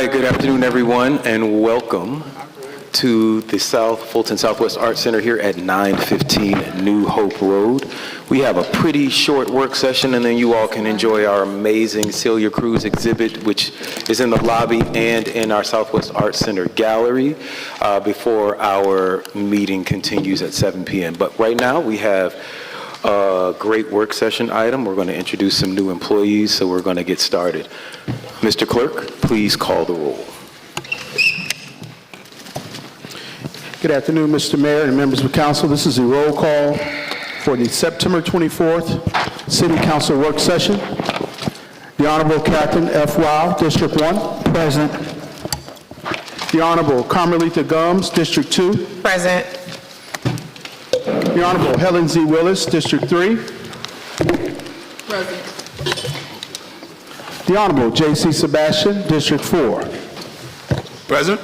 right, good afternoon, everyone, and welcome to the Fulton Southwest Arts Center here at 915 New Hope Road. We have a pretty short work session, and then you all can enjoy our amazing Celia Cruz exhibit, which is in the lobby and in our Southwest Arts Center gallery before our meeting continues at 7 p.m. But right now, we have a great work session item. We're going to introduce some new employees, so we're going to get started. Mr. Clerk, please call the roll. Good afternoon, Mr. Mayor and members of council. This is a roll call for the September 24th City Council work session. The Honorable Captain F. Wow, District 1. Present. The Honorable Carmelita Gums, District 2. Present. The Honorable Helen Z. Willis, District 3. Present. The Honorable J.C. Sebastian, District 4. Present.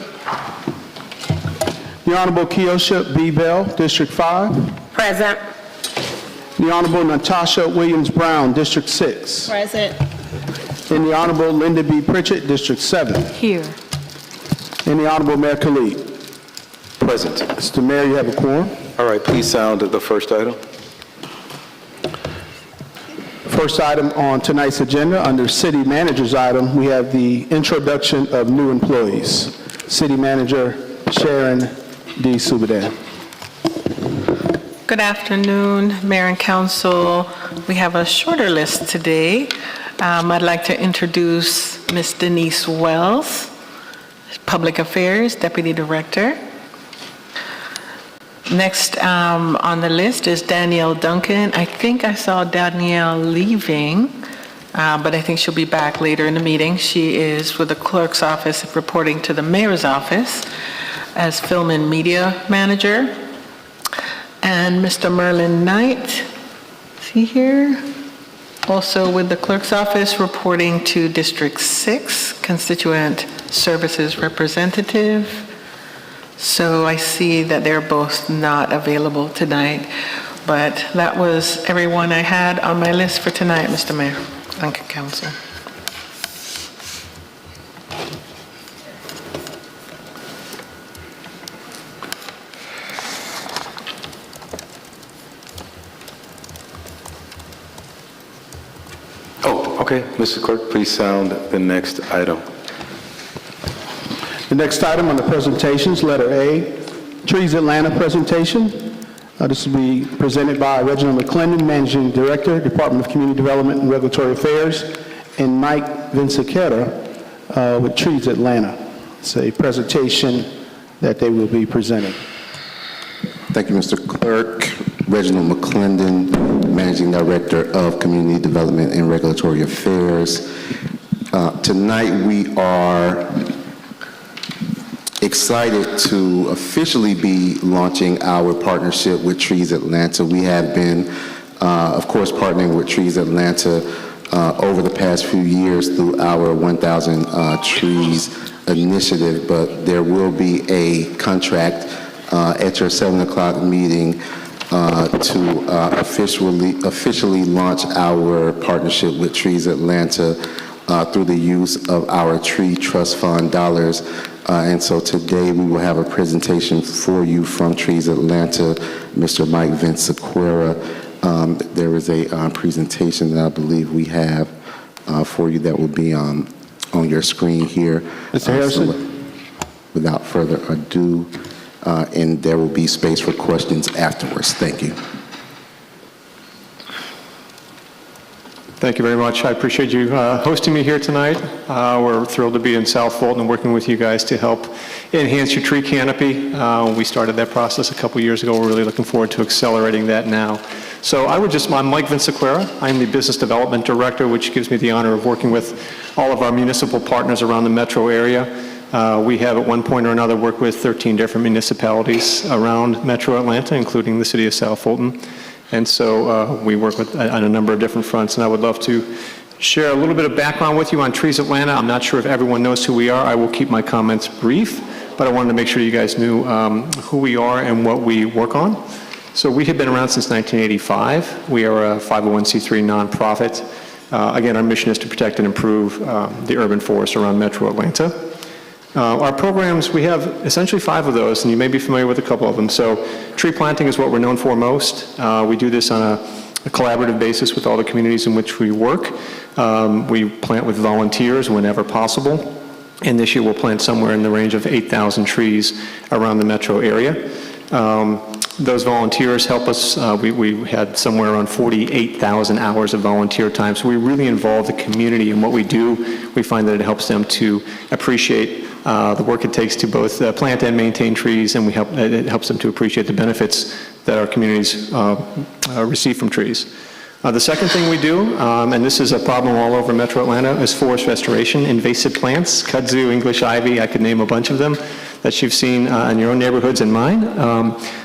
The Honorable Keosha B. Bell, District 5. Present. The Honorable Natasha Williams Brown, District 6. Present. And the Honorable Linda B. Pritchett, District 7. Here. And the Honorable Mayor Khalid. Present. Mr. Mayor, you have a quorum. All right, please sound the first item. First item on tonight's agenda, under City Manager's item, we have the introduction of new employees. City Manager Sharon D. Subadan. Good afternoon, Mayor and Council. We have a shorter list today. I'd like to introduce Ms. Denise Wells, Public Affairs Deputy Director. Next on the list is Danielle Duncan. I think I saw Danielle leaving, but I think she'll be back later in the meeting. She is with the Clerk's office reporting to the Mayor's office as Film and Media Manager. And Mr. Merlin Knight, is he here? Also with the Clerk's office reporting to District 6, Constituent Services Representative. So I see that they're both not available tonight, but that was everyone I had on my list for tonight, Mr. Mayor. Thank you, Council. Oh, okay. Mr. Clerk, please sound the next item. The next item on the presentations, letter A, Trees Atlanta presentation. This will be presented by Reginald McClendon, Managing Director, Department of Community Development and Regulatory Affairs, and Mike Vinciquerra with Trees Atlanta. It's a presentation that they will be presenting. Thank you, Mr. Clerk. Reginald McClendon, Managing Director of Community Development and Regulatory Affairs. Tonight we are excited to officially be launching our partnership with Trees Atlanta. We have been, of course, partnering with Trees Atlanta over the past few years through our 1,000 Trees initiative, but there will be a contract at your 7 o'clock meeting to officially launch our partnership with Trees Atlanta through the use of our Tree Trust Fund dollars. And so today we will have a presentation for you from Trees Atlanta, Mr. Mike Vinciquerra. There is a presentation that I believe we have for you that will be on your screen here. Mr. Harrison. So without further ado, and there will be space for questions afterwards. Thank you. Thank you very much. I appreciate you hosting me here tonight. We're thrilled to be in South Fulton and working with you guys to help enhance your tree canopy. We started that process a couple years ago. We're really looking forward to accelerating that now. So I'm Mike Vinciquerra. I'm the Business Development Director, which gives me the honor of working with all of our municipal partners around the metro area. We have at one point or another worked with 13 different municipalities around Metro Atlanta, including the city of South Fulton. And so we work with on a number of different fronts, and I would love to share a little bit of background with you on Trees Atlanta. I'm not sure if everyone knows who we are. I will keep my comments brief, but I wanted to make sure you guys knew who we are and what we work on. So we have been around since 1985. We are a 501c3 nonprofit. Again, our mission is to protect and improve the urban forest around Metro Atlanta. Our programs, we have essentially 5 of those, and you may be familiar with a couple of them. So tree planting is what we're known for most. We do this on a collaborative basis with all the communities in which we work. We plant with volunteers whenever possible, and this year we'll plant somewhere in the range of 8,000 trees around the metro area. Those volunteers help us. We had somewhere around 48,000 hours of volunteer time, so we really involve the community in what we do. We find that it helps them to appreciate the work it takes to both plant and maintain trees, and it helps them to appreciate the benefits that our communities receive from trees. The second thing we do, and this is a problem all over Metro Atlanta, is forest restoration. Invasive plants, kudzu, English ivy, I could name a bunch of them that you've seen in your own neighborhoods and mine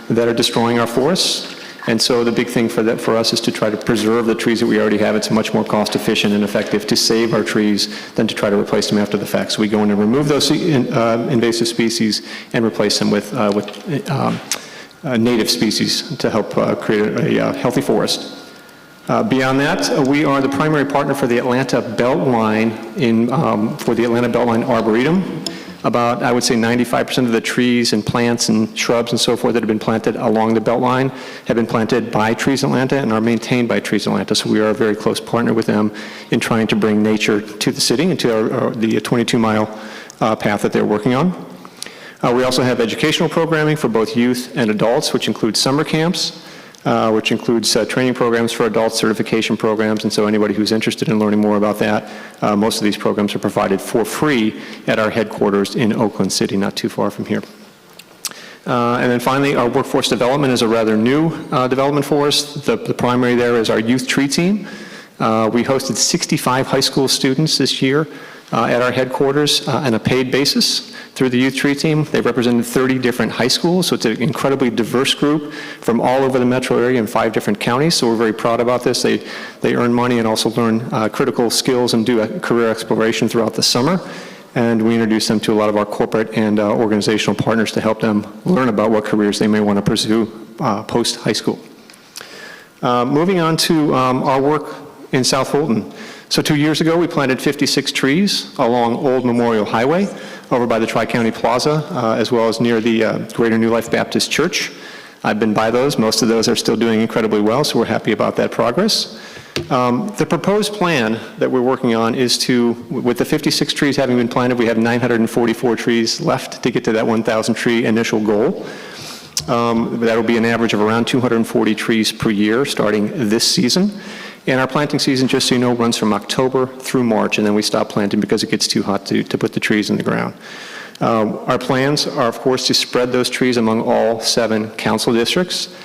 that are destroying our forests. And so the big thing for us is to try to preserve the trees that we already have. It's much more cost efficient and effective to save our trees than to try to replace them after the fact. So we go in and remove those invasive species and replace them with native species to help create a healthy forest. Beyond that, we are the primary partner for the Atlanta Beltline for the Atlanta Beltline Arboretum. About, I would say, 95% of the trees and plants and shrubs and so forth that have been planted along the Beltline have been planted by Trees Atlanta and are maintained by Trees Atlanta. So we are a very close partner with them in trying to bring nature to the city and to the 22-mile path that they're working on. We also have educational programming for both youth and adults, which includes summer camps, which includes training programs for adults, certification programs, and so anybody who's interested in learning more about that, most of these programs are provided for free at our headquarters in Oakland City, not too far from here. And then finally, our workforce development is a rather new development for us. The primary there is our youth tree team. We hosted 65 high school students this year at our headquarters on a paid basis through the youth tree team. They've represented 30 different high schools, so it's an incredibly diverse group from all over the metro area in 5 different counties, so we're very proud about this. They earn money and also learn critical skills and do a career exploration throughout the summer, and we introduce them to a lot of our corporate and organizational partners to help them learn about what careers they may want to pursue post-high school. Moving on to our work in South Fulton. So 2 years ago, we planted 56 trees along Old Memorial Highway over by the Tri-County Plaza, as well as near the Greater New Life Baptist Church. I've been by those. Most of those are still doing incredibly well, so we're happy about that progress. The proposed plan that we're working on is to, with the 56 trees having been planted, we have 944 trees left to get to that 1,000 tree initial goal. That will be an average of around 240 trees per year starting this season. And our planting season, just so you know, runs from October through March, and then we stop planting because it gets too hot to put the trees in the ground. Our plans are, of course, to spread those trees among all 7 council districts,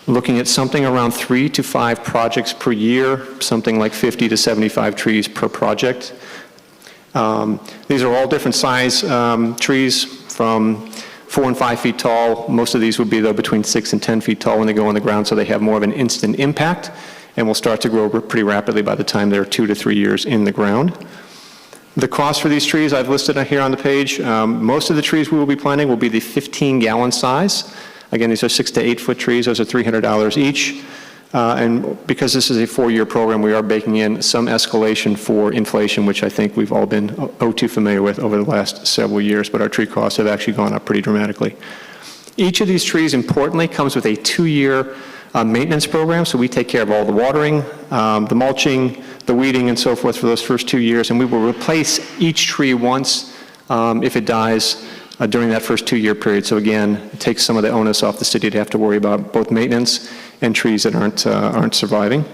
looking at something around 3 to 5 projects per year, something like 50 to 75 trees per project. These are all different size trees from 4 and 5 feet tall. Most of these would be, though, between 6 and 10 feet tall when they go on the ground, so they have more of an instant impact and will start to grow pretty rapidly by the time they're 2 to 3 years in the ground. The cost for these trees I've listed here on the page. Most of the trees we will be planting will be the 15-gallon size. Again, these are 6 to 8 foot trees. Those are $300 each. And because this is a 4-year program, we are baking in some escalation for inflation, which I think we've all been too familiar with over the last several years, but our tree costs have actually gone up pretty dramatically. Each of these trees, importantly, comes with a 2-year maintenance program, so we take care of all the watering, the mulching, the weeding, and so forth for those first 2 years, and we will replace each tree once if it dies during that first 2-year period. So again, it takes some of the onus off the city to have to worry about both maintenance and trees that aren't surviving.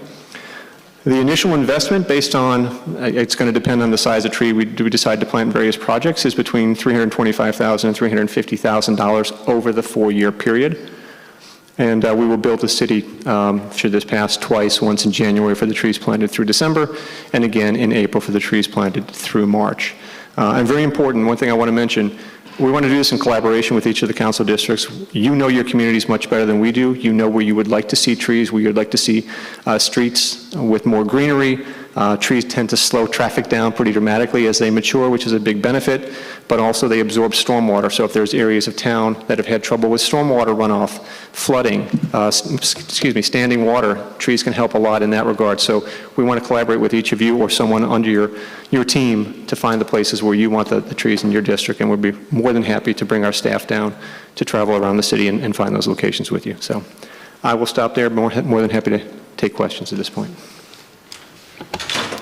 The initial investment, based on, it's going to depend on the size of tree we decide to plant in various projects, is between $325,000 and $350,000 over the 4-year period. And we will build the city, should this pass, twice, once in January for the trees planted through December, and again in April for the trees planted through March. And very important, one thing I want to mention, we want to do this in collaboration with each of the council districts. You know your communities much better than we do. You know where you would like to see trees, where you'd like to see streets with more greenery, Trees tend to slow traffic down pretty dramatically as they mature, which is a big benefit, but also they absorb stormwater. So if there's areas of town that have had trouble with stormwater runoff, flooding, standing water, trees can help a lot in that regard. So we want to collaborate with each of you or someone under your team to find the places where you want the trees in your district, and we'd be more than happy to bring our staff down to travel around the city and find those locations with you. So I will stop there. More than happy to take questions at this point.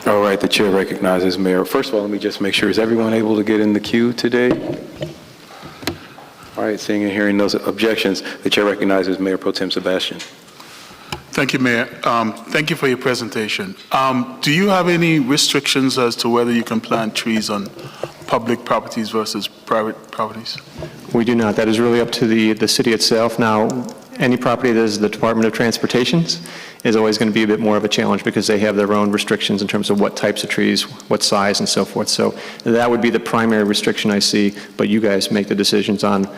All right, the chair recognizes Mayor. First of all, let me just make sure, is everyone able to get in the queue today? All right, seeing and hearing those objections, the chair recognizes Mayor Pro Tem Sebastian. Thank you, Mayor. Thank you for your presentation. Do you have any restrictions as to whether you can plant trees on public properties versus private properties? We do not. That is really up to the city itself. Now, any property that is the Department of Transportation's is always going to be a bit more of a challenge because they have their own restrictions in terms of what types of trees, what size, and so forth. So that would be the primary restriction I see, but you guys make the decisions on,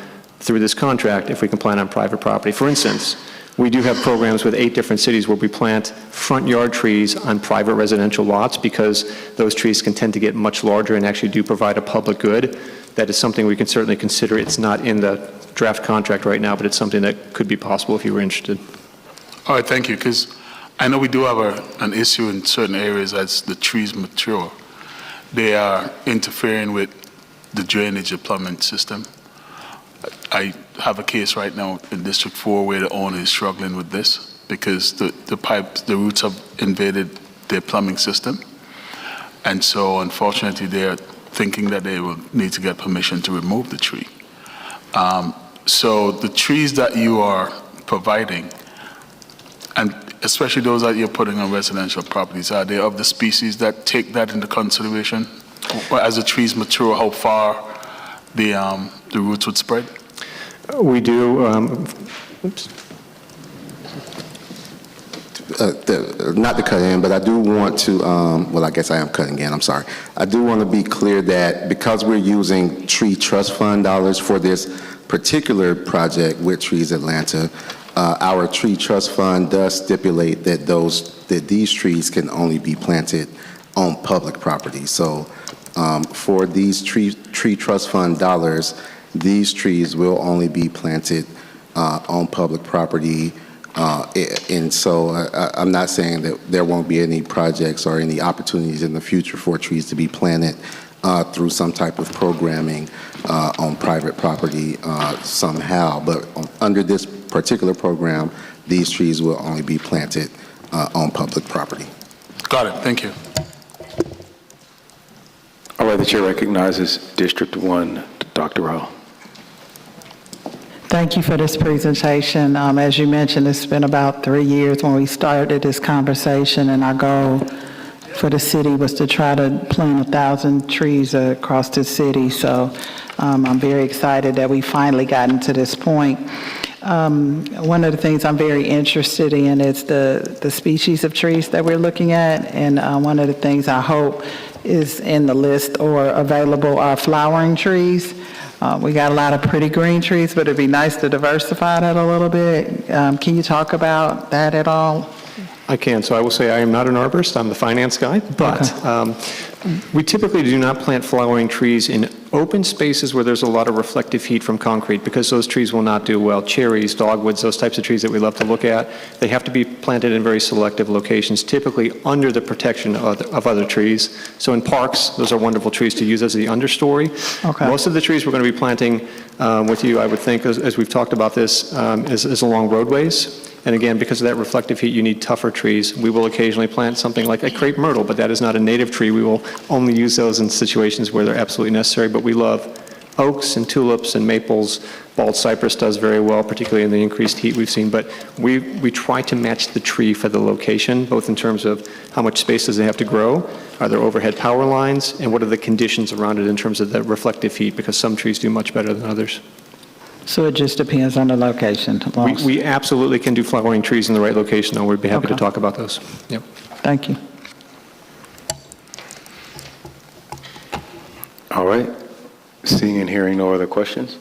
through this contract, if we can plant on private property. For instance, we do have programs with 8 different cities where we plant front yard trees on private residential lots because those trees can tend to get much larger and actually do provide a public good. That is something we can certainly consider. It's not in the draft contract right now, but it's something that could be possible if you were interested. All right, thank you, because I know we do have an issue in certain areas as the trees mature. They are interfering with the drainage and plumbing system. I have a case right now in District 4 where the owner is struggling with this because the roots have invaded their plumbing system. And so unfortunately they're thinking that they will need to get permission to remove the tree. So the trees that you are providing, and especially those that you're putting on residential properties, are they of the species that take that into consideration? Or as the trees mature, how far the roots would spread? We do. Oops. Not to cut in, but I do want to, well, I guess I am cutting in, I'm sorry. I do want to be clear that because we're using tree trust fund dollars for this particular project with Trees Atlanta, our tree trust fund does stipulate that these trees can only be planted on public property. So for these tree trust fund dollars, these trees will only be planted on public property. And so I'm not saying that there won't be any projects or any opportunities in the future for trees to be planted through some type of programming on private property somehow. But under this particular program, these trees will only be planted on public property. Got it. Thank you. All right, the chair recognizes District 1, Dr. Rao. Thank you for this presentation. As you mentioned, it's been about 3 years when we started this conversation, and our goal for the city was to try to plant 1,000 trees across the city. So I'm very excited that we finally gotten to this point. One of the things I'm very interested in is the species of trees that we're looking at, and one of the things I hope is in the list or available are flowering trees. We got a lot of pretty green trees, but it'd be nice to diversify that a little bit. Can you talk about that at all? I can. So I will say I am not an arborist. I'm the finance guy. But we typically do not plant flowering trees in open spaces where there's a lot of reflective heat from concrete because those trees will not do well. Cherries, dogwoods, those types of trees that we love to look at, they have to be planted in very selective locations, typically under the protection of other trees. So in parks, those are wonderful trees to use as the understory. Okay. Most of the trees we're going to be planting with you, I would think, as we've talked about this, is along roadways. And again, because of that reflective heat, you need tougher trees. We will occasionally plant something like a crepe myrtle, but that is not a native tree. We will only use those in situations where they're absolutely necessary. But we love oaks and tulips and maples. Bald cypress does very well, particularly in the increased heat we've seen. But we try to match the tree for the location, both in terms of how much space does it have to grow, are there overhead power lines, and what are the conditions around it in terms of the reflective heat, because some trees do much better than others. So it just depends on the location. We absolutely can do flowering trees in the right location, and we'd be happy to talk about those. Yep. Thank you. All right. Seeing and hearing no other questions.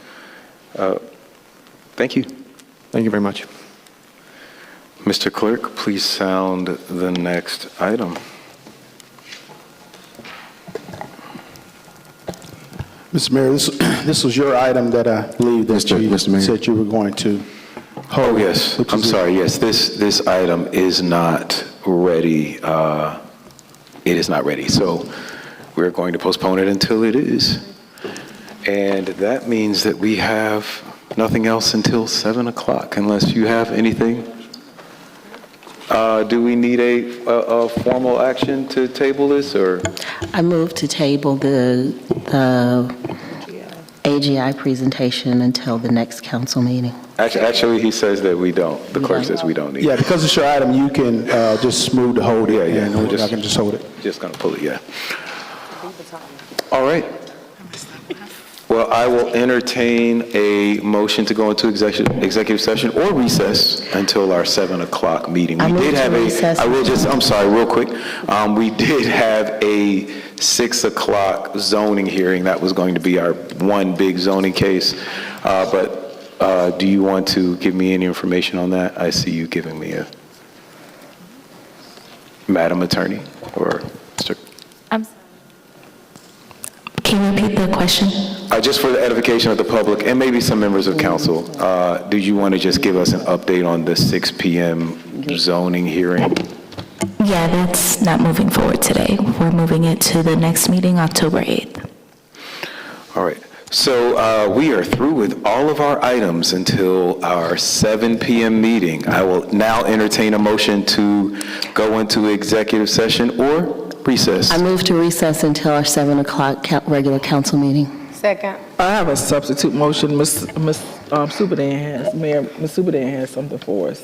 Thank you. Thank you very much. Mr. Clerk, please sound the next item. Mr. Mayor, this was your item that I believe that Mr. you Mayor. said you were going to hold. Oh, yes, which I'm is- sorry, yes, this item is not ready. It is not ready, so we're going to postpone it until it is. And that means that we have nothing else until 7 o'clock, unless you have anything. Do we need a formal action to table this, or? I move to table the AGI presentation until the next council meeting. Actually, he says that we don't. The clerk says we don't need Yeah, it. because it's your item, you can just move to hold it. Yeah, and we'll I can just hold it. Just gonna pull it, yeah. All right. Well, I will entertain a motion to go into executive session or recess until our 7 o'clock meeting. I We move did to have recess. I'm sorry, real quick. We did have a 6 o'clock zoning hearing. That was going to be our one big zoning case. But do you want to give me any information on that? I see you giving me a, Madam Attorney, or Mr. Can you repeat the question? Just for the edification of the public and maybe some members of council, do you want to just give us an update on the 6 p.m. zoning hearing? Yeah, that's not moving forward today. We're moving it to the next meeting, October 8th. All right. So we are through with all of our items until our 7 p.m. meeting. I will now entertain a motion to go into executive session or recess. I move to recess until our 7 o'clock regular council meeting. Second. I have a substitute motion. Ms. Superdan has something for us.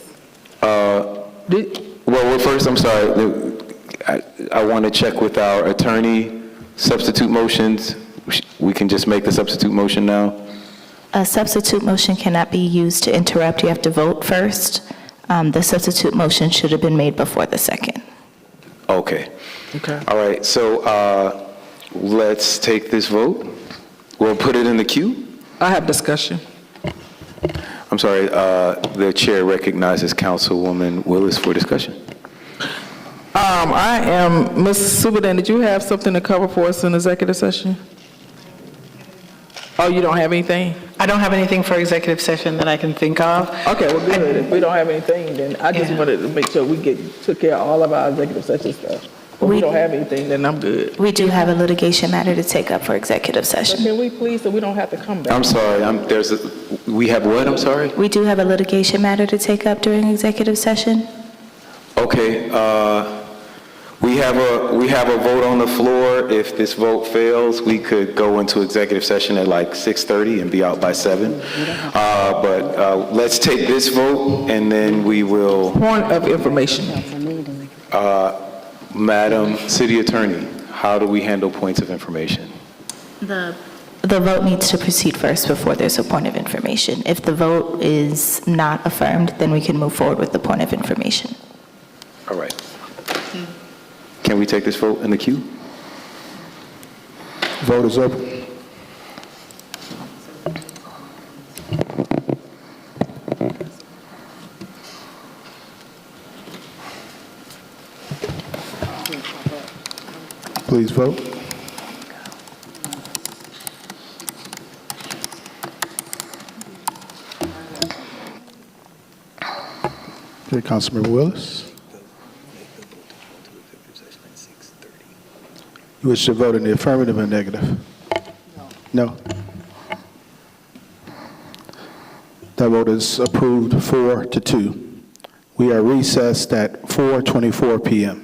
Well, first, I'm sorry. I want to check with our attorney. Substitute motions, we can just make the substitute motion now? A substitute motion cannot be used to interrupt. You have to vote first. The substitute motion should have been made before the second. Okay. Okay. All right, so let's take this vote. We'll put it in the queue. I have discussion. I'm sorry, the chair recognizes Councilwoman Willis for discussion. Ms. Superdan, did you have something to cover for us in executive session? Oh, you don't have anything? I don't have anything for executive session that I can think of. Okay, well, good. If we don't have anything, then I just Yeah. wanted to make sure we took care of all of our executive session stuff. If we don't have anything, then I'm good. We do have a litigation matter to take up for executive So session. can we please, so we don't have to come back? I'm sorry, we have what, I'm sorry? We do have a litigation matter to take up during executive session. Okay, we have a vote on the floor. If this vote fails, we could go into executive session at like 6:30 and be out by 7. But let's take this vote and then we will, Point of information. Madam City Attorney, how do we handle points of information? The vote needs to proceed first before there's a point of information. If the vote is not affirmed, then we can move forward with the point of information. All right. Can we take this vote in the queue? Vote is open. Please vote. Okay, Councilmember Willis. You wish to vote in the affirmative or negative? No. That vote is approved 4-2. We are recessed at 4:24 p.m.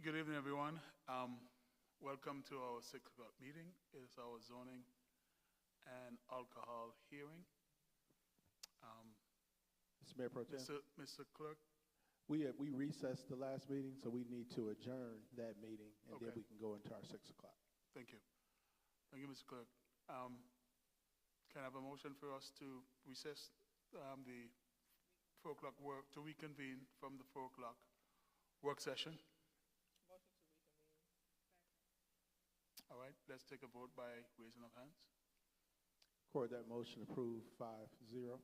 Good evening, everyone. Welcome to our 6 o'clock meeting. It's our zoning and alcohol hearing. Mr. Mayor Pro Tem, Mr. Clerk, we recessed the last meeting, so we need to adjourn that meeting, and then Okay. we can go into our 6 o'clock. thank you. Thank you, Mr. Clerk. Can I have a motion for us to recess the 4 o'clock work, to reconvene from the 4 o'clock work session? All right, let's take a vote by raising of hands. Record that motion approved 5-0.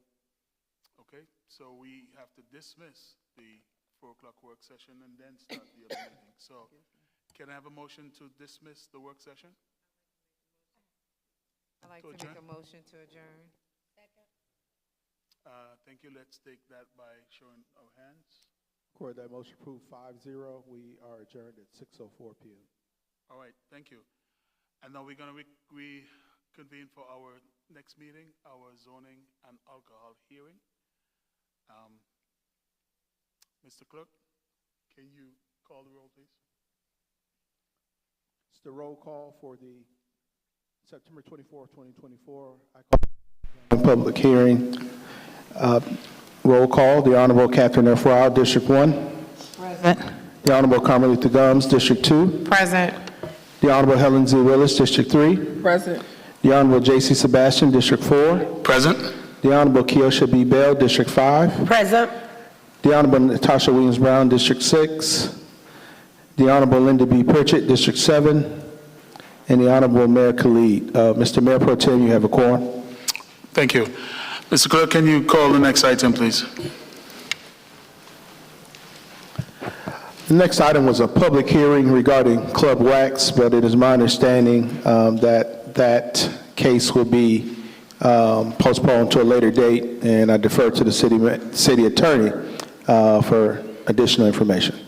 Okay, so we have to dismiss the 4 o'clock work session and then start the other meeting. So can I have a motion to dismiss the work session? I'd like To to make a adjourn? motion to adjourn. Thank you. Let's take that by showing of hands. Record that motion approved 5-0. We are adjourned at 6:04 p.m. All right, thank you. And now we're going to reconvene for our next meeting, our zoning and alcohol hearing. Mr. Clerk, can you call the roll, please? It's the roll call for the September 24, 2024. I call the public hearing. Roll call, the Honorable Catherine F. Rao, District 1. Present. The Honorable Carmelita Gums, District 2. Present. The Honorable Helen Z. Willis, District 3. Present. The Honorable J.C. Sebastian, District 4. Present. The Honorable Keosha B. Bell, District 5. Present. The Honorable Natasha Williams Brown, District 6. The Honorable Linda B. Pritchett, District 7. And the Honorable Mayor Khalid. Mr. Mayor Pro Tem, you have a quorum. Thank you. Mr. Clerk, can you call the next item, please? The next item was a public hearing regarding Club Wax, but it is my understanding that case will be postponed to a later date, and I defer to the city attorney for additional information.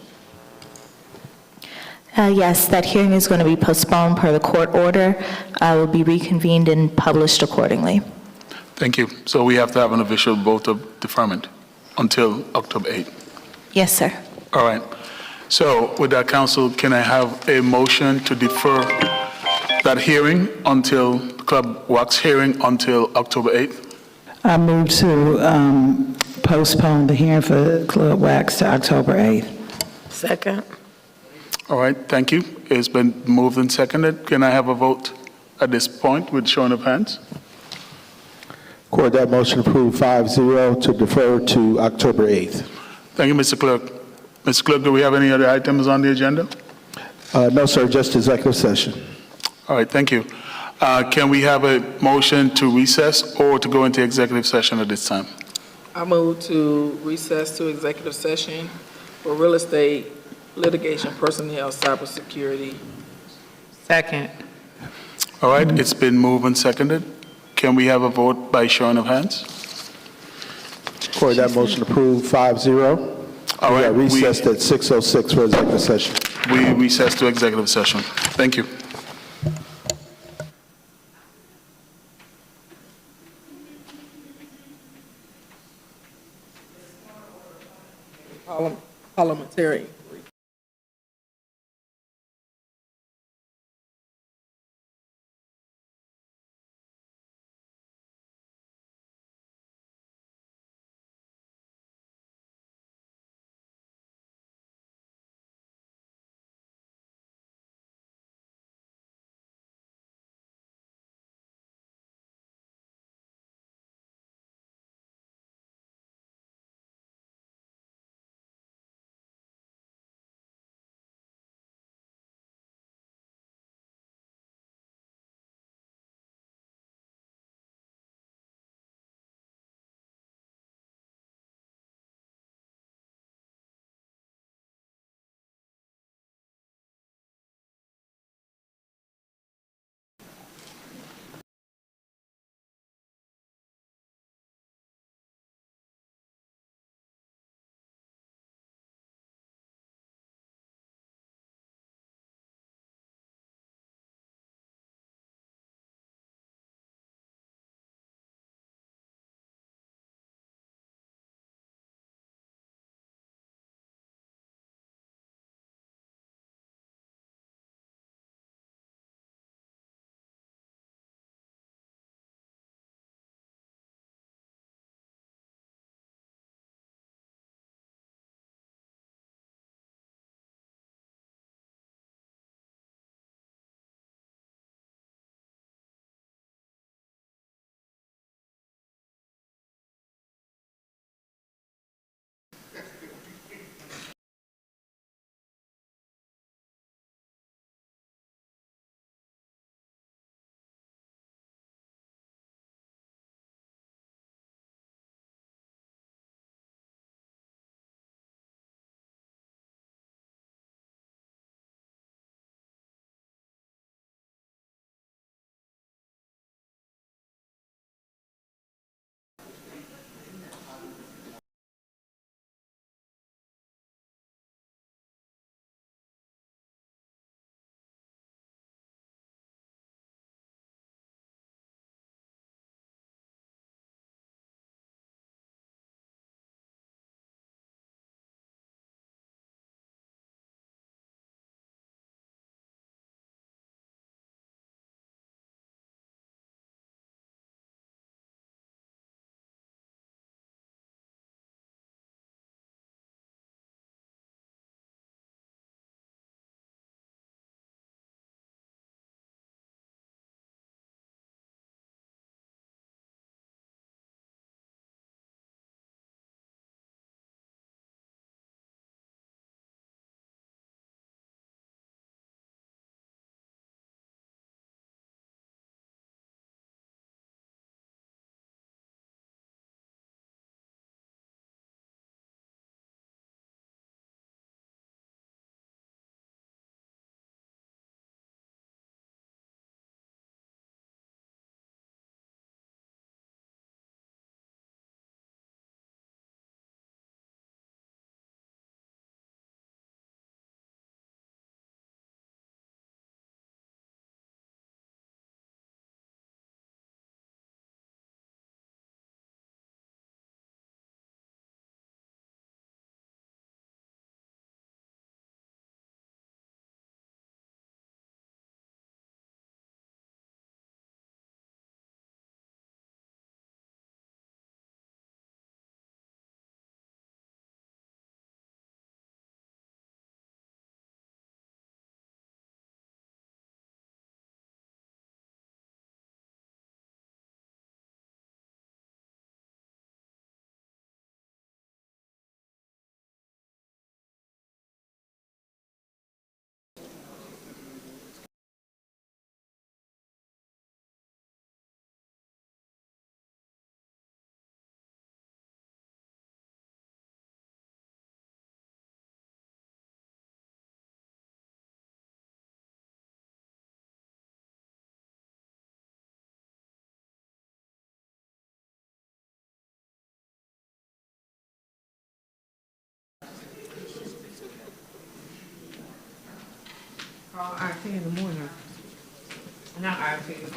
Yes, that hearing is going to be postponed per the court order. Will be reconvened and published accordingly. Thank you. So we have to have an official vote of deferment until October 8th. Yes, sir. All right. So with that, council, can I have a motion to defer that hearing until, Club Wax hearing until October 8th? I move to postpone the hearing for Club Wax to October 8th. Second. All right, thank you. It's been moved and seconded. Can I have a vote at this point with showing of hands? Record that motion approved 5-0 to defer to October 8th. Thank you, Mr. Clerk. Mr. Clerk, do we have any other items on the agenda? No, sir, just executive session. All right, thank you. Can we have a motion to recess or to go into executive session at this time? I move to recess to executive session for real estate, litigation, personnel, cybersecurity. Second. All right, it's been moved and seconded. Can we have a vote by showing of hands? Record that motion approved 5-0. All We right, are recessed at 6:06 for executive session. we recess to executive session. Thank you. Parliamentary Call IT in the morning. Not IT.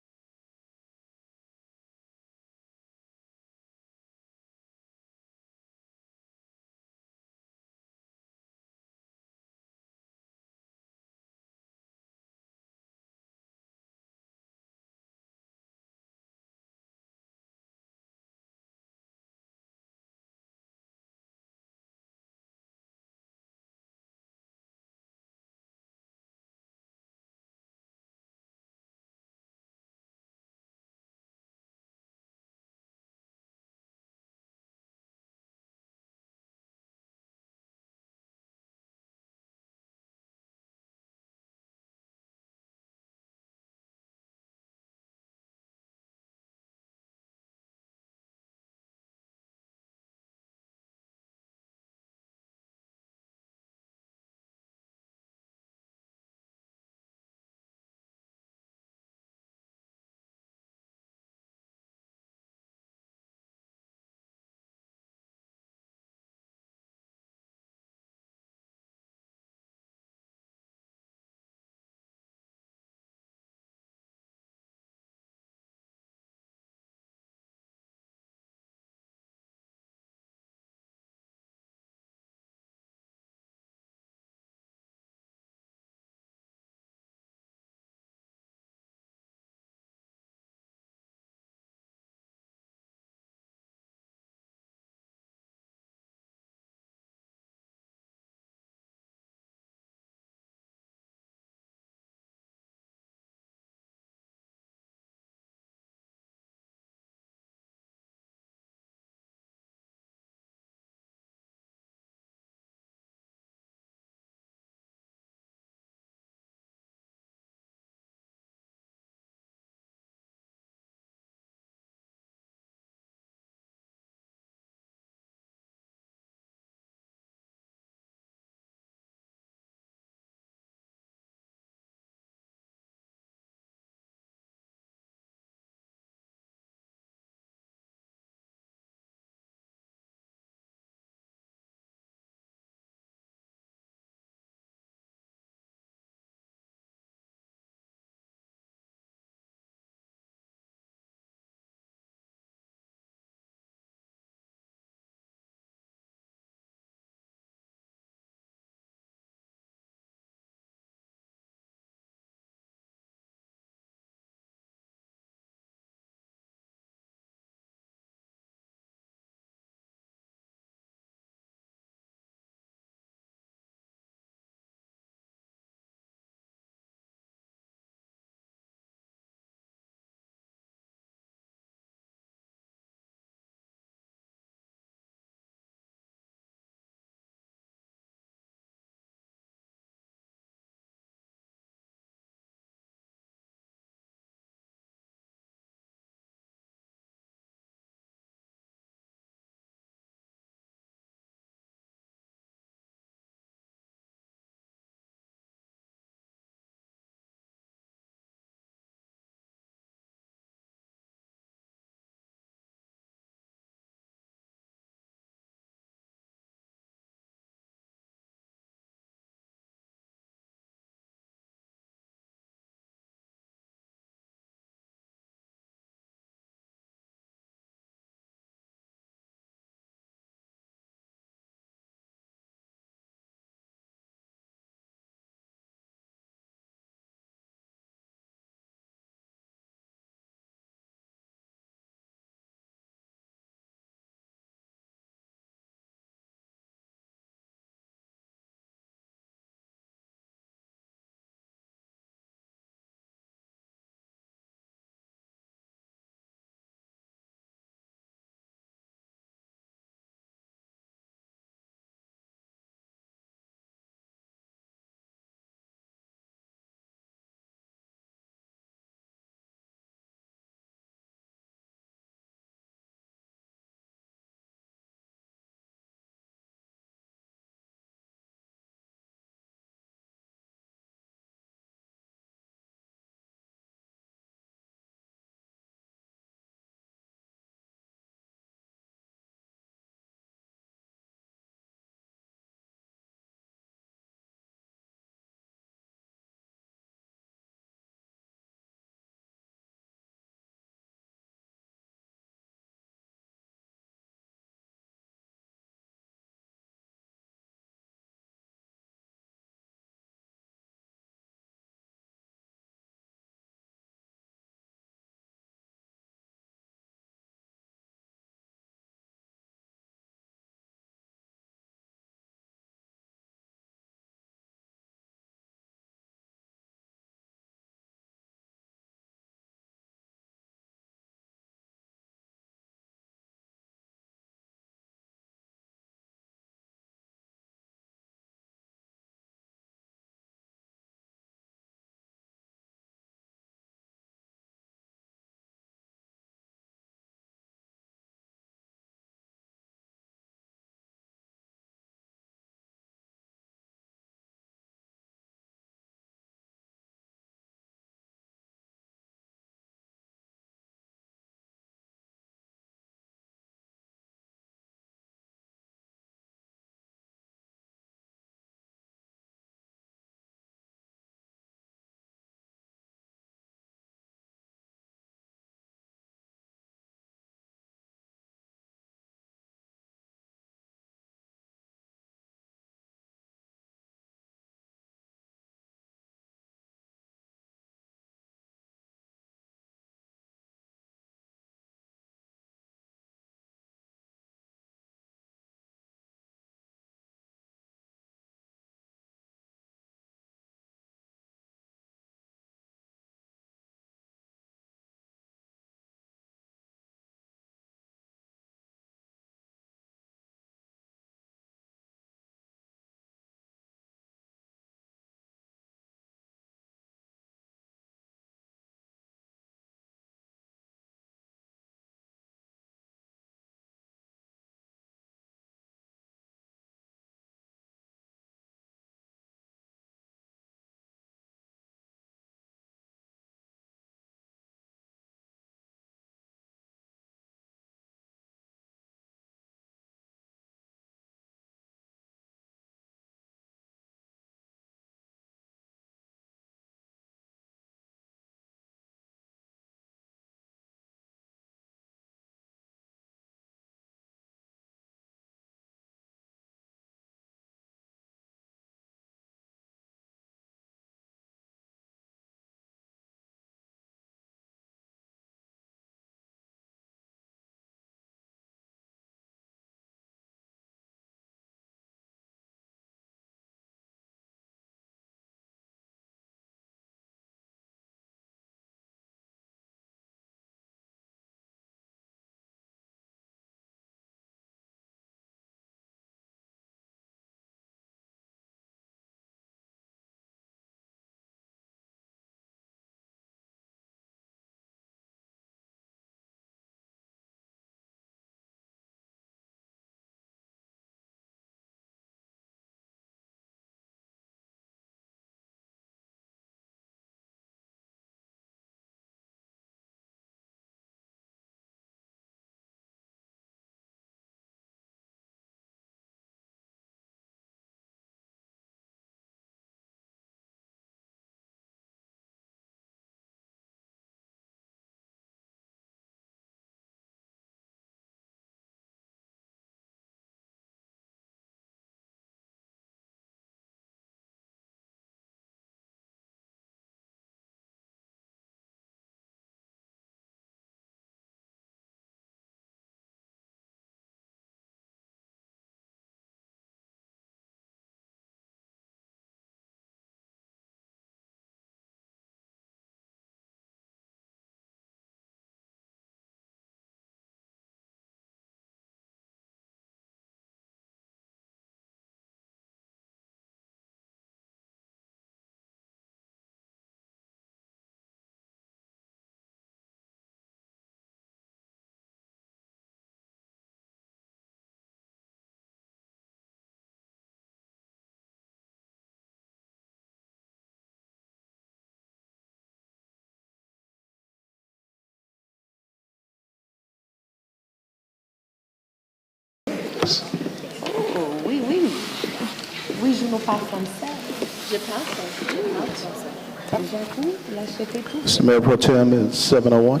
Mr. Mayor Pro Tem, it's 7:01.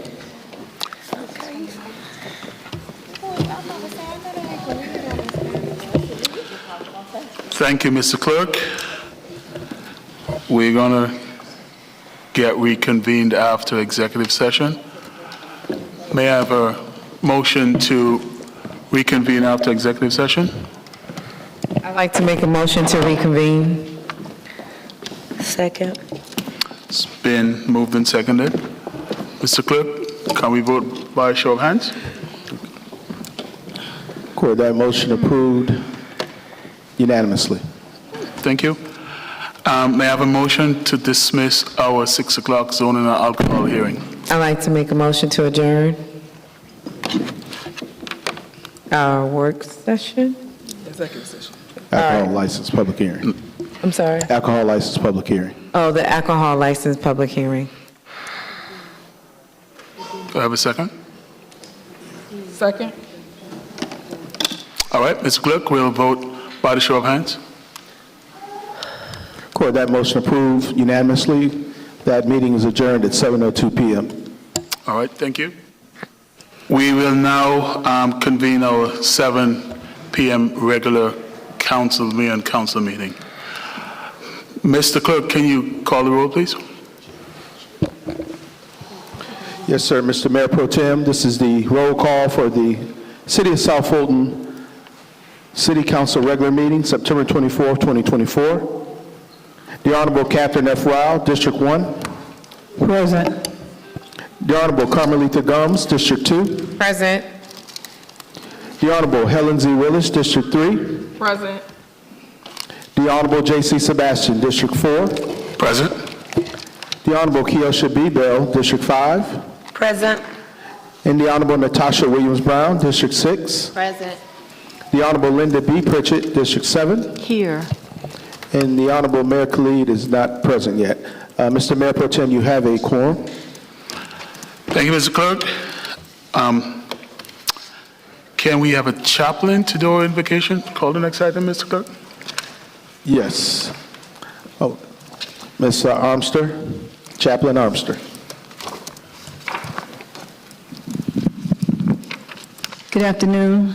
Thank you, Mr. Clerk. We're going to get reconvened after executive session. May I have a motion to reconvene after executive session? I'd like to make a motion to reconvene. Second. It's been moved and seconded. Mr. Clerk, can we vote by a show of hands? Court, that motion approved unanimously. Thank you. May I have a motion to dismiss our 6 o'clock zoning and alcohol hearing? I'd like to make a motion to adjourn our work session. Executive session. Alcohol license public hearing. I'm sorry. Alcohol license public hearing. Oh, the alcohol license public hearing. Do I have a second? Second. All right, Mr. Clerk, we'll vote by the show of hands. Court, that motion approved unanimously. That meeting is adjourned at 7:02 p.m. All right, thank you. We will now convene our 7 p.m. regular mayor and council meeting. Mr. Clerk, can you call the roll, please? Yes, sir. Mr. Mayor Pro Tem, this is the roll call for the City of South Fulton City Council regular meeting, September 24, 2024. The Honorable Catherine F. Rao, District 1. Present. The Honorable Carmelita Gums, District 2. Present. The Honorable Helen Z. Willis, District 3. Present. The Honorable J.C. Sebastian, District 4. Present. The Honorable Keosha B. Bell, District 5. Present. And the Honorable Natasha Williams Brown, District 6. Present. The Honorable Linda B. Pritchett, District 7. Here. And the Honorable Mayor Khalid is not present yet. Mr. Mayor Pro Tem, you have a quorum. Thank you, Mr. Clerk. Can we have a chaplain to do our invocation? Call the next item, Mr. Clerk. Yes. Oh, Ms. Armster, Chaplain Armster. Good afternoon.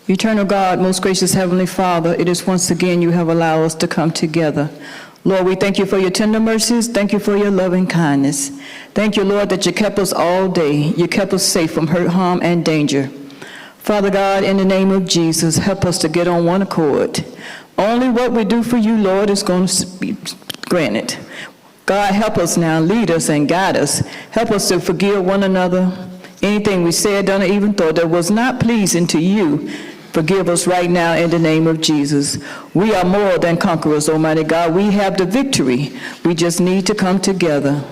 Eternal God, most gracious Heavenly Father, it is once again you have allowed us to come together. Lord, we thank you for your tender mercies. Thank you for your loving kindness. Thank you, Lord, that you kept us all day. You kept us safe from hurt, harm, and danger. Father God, in the name of Jesus, help us to get on one accord. Only what we do for you, Lord, is going to be granted. God, help us now. Lead us and guide us. Help us to forgive one another. Anything we said, done, or even thought that was not pleasing to you, forgive us right now in the name of Jesus. We are more than conquerors, Almighty God. We have the victory. We just need to come together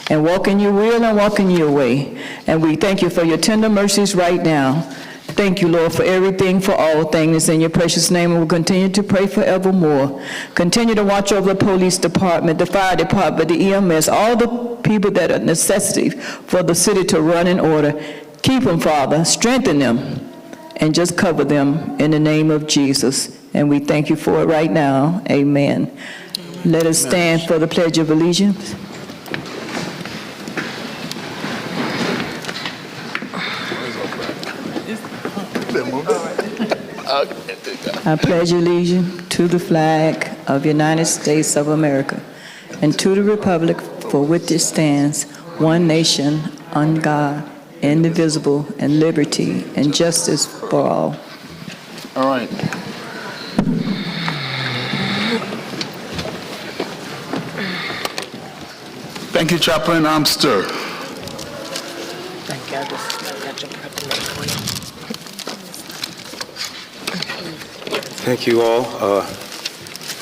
and walk in your will and walk in your way. And we thank you for your tender mercies right now. Thank you, Lord, for everything, for all things. In your precious name, and we'll continue to pray forevermore. Continue to watch over the police department, the fire department, the EMS, all the people that are necessity for the city to run in order. Keep them, Father. Strengthen them. And just cover them in the name of Jesus. And we thank you for it right now. Amen. Let us stand for the Pledge of Allegiance. I pledge allegiance to the flag of the United States of America and to the republic for which it stands, one nation, under God, indivisible, and liberty and justice for all. All right. Thank you, Chaplain Armster. Thank you. I got your proclamation for you. Thank you all.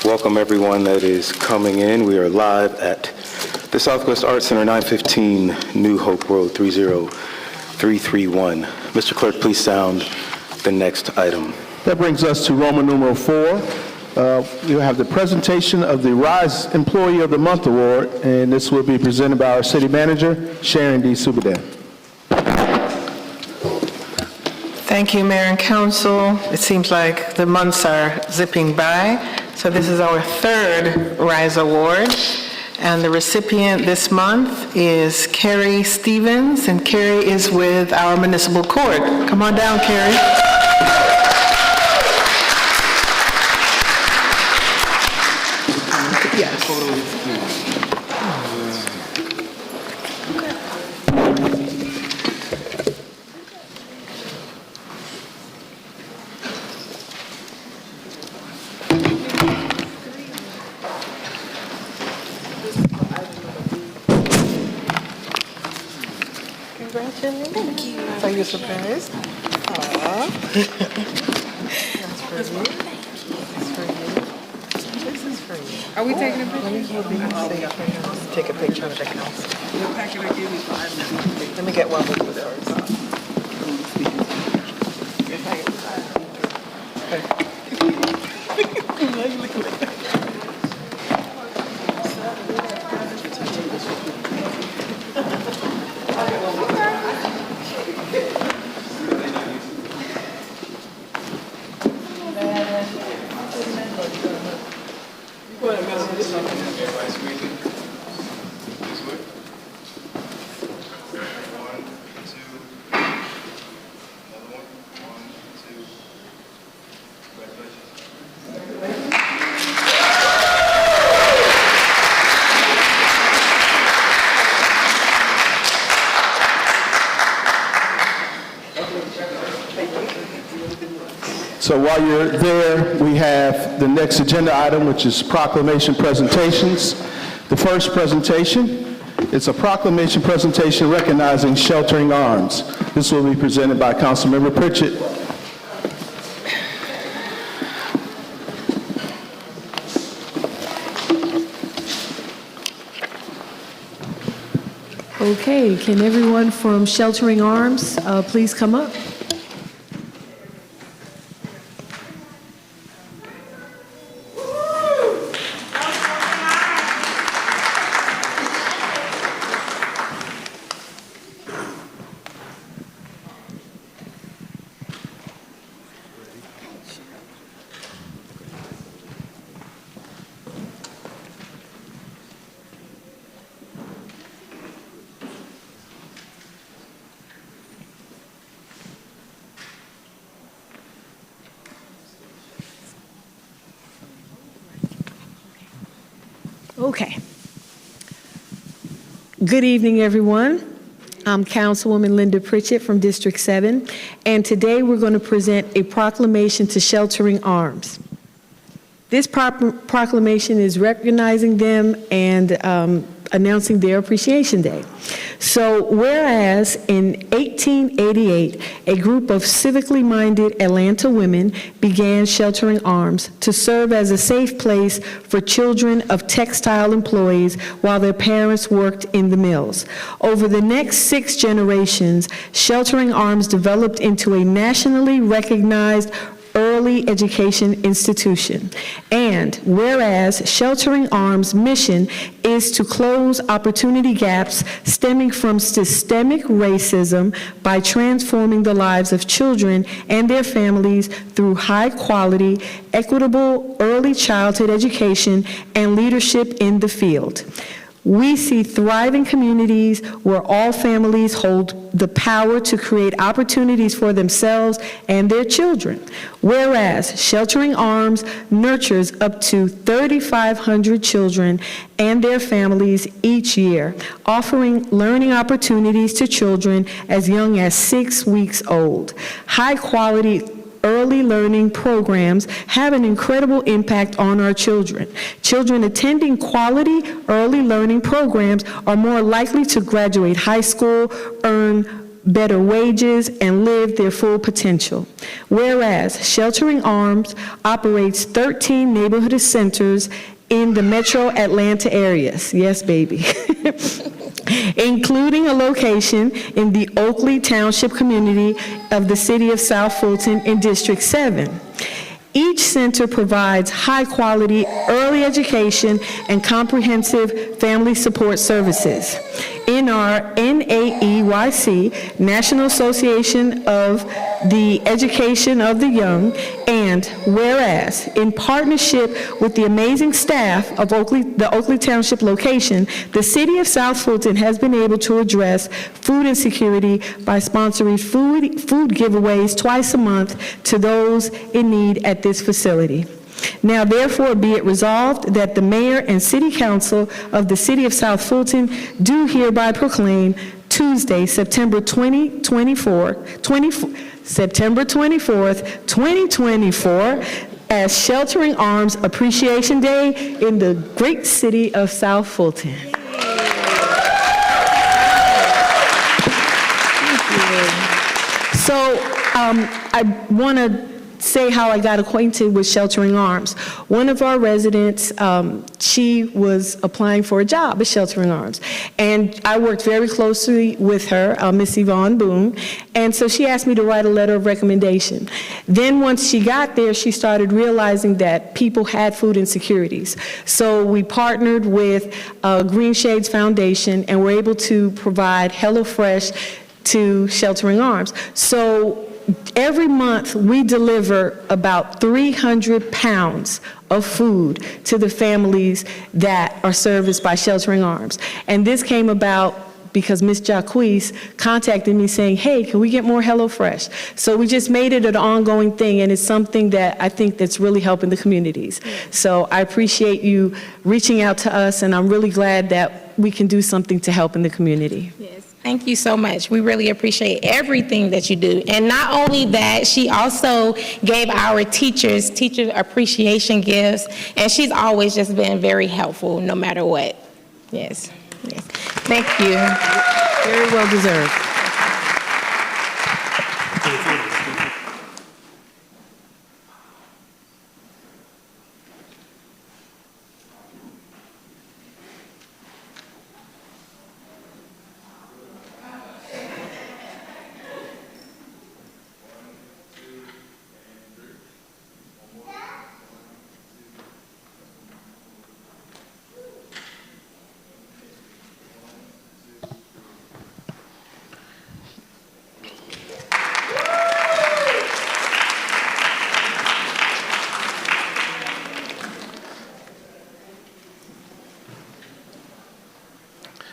Welcome everyone that is coming in. We are live at the Southwest Arts Center, 915 New Hope Road, 30331. Mr. Clerk, please sound the next item. That brings us to Roman numeral 4. We have the presentation of the Rise Employee of the Month Award, and this will be presented by our City Manager, Sharon D. Subadan. Thank you, Mayor and Council. It seems like the months are zipping by, So this is our third RISE Award. And the recipient this month is Carrie Stevens, and Carrie is with our municipal court. Come on down, Carrie. Congratulations. Thank you. Are you surprised? Aww. That's for you. That's for you. This is for you. Are we taking a picture? Let me hold you. Take a picture of the council. Your packet I gave you 5 minutes. Let me get one with you there. So while you're there, we have the next agenda item, which is proclamation presentations. The first presentation, it's a proclamation presentation recognizing sheltering arms. This will be presented by Councilmember Pritchett. Okay, can everyone from Sheltering Arms please come up? Okay. Good evening, everyone. I'm Councilwoman Linda Pritchett from District 7, and today we're going to present a proclamation to Sheltering Arms. This proclamation is recognizing them and announcing their Appreciation Day. So, whereas in 1888, a group of civically minded Atlanta women began Sheltering Arms to serve as a safe place for children of textile employees while their parents worked in the mills. Over the next 6 generations, Sheltering Arms developed into a nationally recognized early education institution. And whereas Sheltering Arms' mission is to close opportunity gaps stemming from systemic racism by transforming the lives of children and their families through high-quality, equitable early childhood education and leadership in the field. We see thriving communities where all families hold the power to create opportunities for themselves and their children. Whereas Sheltering Arms nurtures up to 3,500 children and their families each year, offering learning opportunities to children as young as 6 weeks old. High-quality early learning programs have an incredible impact on our children. Children attending quality early learning programs are more likely to graduate high school, earn better wages, and live their full potential. Whereas Sheltering Arms operates 13 neighborhood centers in the metro Atlanta areas. Yes, baby. Including a location in the Oakley Township community of the city of South Fulton in District 7. Each center provides high-quality early education and comprehensive family support services. NAEYC, National Association of the Education of the Young, and whereas, in partnership with the amazing staff of the Oakley Township location, the City of South Fulton has been able to address food insecurity by sponsoring food giveaways twice a month to those in need at this facility. Now therefore be it resolved that the mayor and city council of the City of South Fulton do hereby proclaim Tuesday, September 24th, 2024 as Sheltering Arms Appreciation Day in the great city of South Fulton. So I want to say how I got acquainted with Sheltering Arms. One of our residents, she was applying for a job at Sheltering Arms, and I worked very closely with her, Miss Yvonne Boone, and so she asked me to write a letter of recommendation. Then once she got there, she started realizing that people had food insecurities. So we partnered with Green Shades Foundation, and were able to provide HelloFresh to Sheltering Arms. So every month, we deliver about 300 pounds of food to the families that are serviced by Sheltering Arms. And this came about because Ms. Jacquees contacted me saying, hey, can we get more HelloFresh? So we just made it an ongoing thing, and it's something that I think that's really helping the communities. So I appreciate you reaching out to us, and I'm really glad that we can do something to help in the community. Yes. Thank you so much. We really appreciate everything that you do. And not only that, she also gave our teachers teacher appreciation gifts, and she's always just been very helpful no matter what. Yes. Yes. Thank you. Very well deserved.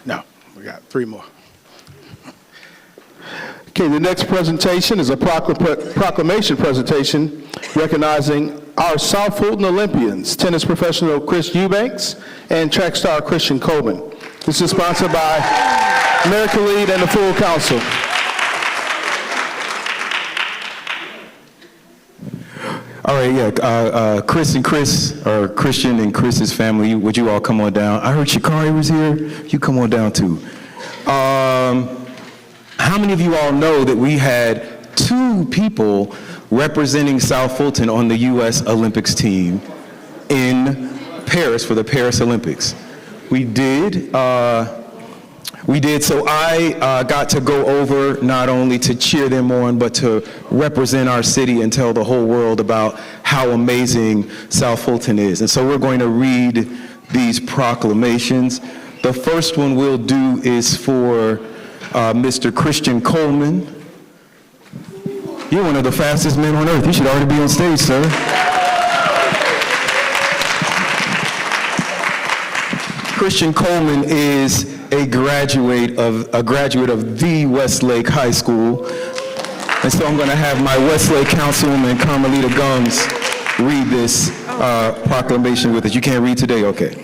No, we got three more. Okay, the next presentation is a proclamation presentation recognizing our South Fulton Olympians, tennis professional Chris Eubanks and track star Christian Coleman. This is sponsored by Mayor Khalid and the full council. All right, yeah, Chris and Chris, or Christian and Chris's family, would you all come on down? I heard Shikari was here. You come on down too. How many of you all know that we had 2 people representing South Fulton on the U.S. Olympics team in Paris for the Paris Olympics? We did. So I got to go over not only to cheer them on, but to represent our city and tell the whole world about how amazing South Fulton is. And so we're going to read these proclamations. The first one we'll do is for Mr. Christian Coleman. You're one of the fastest men on earth. You should already be on stage, sir. Christian Coleman is a graduate of the Westlake High School. And so I'm going to have my Westlake Councilwoman Carmelita Gums read this proclamation with us. You can't read today? Okay.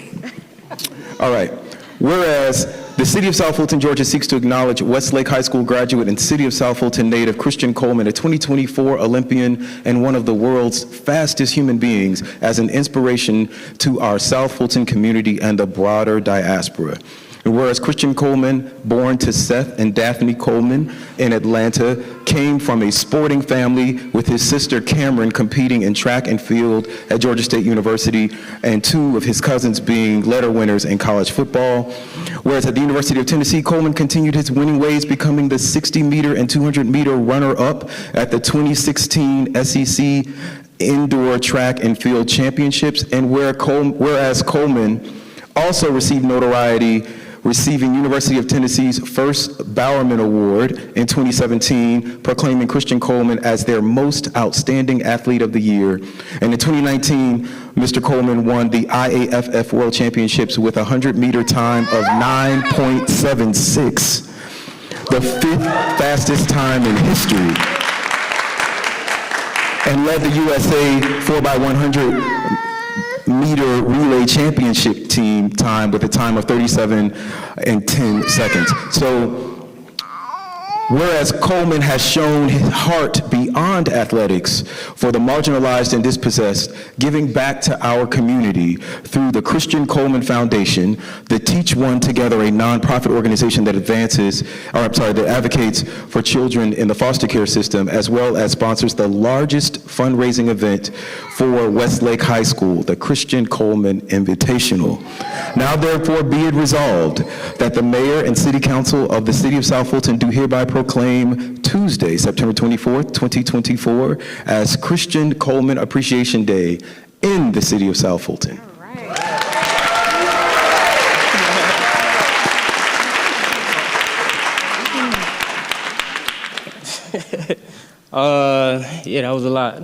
All right. Whereas the City of South Fulton, Georgia seeks to acknowledge Westlake High School graduate and City of South Fulton native Christian Coleman, a 2024 Olympian and one of the world's fastest human beings, as an inspiration to our South Fulton community and the broader diaspora. And whereas Christian Coleman, born to Seth and Daphne Coleman in Atlanta, came from a sporting family with his sister Cameron competing in track and field at Georgia State University, and 2 of his cousins being letter winners in college football. Whereas at the University of Tennessee, Coleman continued his winning ways, becoming the 60-meter and 200-meter runner-up at the 2016 SEC Indoor Track and Field Championships, and whereas Coleman also received notoriety receiving University of Tennessee's first Bowerman Award in 2017, proclaiming Christian Coleman as their most outstanding athlete of the year. And in 2019, Mr. Coleman won the IAFF World Championships with a 100-meter time of 9.76, the 5th fastest time in history, and led the USA 4x100 meter relay championship team time with a time of 37 and 10 seconds. So, whereas Coleman has shown his heart beyond athletics for the marginalized and dispossessed, giving back to our community through the Christian Coleman Foundation, the Teach One Together, a nonprofit organization that that advocates for children in the foster care system, as well as sponsors the largest fundraising event for Westlake High School, the Christian Coleman Invitational. Now therefore be it resolved that the mayor and city council of the city of South Fulton do hereby proclaim Tuesday, September 24th, 2024, as Christian Coleman Appreciation Day in the city of South Fulton. Yeah, that was a lot.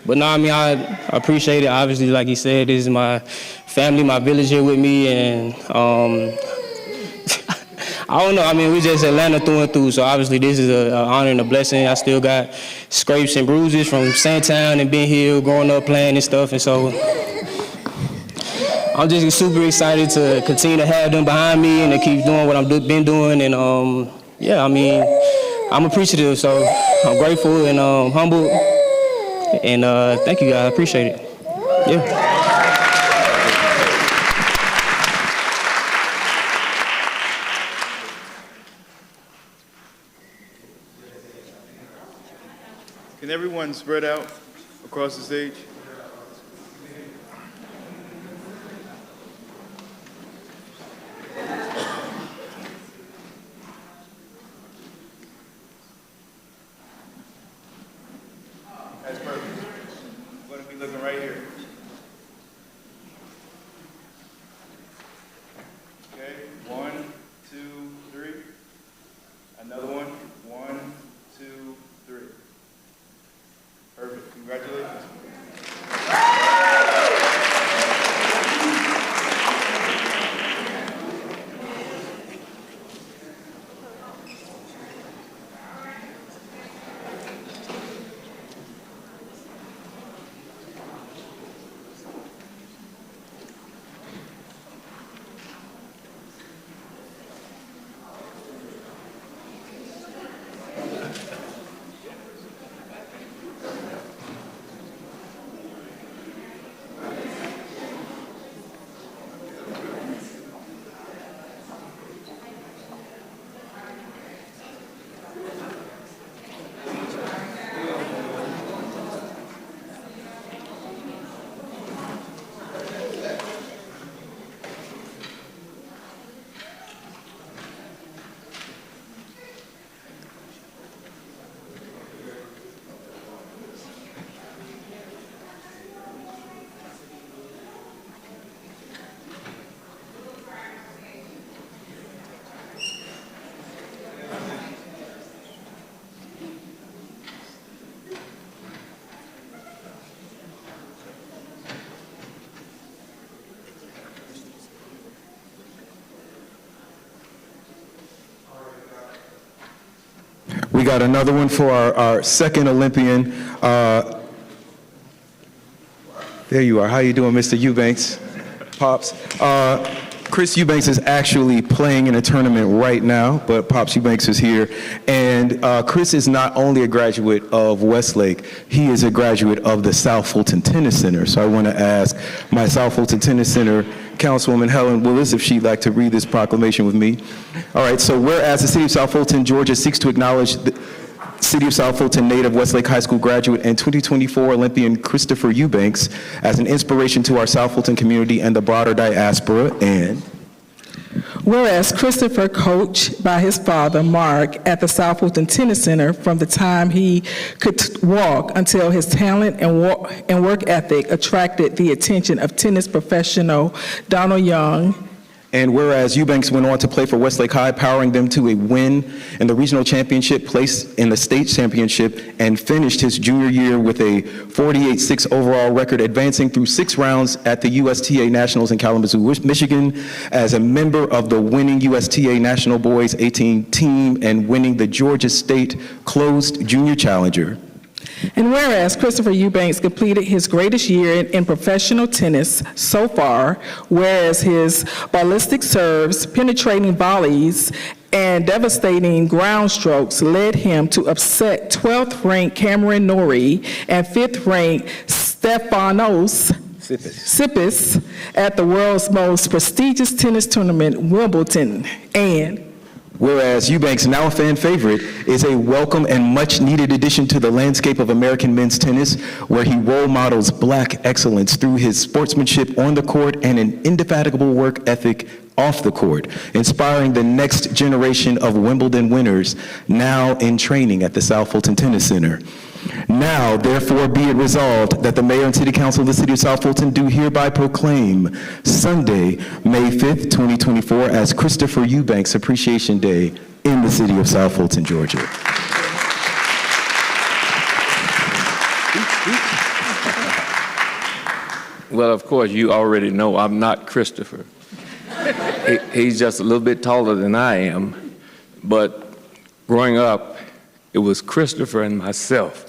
But no, I mean, I appreciate it. Obviously, like he said, this is my family, my village here with me, and I don't know. I mean, we just Atlanta through and through, so obviously this is an honor and a blessing. I still got scrapes and bruises from Sandtown and Ben Hill, growing up playing and stuff, and so I'm just super excited to continue to have them behind me and to keep doing what I've been doing, and yeah, I mean, I'm appreciative, so I'm grateful and humbled, and thank you guys, I appreciate it. Yeah. Can everyone spread out across the stage? That's perfect. We're going to be looking right here. Okay, 1, 2, 3. Another one. 1, 2, 3. Perfect. Congratulations. We got another one for our second Olympian. There you are. How you doing, Mr. Eubanks? Pops. Chris Eubanks is actually playing in a tournament right now, but Pops Eubanks is here. And Chris is not only a graduate of Westlake, he is a graduate of the South Fulton Tennis Center. So I want to ask my South Fulton Tennis Center Councilwoman Helen Willis if she'd like to read this proclamation with me. All right, so whereas the City of South Fulton, Georgia seeks to acknowledge the City of South Fulton native Westlake High School graduate and 2024 Olympian Christopher Eubanks as an inspiration to our South Fulton community and the broader diaspora, and whereas Christopher coached by his father, Mark, at the South Fulton Tennis Center from the time he could walk until his talent and work ethic attracted the attention of tennis professional Donald Young And whereas Eubanks went on to play for Westlake High, powering them to a win in the regional championship, placed in the state championship, and finished his junior year with a 48-6 overall record, advancing through 6 rounds at the USTA Nationals in Kalamazoo, Michigan, as a member of the winning USTA National Boys 18 team and winning the Georgia State Closed Junior Challenger. And whereas Christopher Eubanks completed his greatest year in professional tennis so far, whereas his ballistic serves, penetrating volleys, and devastating ground strokes led him to upset 12th-ranked Cameron Norrie and 5th-ranked Stefanos Tsitsipas at the world's most prestigious tennis tournament, Wimbledon. And whereas Eubanks, now a fan favorite, is a welcome and much-needed addition to the landscape of American men's tennis, where he role models Black excellence through his sportsmanship on the court and an indefatigable work ethic off the court, inspiring the next generation of Wimbledon winners now in training at the South Fulton Tennis Center. Now, therefore, be it resolved that the Mayor and City Council of the City of South Fulton do hereby proclaim Sunday, May 5th, 2024, as Christopher Eubanks Appreciation Day in the City of South Fulton, Georgia. Well, of course, you already know I'm not Christopher. He's just a little bit taller than I am, but growing up, it was Christopher and myself.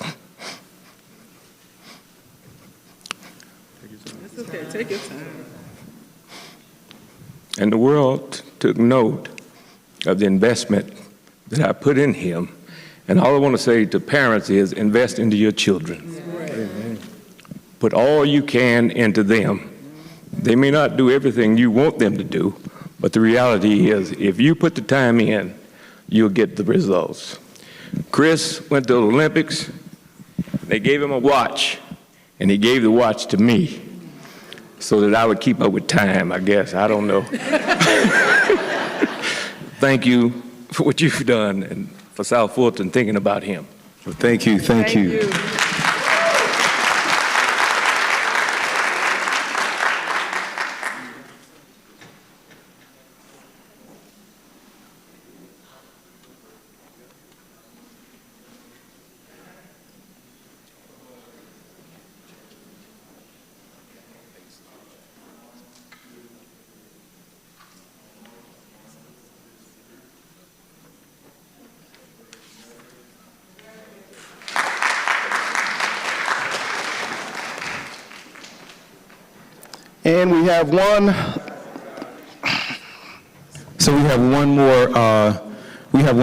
It's okay, take your time. And the world took note of the investment that I put in him. And all I want to say to parents is invest into your children. Right. Put all you can into them. They may not do everything you want them to do, but the reality is if you put the time in, you'll get the results. Chris went to the Olympics. They gave him a watch, and he gave the watch to me so that I would keep up with time, I guess. I don't know. Thank you for what you've done and for South Fulton thinking about him. Well, thank you. Thank you. And we have one. So we have one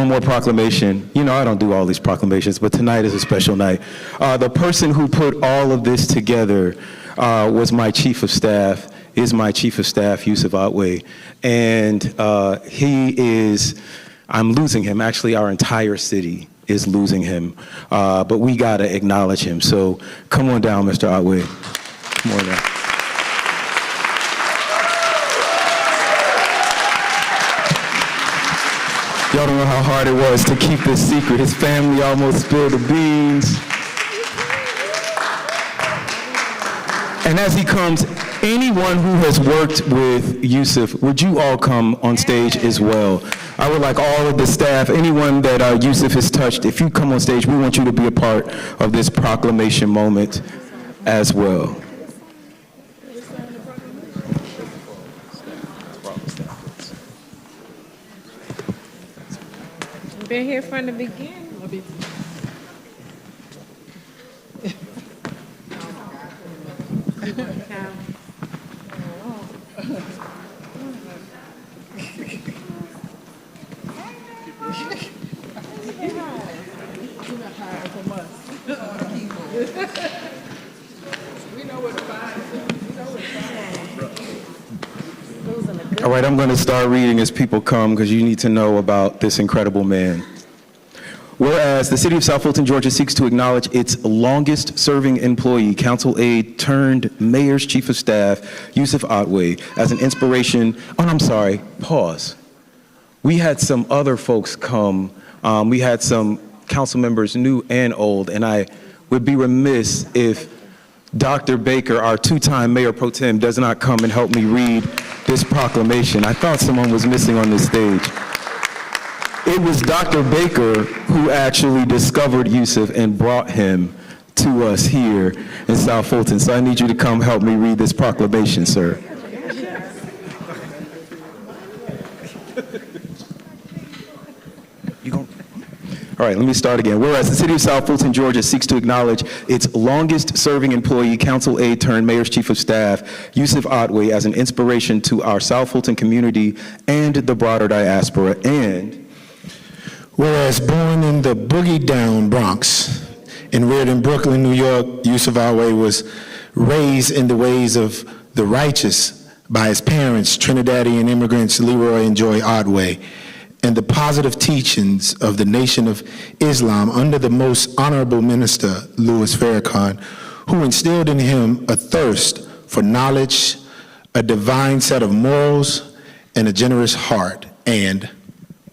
more proclamation. You know, I don't do all these proclamations, but tonight is a special night. The person who put all of this together was my chief of staff, Yusuf Otway. And I'm losing him. Actually, our entire city is losing him. But we gotta acknowledge him. So come on down, Mr. Otway. Come on down. Y'all don't know how hard it was to keep this secret. His family almost spilled the beans. And as he comes, anyone who has worked with Yusuf, would you all come on stage as well? I would like all of the staff, anyone that Yusuf has touched, if you come on stage, we want you to be a part of this proclamation moment as well. Been here from the beginning. All right, I'm going to start reading as people come because you need to know about this incredible man. Whereas the City of South Fulton, Georgia seeks to acknowledge its longest-serving employee, council aide turned mayor's chief of staff, Yusuf Otway, as an inspiration. Oh, I'm sorry, pause. We had some other folks come. We had some council members, new and old, and I would be remiss if Dr. Baker, our two-time Mayor Pro Tem, does not come and help me read this proclamation. I thought someone was missing on this stage. It was Dr. Baker who actually discovered Yusuf and brought him to us here in South Fulton. So I need you to come help me read this proclamation, sir. All right, let me start again. Whereas the City of South Fulton, Georgia seeks to acknowledge its longest-serving employee, council aide turned mayor's chief of staff, Yusuf Otway, as an inspiration to our South Fulton community and the broader diaspora. And whereas born in the boogie-down Bronx and reared in Brooklyn, New York, Yusuf Otway was raised in the ways of the righteous by his parents, Trinidadian immigrants Leroy and Joy Otway, and the positive teachings of the Nation of Islam under the most honorable minister, Louis Farrakhan, who instilled in him a thirst for knowledge, a divine set of morals, and a generous heart. And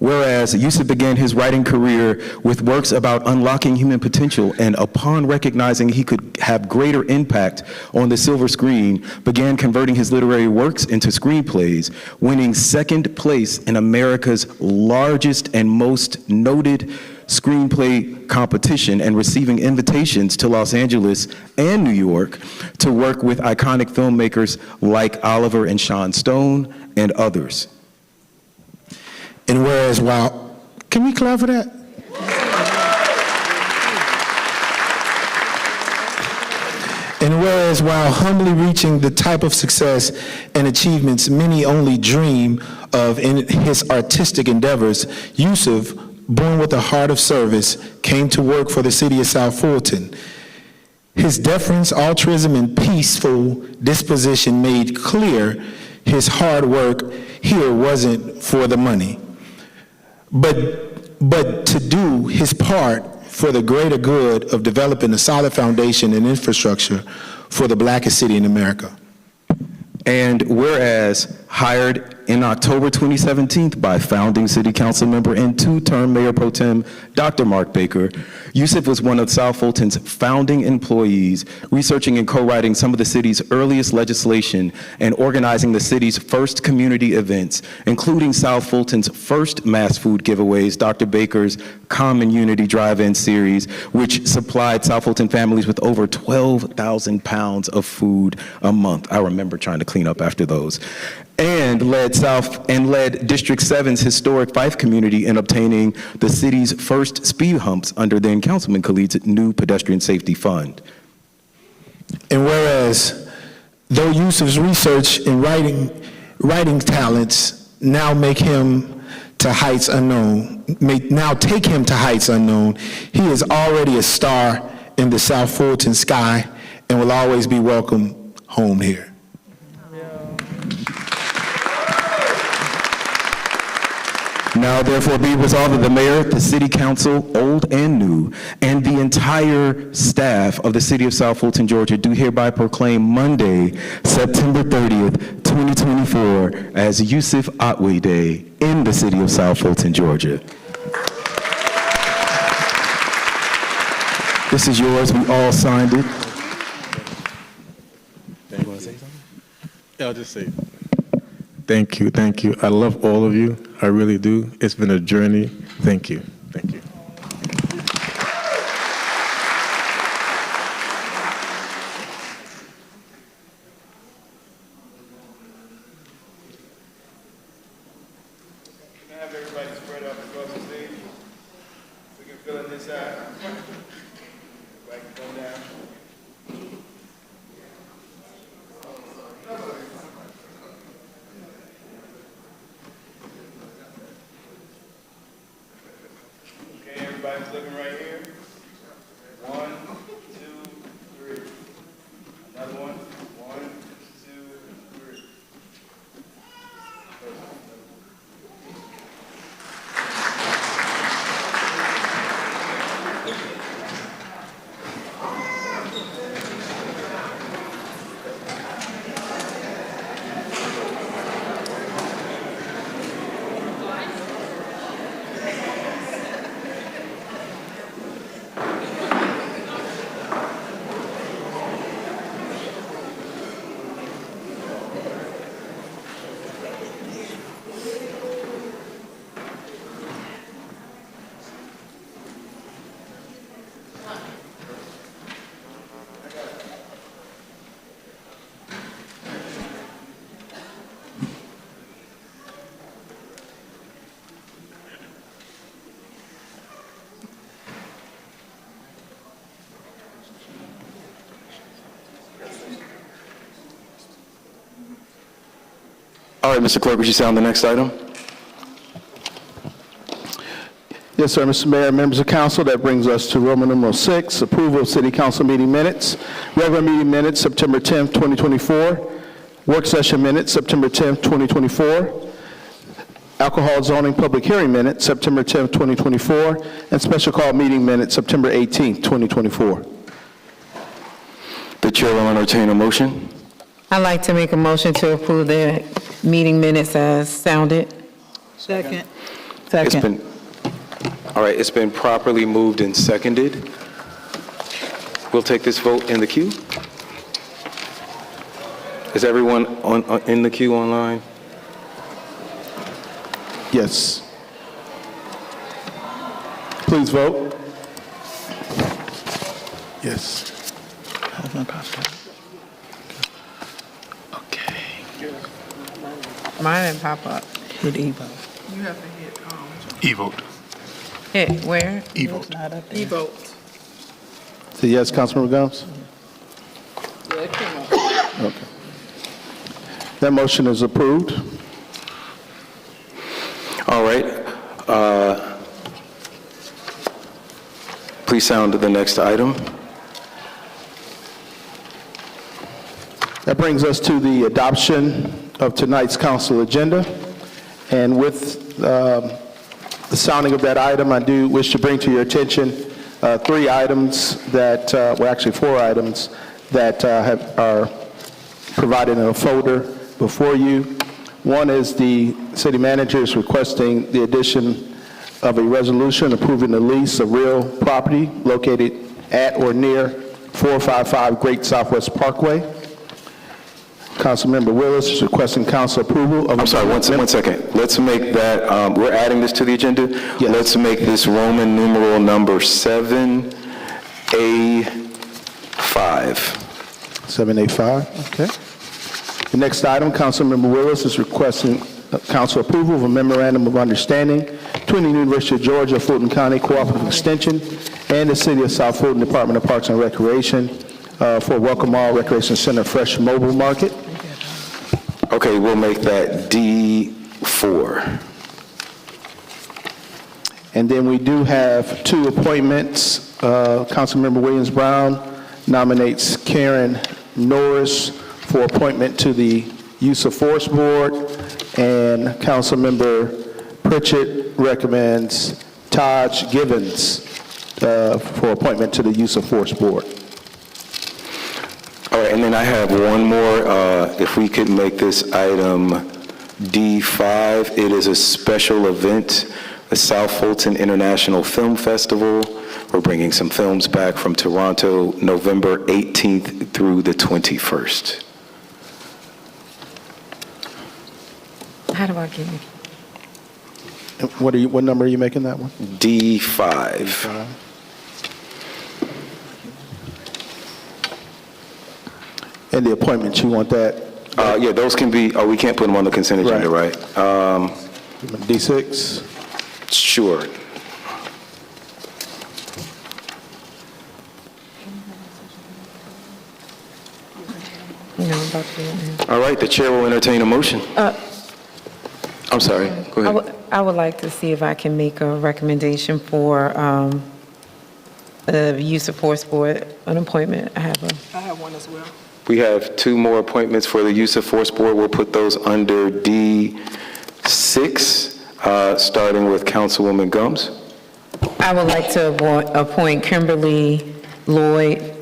whereas Yusuf began his writing career with works about unlocking human potential, and upon recognizing he could have greater impact on the silver screen, began converting his literary works into screenplays, winning second place in America's largest and most noted screenplay competition, and receiving invitations to Los Angeles and New York to work with iconic filmmakers like Oliver and Sean Stone and others. And whereas while, can we clap for that? And whereas while humbly reaching the type of success and achievements many only dream of in his artistic endeavors, Yusuf, born with a heart of service, came to work for the city of South Fulton. His deference, altruism, and peaceful disposition made clear his hard work here wasn't for the money, but to do his part for the greater good of developing a solid foundation and infrastructure for the blackest city in America. And whereas hired in October 2017 by founding city council member and two-term Mayor Pro Tem Dr. Mark Baker, Yusuf was one of South Fulton's founding employees, researching and co-writing some of the city's earliest legislation and organizing the city's first community events, including South Fulton's first mass food giveaways, Dr. Baker's Common Unity Drive-In series, which supplied South Fulton families with over 12,000 pounds of food a month. I remember trying to clean up after those. And led District 7's historic Fife community in obtaining the city's first speed humps under then Councilman Khalid's new pedestrian safety fund. And whereas, though Yusuf's research and writing talents now take him to heights unknown, he is already a star in the South Fulton sky and will always be welcome home here. Now, therefore, be resolved that the mayor, the city council, old and new, and the entire staff of the city of South Fulton, Georgia, do hereby proclaim Monday, September 30th, 2024, as Yusuf Otway Day in the city of South Fulton, Georgia. This is yours. We all signed it. You want to say something? Yeah, I'll just say thank you, thank you. I love all of you. I really do. It's been a journey. Thank you. Thank you. Can I have everybody spread out across the stage? We can fill in this side. Everybody can come down. Okay, everybody's looking right here. 1, 2, 3. Another one. 1, 2, 3. All right, Mr. Clerk, would you sound the next item? Yes, sir, Mr. Mayor, members of council, that brings us to Roman numeral 6, approval of city council meeting minutes. Regular meeting minutes, September 10th, 2024. Work session minutes, September 10th, 2024. Alcohol zoning public hearing minutes, September 10th, 2024. And special call meeting minutes, September 18th, 2024. The chair will entertain a motion. I'd like to make a motion to approve the meeting minutes as sounded. Second. All right, it's been properly moved and seconded. We'll take this vote in the queue. Is everyone in the queue online? Yes. Please vote. Yes. Mine didn't pop up. Hit Evo. You have to hit, E-vote. Hit where? E-vote. e-vote. So yes, Councilmember Gomes? Yeah, it came up. Okay. That motion is approved. All right. Please sound the next item. That brings us to the adoption of tonight's council agenda. And with the sounding of that item, I do wish to bring to your attention 3 items that, well, actually 4 items that are provided in a folder before you. One is the city manager is requesting the addition of a resolution approving the lease of real property located at or near 455 Great Southwest Parkway. Councilmember Willis is requesting council approval of... I'm sorry, one second. Let's make that, we're adding this to the agenda. Yes. Let's make this Roman numeral number 7A5. 785, okay. The next item, Councilmember Willis is requesting council approval of a memorandum of understanding between the University of Georgia, Fulton County Cooperative Extension, and the City of South Fulton Department of Parks and Recreation for Welcome All Recreation Center Fresh Mobile Market. Okay, we'll make that D4. And then we do have 2 appointments. Councilmember Williams Brown nominates Karen Norris for appointment to the Use of Force Board, and Councilmember Pritchett recommends Taj Givens for appointment to the Use of Force Board. All right, and then I have one more. If we could make this item D5, it is a special event, the South Fulton International Film Festival. We're bringing some films back from Toronto, November 18th through the 21st. How do I get it? What number are you making that one? D5. And the appointments, you want that? Yeah, those can be, we can't put them on the consent agenda, right? D6? Sure. All right, the chair will entertain a motion. I'm sorry, go ahead. I would like to see if I can make a recommendation for the Use of Force Board, an appointment. I have one as well. We have 2 more appointments for the Use of Force Board. We'll put those under D6, starting with Councilwoman Gomes. I would like to appoint Kimberly Lloyd,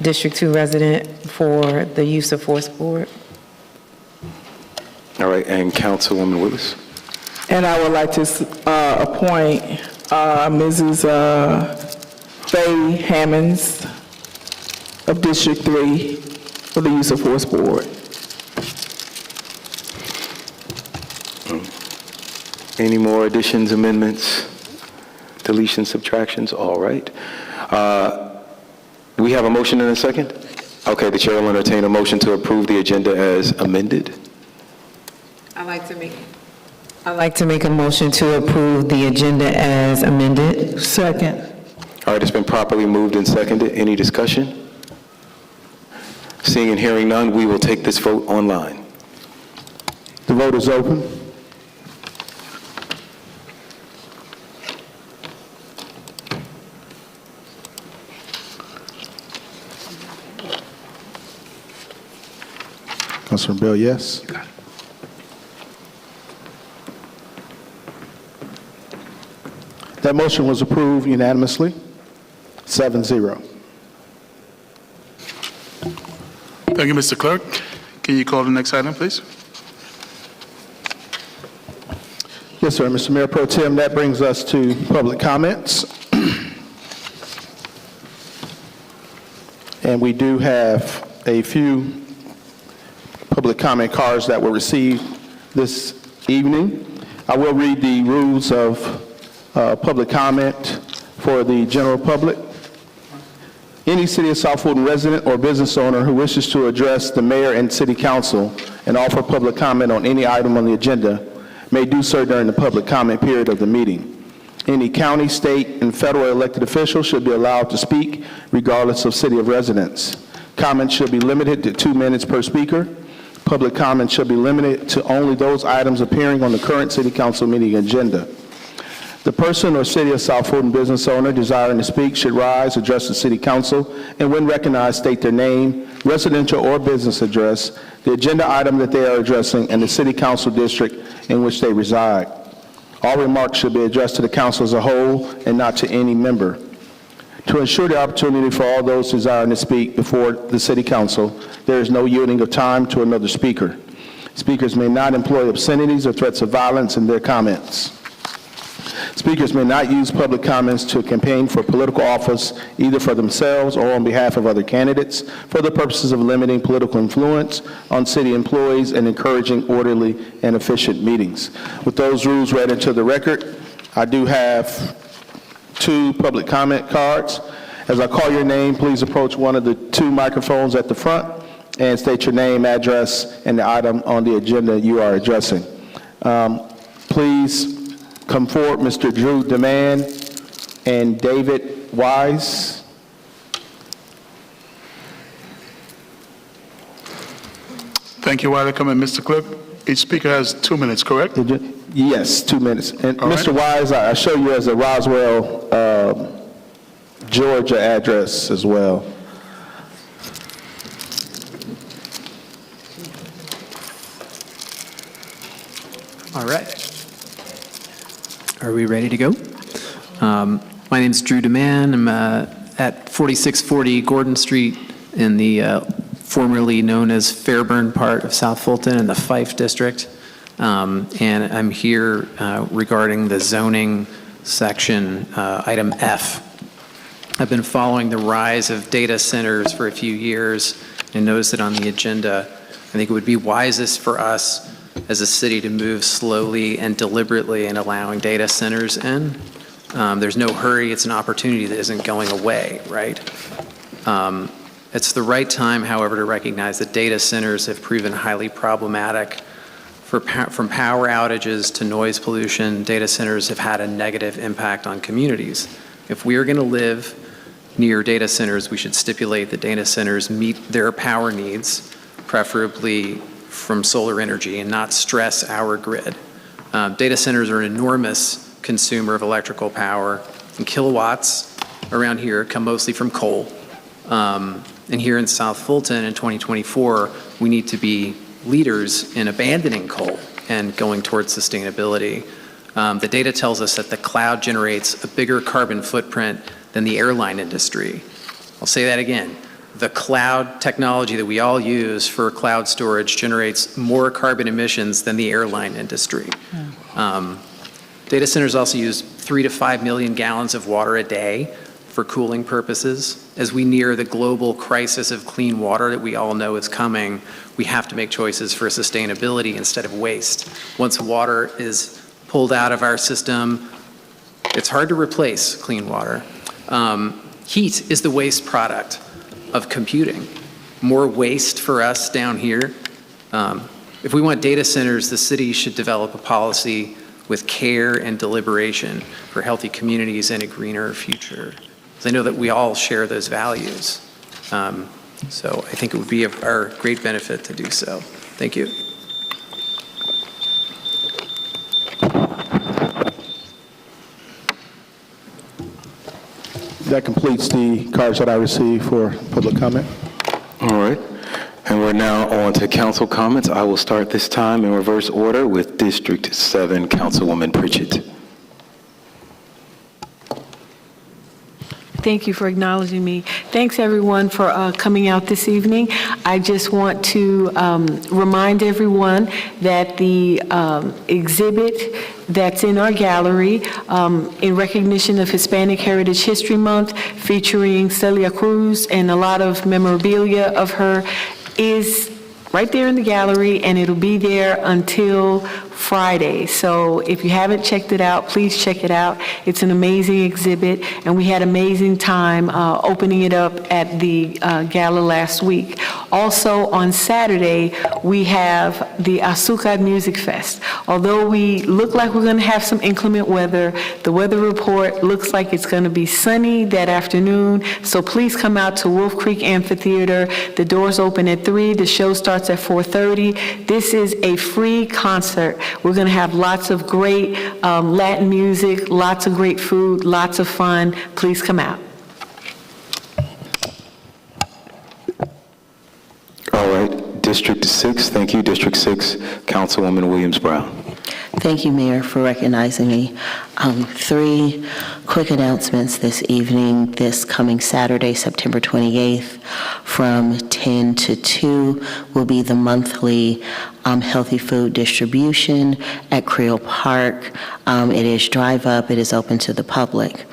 District 2 resident, for the Use of Force Board. All right, and Councilwoman Willis. And I would like to appoint Mrs. Faye Hammonds of District 3 for the Use of Force Board. Any more additions, amendments, deletions, subtractions? All right. We have a motion and a second? Okay, the chair will entertain a motion to approve the agenda as amended. I'd like to make a motion to approve the agenda as amended. Second. All right, it's been properly moved and seconded. Any discussion? Seeing and hearing none, we will take this vote online. The The vote is open. Councilor Bill, yes? That motion was approved unanimously, 7-0. Thank you, Mr. Clerk. Can you call the next item, please? Yes, sir. Mr. Mayor Pro Tem, that brings us to public comments. And we do have a few public comment cards that were received this evening. I will read the rules of public comment for the general public. Any City of South Fulton resident or business owner who wishes to address the mayor and city council and offer public comment on any item on the agenda may do so during the public comment period of the meeting. Any county, state, and federal elected official should be allowed to speak regardless of city of residence. Comments should be limited to 2 minutes per speaker. Public comment should be limited to only those items appearing on the current city council meeting agenda. The person or City of South Fulton business owner desiring to speak should rise, address the city council, and when recognized, state their name, residential or business address, the agenda item that they are addressing, and the city council district in which they reside. All remarks should be addressed to the council as a whole and not to any member. To ensure the opportunity for all those desiring to speak before the city council, there is no yielding of time to another speaker. Speakers may not employ obscenities or threats of violence in their comments. Speakers may not use public comments to campaign for political office, either for themselves or on behalf of other candidates, for the purposes of limiting political influence on city employees and encouraging orderly and efficient meetings. With those rules read into the record, I do have 2 public comment cards. As I call your name, please approach one of the 2 microphones at the front and state your name, address, and the item on the agenda you are addressing. Please come forward, Mr. Drew Demand and David Wise. Thank you, Wiley. Come in, Mr. Clerk. Each speaker has 2 minutes, correct? Yes, 2 minutes. And All Mr. right. Wise, I show you as a Roswell, Georgia address as well. All right. Are we ready to go? My name is Drew DeMann. I'm at 4640 Gordon Street in the formerly known as Fairburn part of South Fulton in the Fife District. And I'm here regarding the zoning section, item F. I've been following the rise of data centers for a few years and noticed that on the agenda, I think it would be wisest for us as a city to move slowly and deliberately in allowing data centers in. There's no hurry. It's an opportunity that isn't going away, right? It's the right time, however, to recognize that data centers have proven highly problematic. From power outages to noise pollution, data centers have had a negative impact on communities. If we are going to live near data centers, we should stipulate that data centers meet their power needs, preferably from solar energy, and not stress our grid. Data centers are an enormous consumer of electrical power, and kilowatts around here come mostly from coal. And here in South Fulton in 2024, we need to be leaders in abandoning coal and going towards sustainability. The data tells us that the cloud generates a bigger carbon footprint than the airline industry. I'll say that again. The cloud technology that we all use for cloud storage generates more carbon emissions than the airline industry. Data centers also use 3 to 5 million gallons of water a day for cooling purposes. As we near the global crisis of clean water that we all know is coming, we have to make choices for sustainability instead of waste. Once water is pulled out of our system, it's hard to replace clean water. Heat is the waste product of computing. More waste for us down here. If we want data centers, the city should develop a policy with care and deliberation for healthy communities and a greener future. I know that we all share those values. So I think it would be of our great benefit to do so. Thank you. that completes the cards that I received for public comment. All right. And we're now on to council comments. I will start this time in reverse order with District 7, Councilwoman Pritchett. Thank you for acknowledging me. Thanks, everyone, for coming out this evening. I just want to remind everyone that the exhibit that's in our gallery in recognition of Hispanic Heritage History Month, featuring Celia Cruz and a lot of memorabilia of her, is right there in the gallery, and it'll be there until Friday. So if you haven't checked it out, please check it out. It's an amazing exhibit, and we had an amazing time opening it up at the gala last week. Also, on Saturday, we have the Azúcar Music Fest. Although we look like we're going to have some inclement weather, the weather report looks like it's going to be sunny that afternoon. So please come out to Wolf Creek Amphitheater. The doors open at 3. The show starts at 4:30. This is a free concert. We're going to have lots of great Latin music, lots of great food, lots of fun. Please come out. All right. District 6, thank you. District 6, Councilwoman Williams-Brown. Thank you, Mayor, for recognizing me. 3 quick announcements this evening. This coming Saturday, September 28th, from 10 to 2 will be the monthly healthy food distribution at Creel Park. It is drive up. It is open to the public.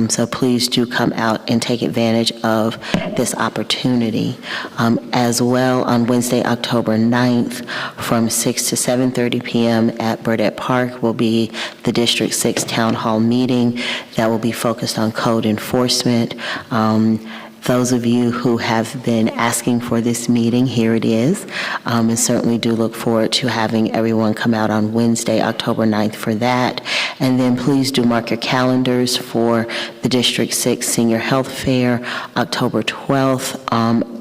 So please do come out and take advantage of this opportunity. As well, on Wednesday, October 9th, from 6 to 7:30 p.m. at Burdett Park will be the District 6 Town Hall meeting that will be focused on code enforcement. Those of you who have been asking for this meeting, here it is, and certainly do look forward to having everyone come out on Wednesday, October 9th for that. And then please do mark your calendars for the District 6 Senior Health Fair, October 12th,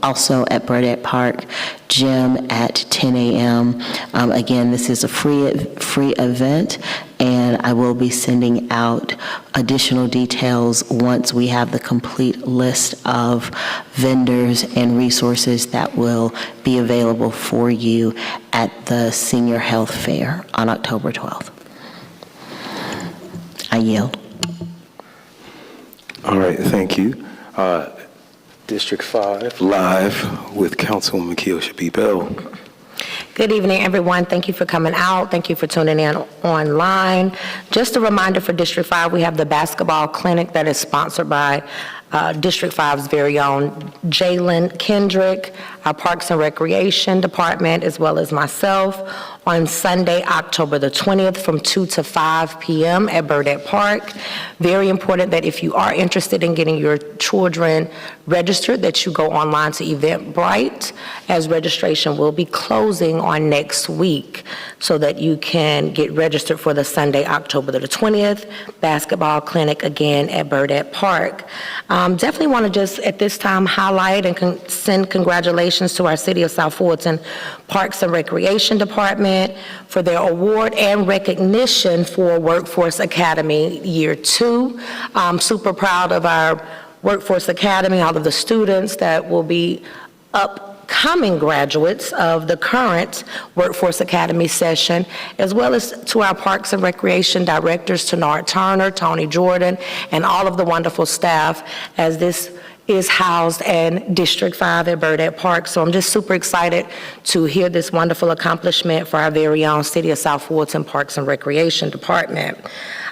also at Burdett Park Gym at 10 a.m. Again, this is a free event, and I will be sending out additional details once we have the complete list of vendors and resources that will be available for you at the Senior Health Fair on October 12th. I yield. All right, thank you. District 5, live with Councilwoman Keosha B. Bell. Good evening, everyone. Thank you for coming out. Thank you for tuning in online. Just a reminder for District 5, we have the basketball clinic that is sponsored by District 5's very own Jalen Kendrick, our Parks and Recreation Department, as well as myself, on Sunday, October the 20th from 2 to 5 p.m. at Burdett Park. Very important that if you are interested in getting your children registered, that you go online to Eventbrite, as registration will be closing on next week, so that you can get registered for the Sunday, October the 20th basketball clinic again at Burdett Park. Definitely want to just at this time highlight and send congratulations to our City of South Fulton Parks and Recreation Department for their award and recognition for Workforce Academy Year 2. I'm super proud of our Workforce Academy, all of the students that will be upcoming graduates of the current Workforce Academy session, as well as to our Parks and Recreation directors, Tenard Turner, Tony Jordan, and all of the wonderful staff, as this is housed in District 5 at Burdett Park. So I'm just super excited to hear this wonderful accomplishment for our very own City of South Fulton Parks and Recreation Department.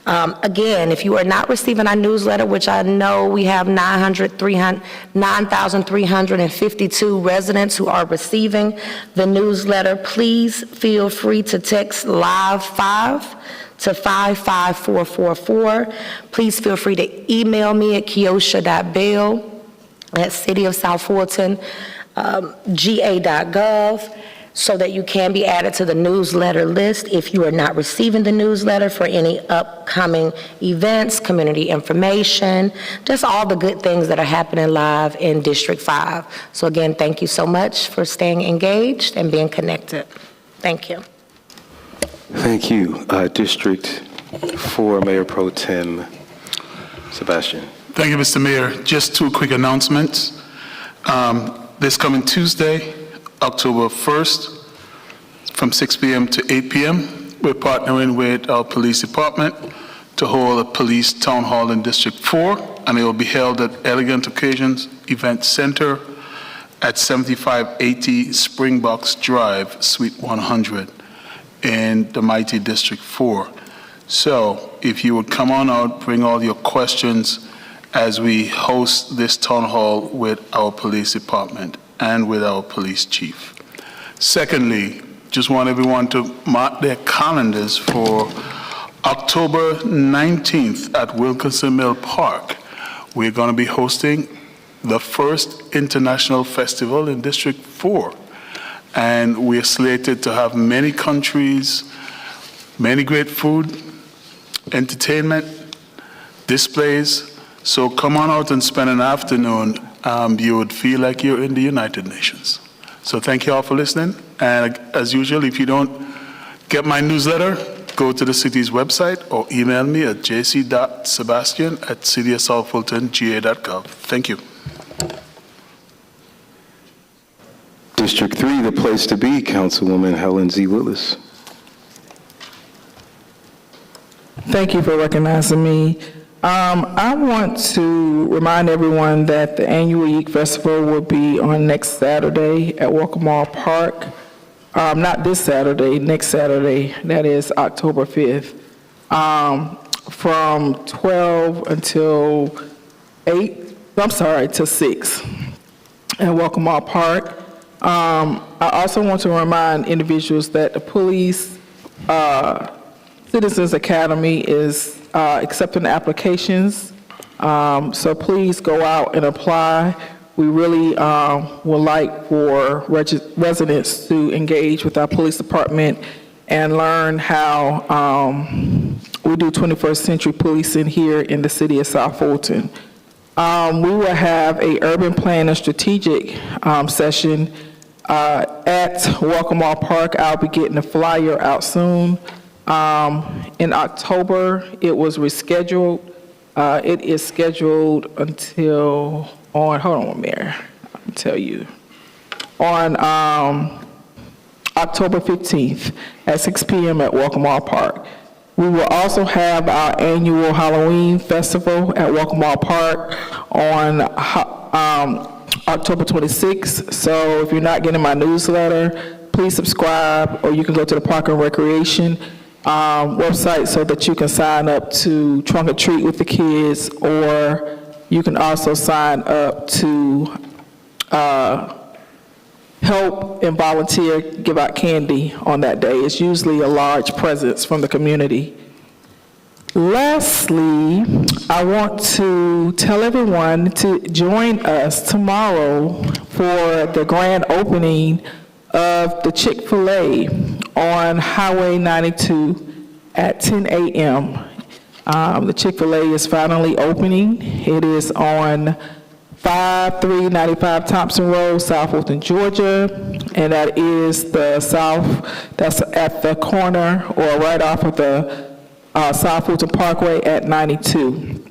Again, if you are not receiving our newsletter, which I know we have 9,352 residents who are receiving the newsletter, please feel free to text Live 5 to 55444. Please feel free to email me at keosha.bell@cityofsouthfulton.ga.gov, so that you can be added to the newsletter list if you are not receiving the newsletter for any upcoming events, community information, just all the good things that are happening live in District 5. So again, thank you so much for staying engaged and being connected. Thank you. Thank you. District 4, Mayor Pro Tem Sebastian. Thank you, Mr. Mayor. Just two quick announcements. This coming Tuesday, October 1st, from 6 p.m. to 8 p.m., we're partnering with our police department to hold a police town hall in District 4, and it will be held at Elegant Occasions Event Center at 7580 Springbox Drive, Suite 100, in the mighty District 4. So if you would come on out, bring all your questions as we host this town hall with our police department and with our police chief. Secondly, just want everyone to mark their calendars for October 19th at Wilkinson Mill Park. We're going to be hosting the first international festival in District 4. And we're slated to have many countries, many great food, entertainment, displays. So come on out and spend an afternoon. You would feel like you're in the United Nations. So thank you all for listening. And as usual, if you don't get my newsletter, go to the city's website or email me at jc.sebastian@cityofsouthfultonga.gov. Thank you. District 3, the place to be, Councilwoman Helen Z. Willis. Thank you for recognizing me. I want to remind everyone that the annual Yeek Festival will be on next Saturday at Walker Park. Not this Saturday, next Saturday, that is October 5th, from 12 until 6 at Walker Park. I also want to remind individuals that the Police Citizens Academy is accepting applications, so please go out and apply. We really would like for residents to engage with our police department and learn how we do 21st century policing here in the city of South Fulton. We will have a urban plan and strategic session at Welcome Park. I'll be getting a flyer out soon. In October, it was rescheduled. It is scheduled until hold on one minute, I'll tell you. On October 15th at 6 p.m. at Welcome Park. We will also have our annual Halloween festival at Welcome Park on October 26th. So if you're not getting my newsletter, please subscribe, or you can go to the Park and Recreation website so that you can sign up to trunk or treat with the kids, or you can also sign up to help and volunteer, give out candy on that day. It's usually a large presence from the community. Lastly, I want to tell everyone to join us tomorrow for the grand opening of the Chick-fil-A on Highway 92 at 10 a.m. The Chick-fil-A is finally opening. It is on 5395 Thompson Road, South Fulton, Georgia, and that is that's at the corner or right off of the South Fulton Parkway at 92.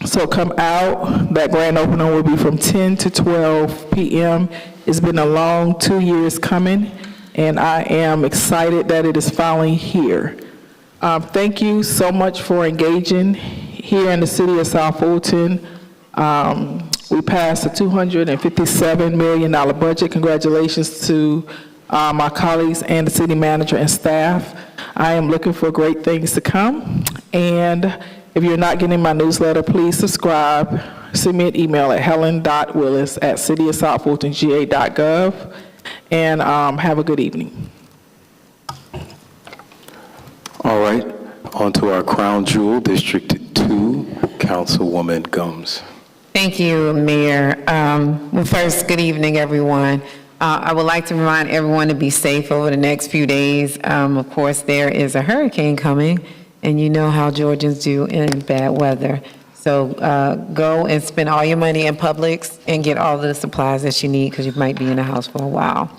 So come out. That grand opening will be from 10 to 12 p.m. It's been a long 2 years coming, and I am excited that it is finally here. Thank you so much for engaging here in the city of South Fulton. We passed a $257 million budget. Congratulations to my colleagues and the city manager and staff. I am looking for great things to come. And if you're not getting my newsletter, please subscribe. Send me an email at helen.willis@cityofsouthfultonga.gov. And have a good evening. All right, on to our crown jewel, District 2, Councilwoman Gumbs. Thank you, Mayor. Well, first, good evening, everyone. I would like to remind everyone to be safe over the next few days. Of course, there is a hurricane coming, and you know how Georgians do in bad weather. So go and spend all your money in Publix and get all of the supplies that you need, because you might be in the house for a while.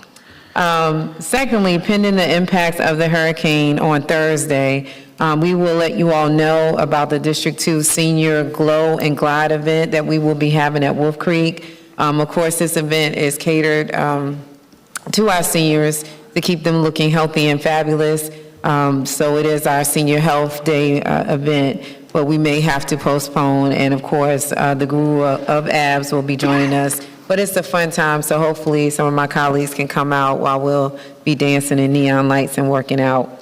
Secondly, pending the impacts of the hurricane on Thursday, We will let you all know about the District 2 Senior Glow and Glide event that we will be having at Wolf Creek. Of course, this event is catered to our seniors to keep them looking healthy and fabulous. So it is our Senior Health Day event, but we may have to postpone. And of course, the Guru of Abs will be joining us. But it's a fun time, so hopefully some of my colleagues can come out while we'll be dancing in neon lights and working out.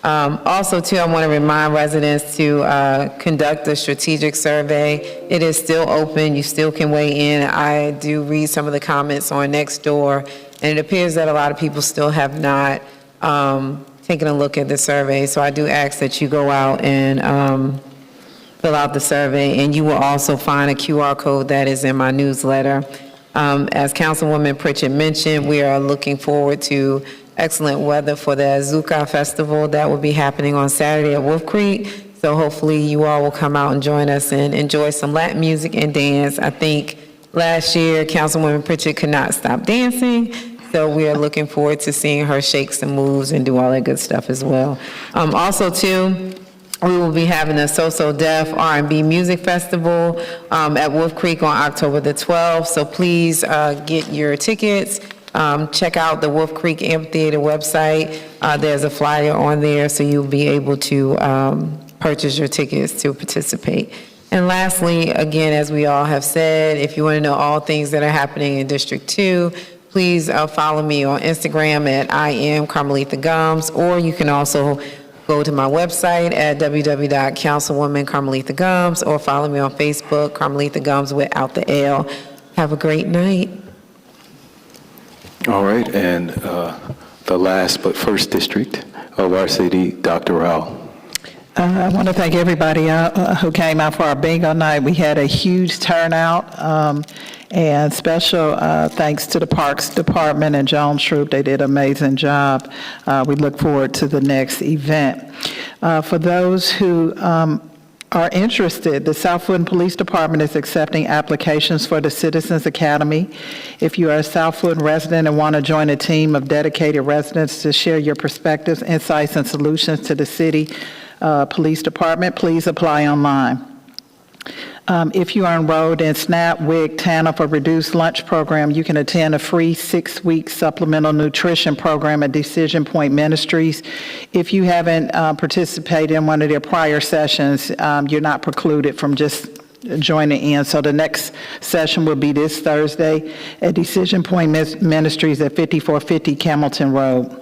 Also, too, I want to remind residents to conduct a strategic survey. It is still open. You still can weigh in. I do read some of the comments on Nextdoor, and it appears that a lot of people still have not taken a look at the survey. So I do ask that you go out and fill out the survey, and you will also find a QR code that is in my newsletter. As Councilwoman Pritchett mentioned, we are looking forward to excellent weather for the Azuka Festival that will be happening on Saturday at Wolf Creek. So hopefully you all will come out and join us and enjoy some Latin music and dance. I think last year Councilwoman Pritchett could not stop dancing. So we are looking forward to seeing her shake some moves and do all that good stuff as well. Also too, we will be having a So-So Def R&B Music Festival at Wolf Creek on October the 12th. So please get your tickets. Check out the Wolf Creek Amphitheater website. There's a flyer on there, so you'll be able to purchase your tickets to participate. And lastly, again, as we all have said, if you want to know all things that are happening in District 2, please follow me on Instagram at I am Carmelita Gums, or you can also go to my website at www.councilwoman.Carmelita Gums, or follow me on Facebook, Carmelita Gums without the L. Have a great night. All right, and the last but first district of our city, Dr. Rao. I want to thank everybody who came out for our bingo night. We had a huge turnout, and special thanks to the Parks Department and Joan Troop. They did an amazing job. We look forward to the next event. For those who are interested, the South Fulton Police Department is accepting applications for the Citizens Academy. If you are a South Fulton resident and want to join a team of dedicated residents to share your perspectives, insights, and solutions to the city police department, please apply online. If you are enrolled in SNAP, WIC, TANF, or Reduced Lunch Program, you can attend a free 6-week supplemental nutrition program at Decision Point Ministries. If you haven't participated in one of their prior sessions, you're not precluded from just joining in. So the next session will be this Thursday at Decision Point Ministries at 5450 Camelton Road.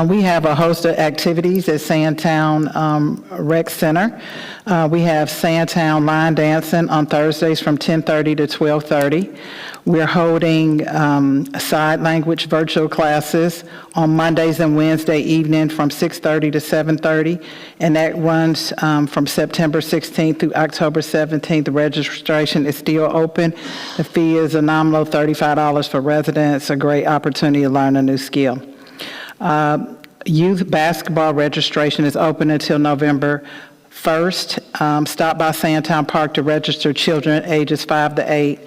We have a host of activities at Sandtown Rec Center. We have Sandtown line dancing on Thursdays from 10:30 to 12:30. We're holding side language virtual classes on Mondays and Wednesday evening from 6:30 to 7:30, and that runs from September 16th through October 17th. The registration is still open. The fee is a nominal $35 for residents, a great opportunity to learn a new skill. Youth basketball registration is open until November 1st. Stop by Sandtown Park to register children ages 5 to 8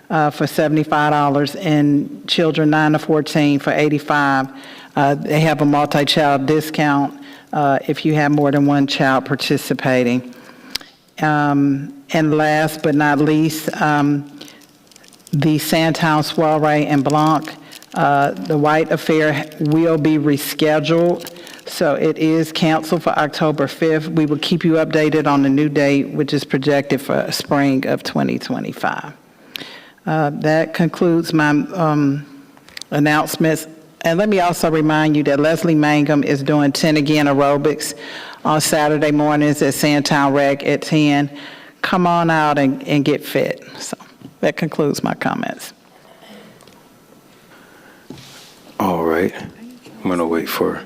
for $75 and children 9 to 14 for $85. They have a multi-child discount if you have more than one child participating. And last but not least, the Sandtown Soiree and Blanc. The White Affair will be rescheduled, so it is canceled for October 5th. We will keep you updated on the new date, which is projected for spring of 2025. That concludes my announcements. And let me also remind you that Leslie Mangum is doing 10 Again aerobics on Saturday mornings at Sandtown Rec at 10. Come on out and get fit. So that concludes my comments. All right. I'm going to wait for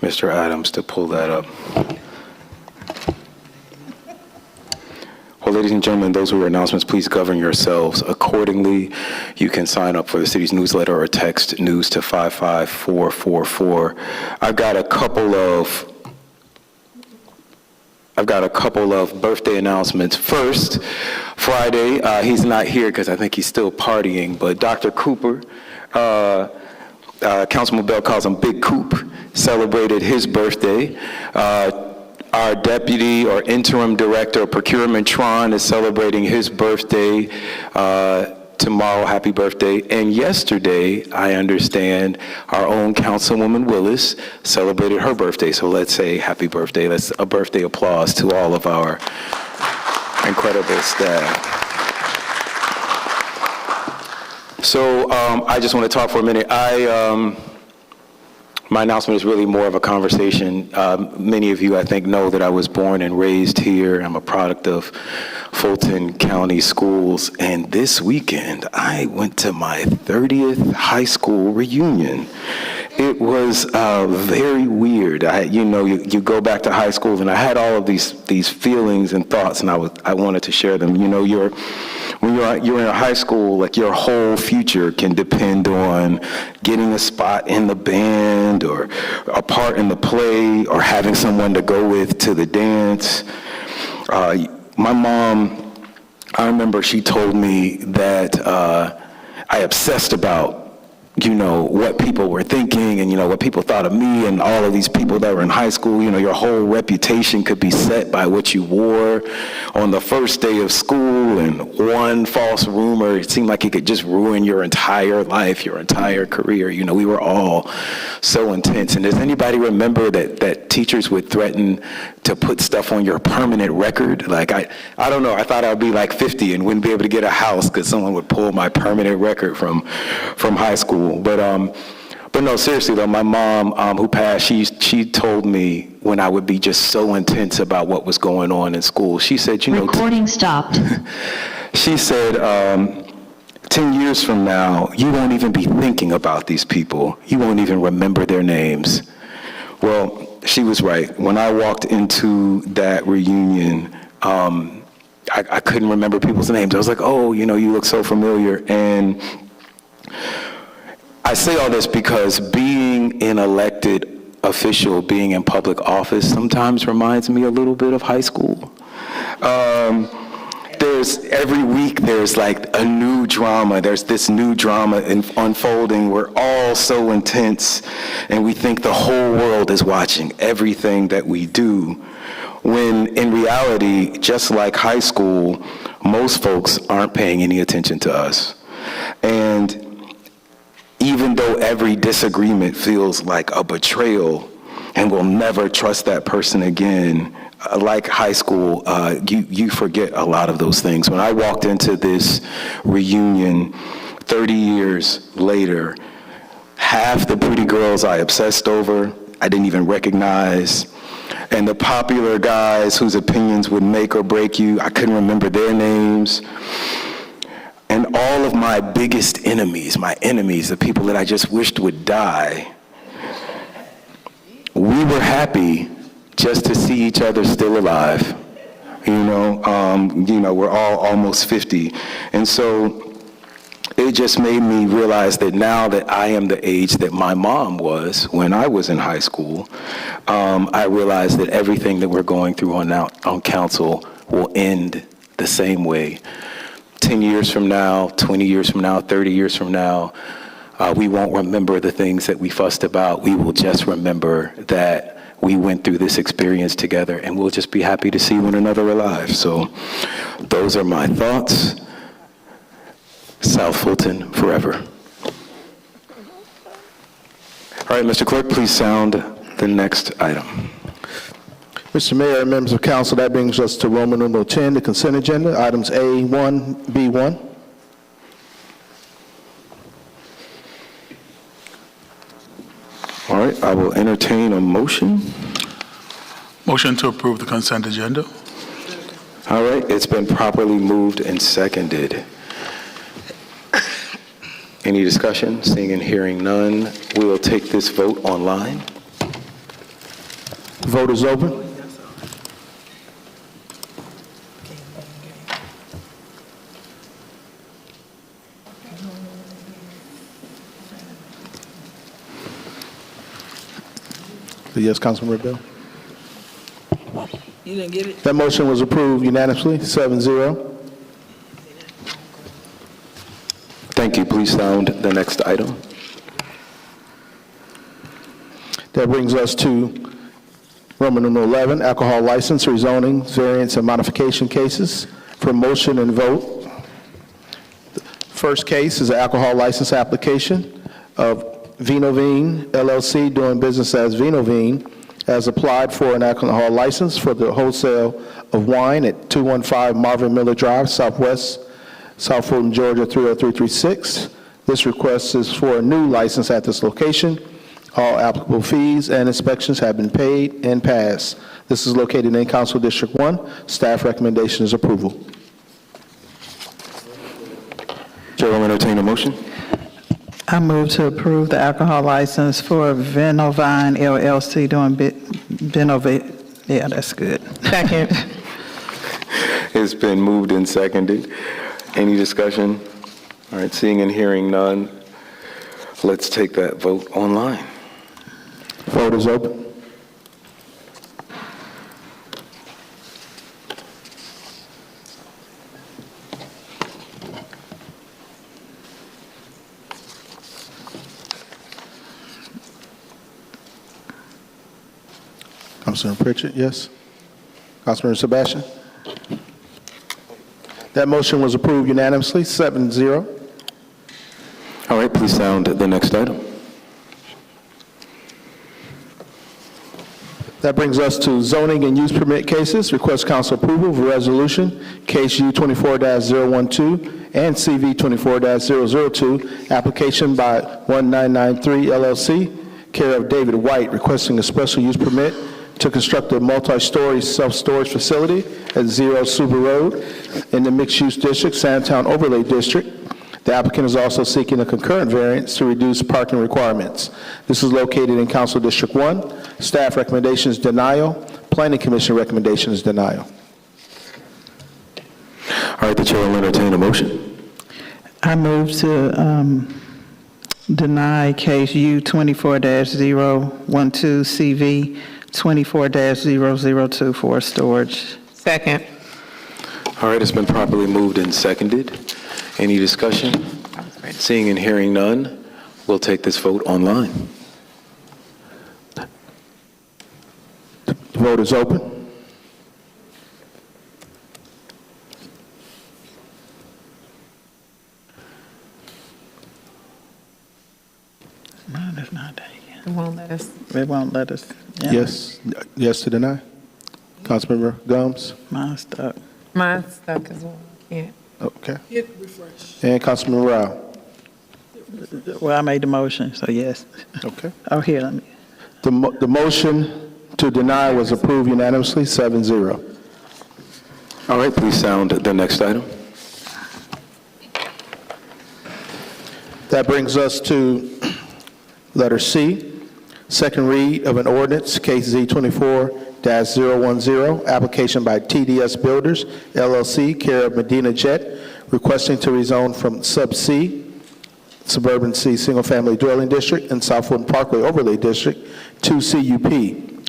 Mr. Adams to pull that up. Well, ladies and gentlemen, those were your announcements. Please govern yourselves accordingly. You can sign up for the city's newsletter or text news to 55444. I've got a couple of birthday announcements. First, Friday, he's not here because I think he's still partying, but Dr. Cooper, Councilman Bell calls him Big Coop, celebrated his birthday Our deputy or interim director of procurement, Tron, is celebrating his birthday tomorrow. Happy birthday. And yesterday, I understand, our own Councilwoman Willis celebrated her birthday. So let's say happy birthday. Let's a birthday applause to all of our incredible staff. So I just want to talk for a minute. My announcement is really more of a conversation. Many of you, I think, know that I was born and raised here. I'm a product of Fulton County Schools. And this weekend, I went to my 30th high school reunion. It was very weird. You go back to high school, and I had all of these feelings and thoughts, and I wanted to share them. You know, when you're in high school, like your whole future can depend on getting a spot in the band or a part in the play or having someone to go with to the dance. My mom, I remember she told me that I obsessed about what people were thinking and, what people thought of me and all of these people that were in high school. Your whole reputation could be set by what you wore on the first day of school, and one false rumor, it seemed like it could just ruin your entire life, your entire career. We were all so intense. And does anybody remember that teachers would threaten to put stuff on your permanent record? Like, I don't know, I thought I'd be like 50 and wouldn't be able to get a house because someone would pull my permanent record from high school. But no, seriously though, my mom, who passed, she told me when I would be just so intense about what was going on in school. She said, recording stopped. She said, 10 years from now, you won't even be thinking about these people. You won't even remember their names. Well, she was right. When I walked into that reunion, I couldn't remember people's names. I was like, oh, you look so familiar. And I say all this because being an elected official, being in public office, sometimes reminds me a little bit of high school. Every week there's like a new drama. There's this new drama unfolding. We're all so intense, and we think the whole world is watching everything that we do, when in reality, just like high school, most folks aren't paying any attention to us. And even though every disagreement feels like a betrayal and we'll never trust that person again, like high school, you forget a lot of those things. When I walked into this reunion 30 years later, half the pretty girls I obsessed over, I didn't even recognize. And the popular guys whose opinions would make or break you, I couldn't remember their names. And all of my biggest enemies, the people that I just wished would die, we were happy just to see each other still alive. We're all almost 50. And so it just made me realize that now that I am the age that my mom was when I was in high school, I realize that everything that we're going through on council will end the same way. 10 years from now, 20 years from now, 30 years from now, we won't remember the things that we fussed about. We will just remember that we went through this experience together, and we'll just be happy to see one another alive. So those are my thoughts. South Fulton forever. All right, Mr. Clerk, please sound the next item. Mr. Mayor and members of council, that brings us to Roman numeral 10, the consent agenda, items A1, B1. All right, I will entertain a motion. Motion to approve the consent agenda. All right, it's been properly moved and seconded. Any discussion? Seeing and hearing none, we will take this vote online. Vote is open. Yes, Councilman Rebel. You didn't get it? That motion was approved unanimously, 7-0. Thank you. Please sound the next item. That brings us to Roman numeral 11, alcohol license, rezoning, variance, and modification cases for motion and vote. The first case is an alcohol license application of Vinovine LLC doing business as Vinovine as applied for an alcohol license for the wholesale of wine at 215 Marvin Miller Drive, Southwest, South Fulton, Georgia 30336. This request is for a new license at this location. All applicable fees and inspections have been paid and passed. This is located in Council District 1. Staff recommendation is approval. Chair will entertain a motion. I move to approve the alcohol license for Vinovine LLC doing Vinovine. Yeah, that's good. Second. It's been moved and seconded. Any discussion? All right, seeing and hearing none, let's take that vote online. Vote is open. Councilman Pritchett, yes. Councilman Sebastian? That motion was approved unanimously, 7-0. All right, please sound the next item. That brings us to zoning and use permit cases. Request council approval of a resolution, case U24-012 and CV 24-002, application by 1993 LLC, care of David White, requesting a special use permit to construct a multi-story self-storage facility at 0 Suba Road in the mixed-use district, Sandtown Overlay District. The applicant is also seeking a concurrent variance to reduce parking requirements. This is located in Council District 1. Staff recommendation is denial. Planning Commission recommendation is denial. All right, the chair will entertain a motion. I move to deny case U24-012 CV 24-002 for storage. Second. All right, it's been properly moved and seconded. Any discussion? Seeing and hearing none, we'll take this vote online. The vote is open. Mine is not there yet. It won't let us. It won't let us. Yeah. Yes. Yes to deny. Councilmember Gomes? Mine's stuck. Mine's stuck as well. Yeah. Okay. Hit refresh. And Councilman Rao? Well, I made the motion, so yes. Okay. Oh, here, let me. The motion to deny was approved unanimously, 7-0. All right, please sound the next item. That brings us to letter C, second read of an ordinance, case Z24-010, application by TDS Builders, LLC, care of Medina Jet, requesting to rezone from Sub C, Suburban C, Single Family Dwelling District, and South Fulton Parkway Overlay District, to CUP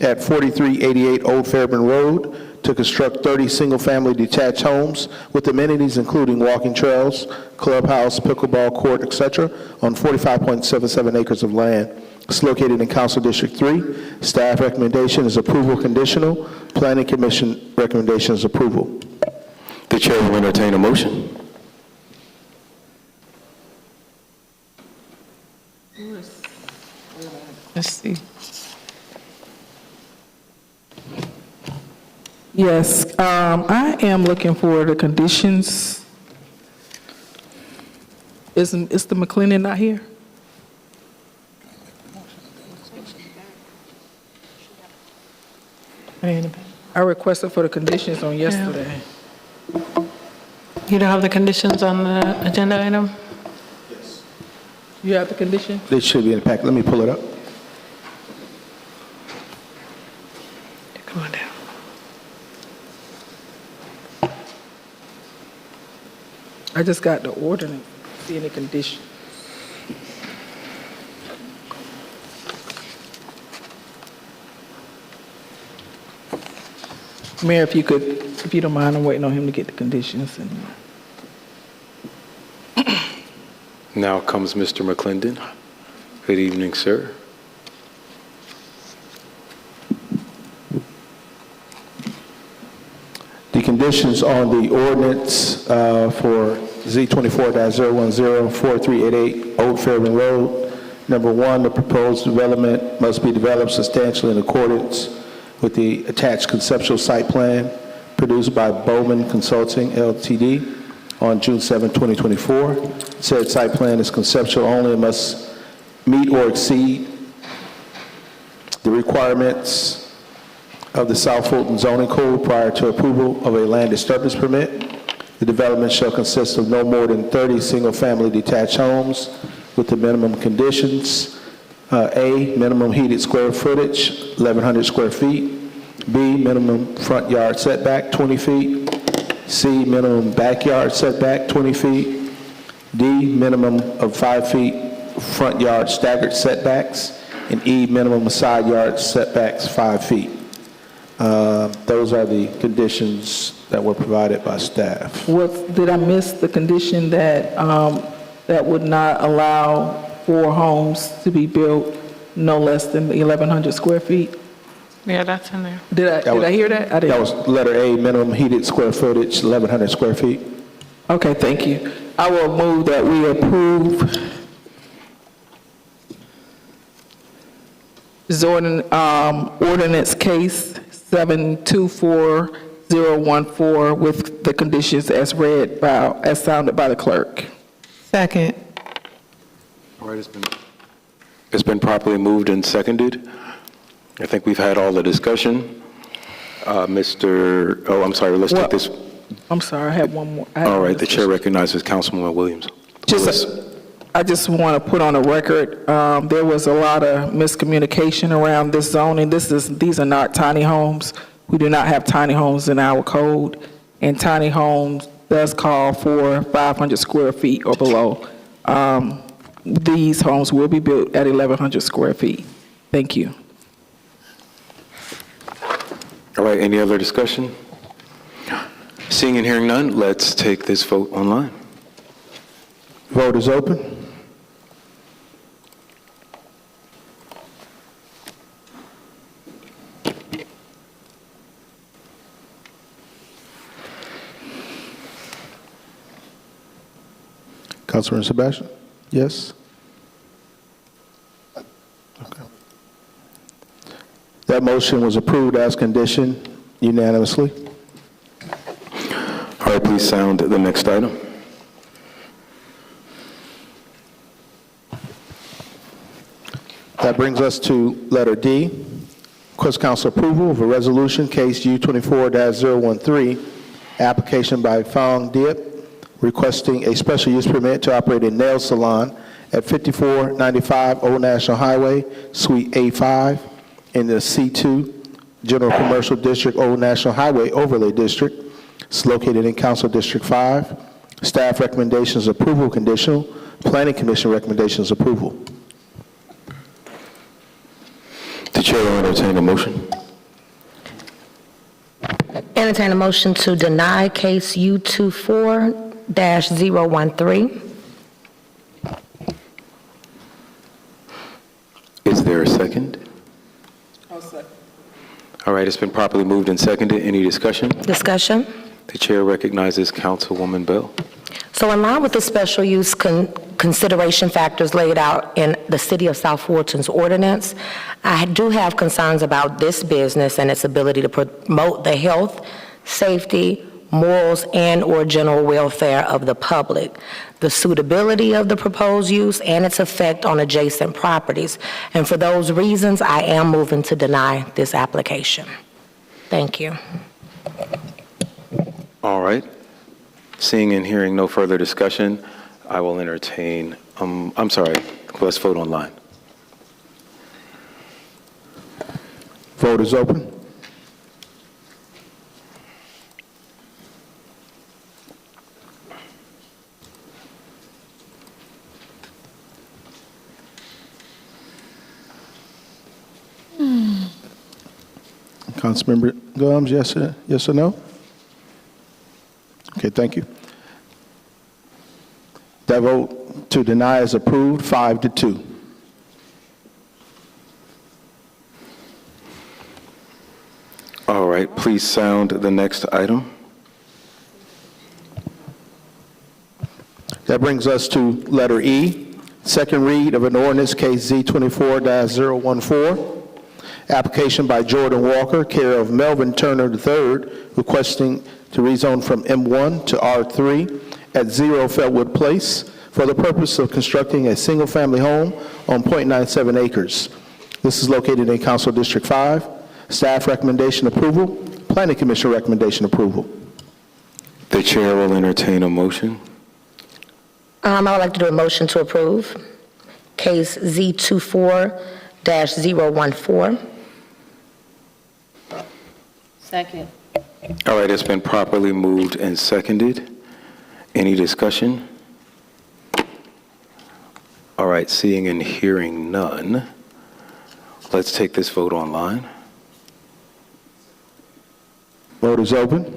at 4388 Old Fairburn Road to construct 30 single-family detached homes with amenities including walking trails, clubhouse, pickleball court, etc., on 45.77 acres of land. It's located in Council District 3. Staff recommendation is approval conditional. Planning Commission recommendation is approval. The chair will entertain a motion. Let's see. Yes, I am looking for the conditions. Is the McClendon not here? I requested for the conditions on yesterday. You don't have the conditions on the agenda item? Yes. You have the condition? They should be in the packet. Let me pull it up. Come on down. I just got the ordinance, see any condition. Mayor, if you don't mind, I'm waiting on him to get the conditions. Now comes Mr. McClendon. Good evening, sir. conditions on the ordinance for Z24-010, 4388 Old Fairview Road. Number one, the proposed development must be developed substantially in accordance with the attached conceptual site plan produced by Bowman Consulting Ltd. on June 7, 2024. Said site plan is conceptual only and must meet or exceed the requirements of the South Fulton zoning code prior to approval of a land disturbance permit. The development shall consist of no more than 30 single-family detached homes with the minimum conditions. A, minimum heated square footage, 1,100 square feet. B, minimum front yard setback, 20 feet. C, minimum backyard setback, 20 feet. D, minimum of 5 feet front yard staggered setbacks. And E, minimum side yard setbacks, 5 feet. Those are the conditions that were provided by staff. Did I miss the condition that, that would not allow 4 homes to be built no less than 1,100 square feet? Yeah, that's in there. Did I hear that? I didn't. That was letter A, minimum heated square footage, 1,100 square feet. Okay, thank you. I will move that we approve ordinance case 724-014 with the conditions as read as sounded by the clerk. Second. All right, it's been properly moved and seconded. I think we've had all the discussion. I'm sorry, let's take this. I'm sorry, I have one more. All right, the chair recognizes Councilwoman Williams. I just want to put on a record, there was a lot of miscommunication around this zoning. These are not tiny homes. We do not have tiny homes in our code, and tiny homes does call for 500 square feet or below. These homes will be built at 1,100 square feet. Thank you. All right, any other discussion? Seeing and hearing none, let's take this vote online. Vote is open. Councilman Sebastian? Yes? Okay. That motion was approved as conditioned unanimously. All right, please sound the next item. That brings us to letter D. Request council approval of a resolution, case U24-013, application by Fong Diep, requesting a special use permit to operate a nail salon at 5495 Old National Highway, Suite A5, in the C2 General Commercial District, Old National Highway Overlay District. It's located in Council District 5. Staff recommendations approval conditional. Planning Commission recommendations approval. The chair will entertain a motion. Entertain a motion to deny case U24-013. Is there a second? I'll second. All right, it's been properly moved and seconded. Any discussion? Discussion. The chair recognizes Councilwoman Bell. So in line with the special use consideration factors laid out in the City of South Fulton's ordinance, I do have concerns about this business and its ability to promote the health, safety, morals, and/or general welfare of the public, the suitability of the proposed use, and its effect on adjacent properties. And for those reasons, I am moving to deny this application. Thank you. All right. Seeing and hearing no further discussion, I will entertain, I'm sorry, let's vote online. Vote is open. Councilmember Gomes, yes or no? Okay, thank you. That vote to deny is approved, 5-2. All right, please sound the next item. That brings us to letter E, second read of an ordinance case Z24-014. Application by Jordan Walker, care of Melvin Turner III, requesting to rezone from M1 to R3 at 0 Feltwood Place for the purpose of constructing a single-family home on .97 acres. This is located in Council District 5. Staff recommendation approval. Planning Commission recommendation approval. The chair will entertain a motion. I would like to do a motion to approve case Z24-014. Second. All right, it's been properly moved and seconded. Any discussion? All right, seeing and hearing none, let's take this vote online. Vote is open.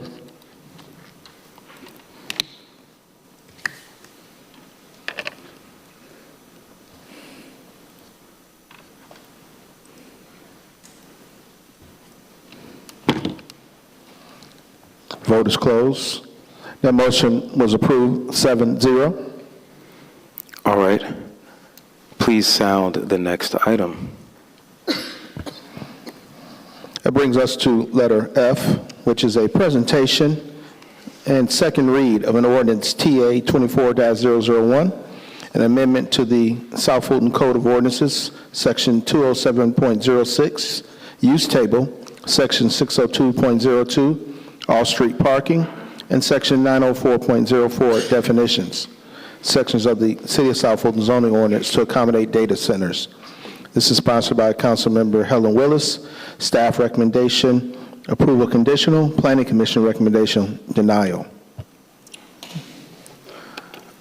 Vote is closed. That motion was approved 7-0. All right. Please sound the next item. That brings us to letter F, which is a presentation and second read of an ordinance TA 24-001, an amendment to the South Fulton Code of Ordinances, section 207.06, use table, section 602.02, all-street parking, and section 904.04, definitions, sections of the City of South Fulton zoning ordinance to accommodate data centers. This is sponsored by Councilmember Helen Willis. Staff recommendation, approval conditional. Planning Commission recommendation, denial.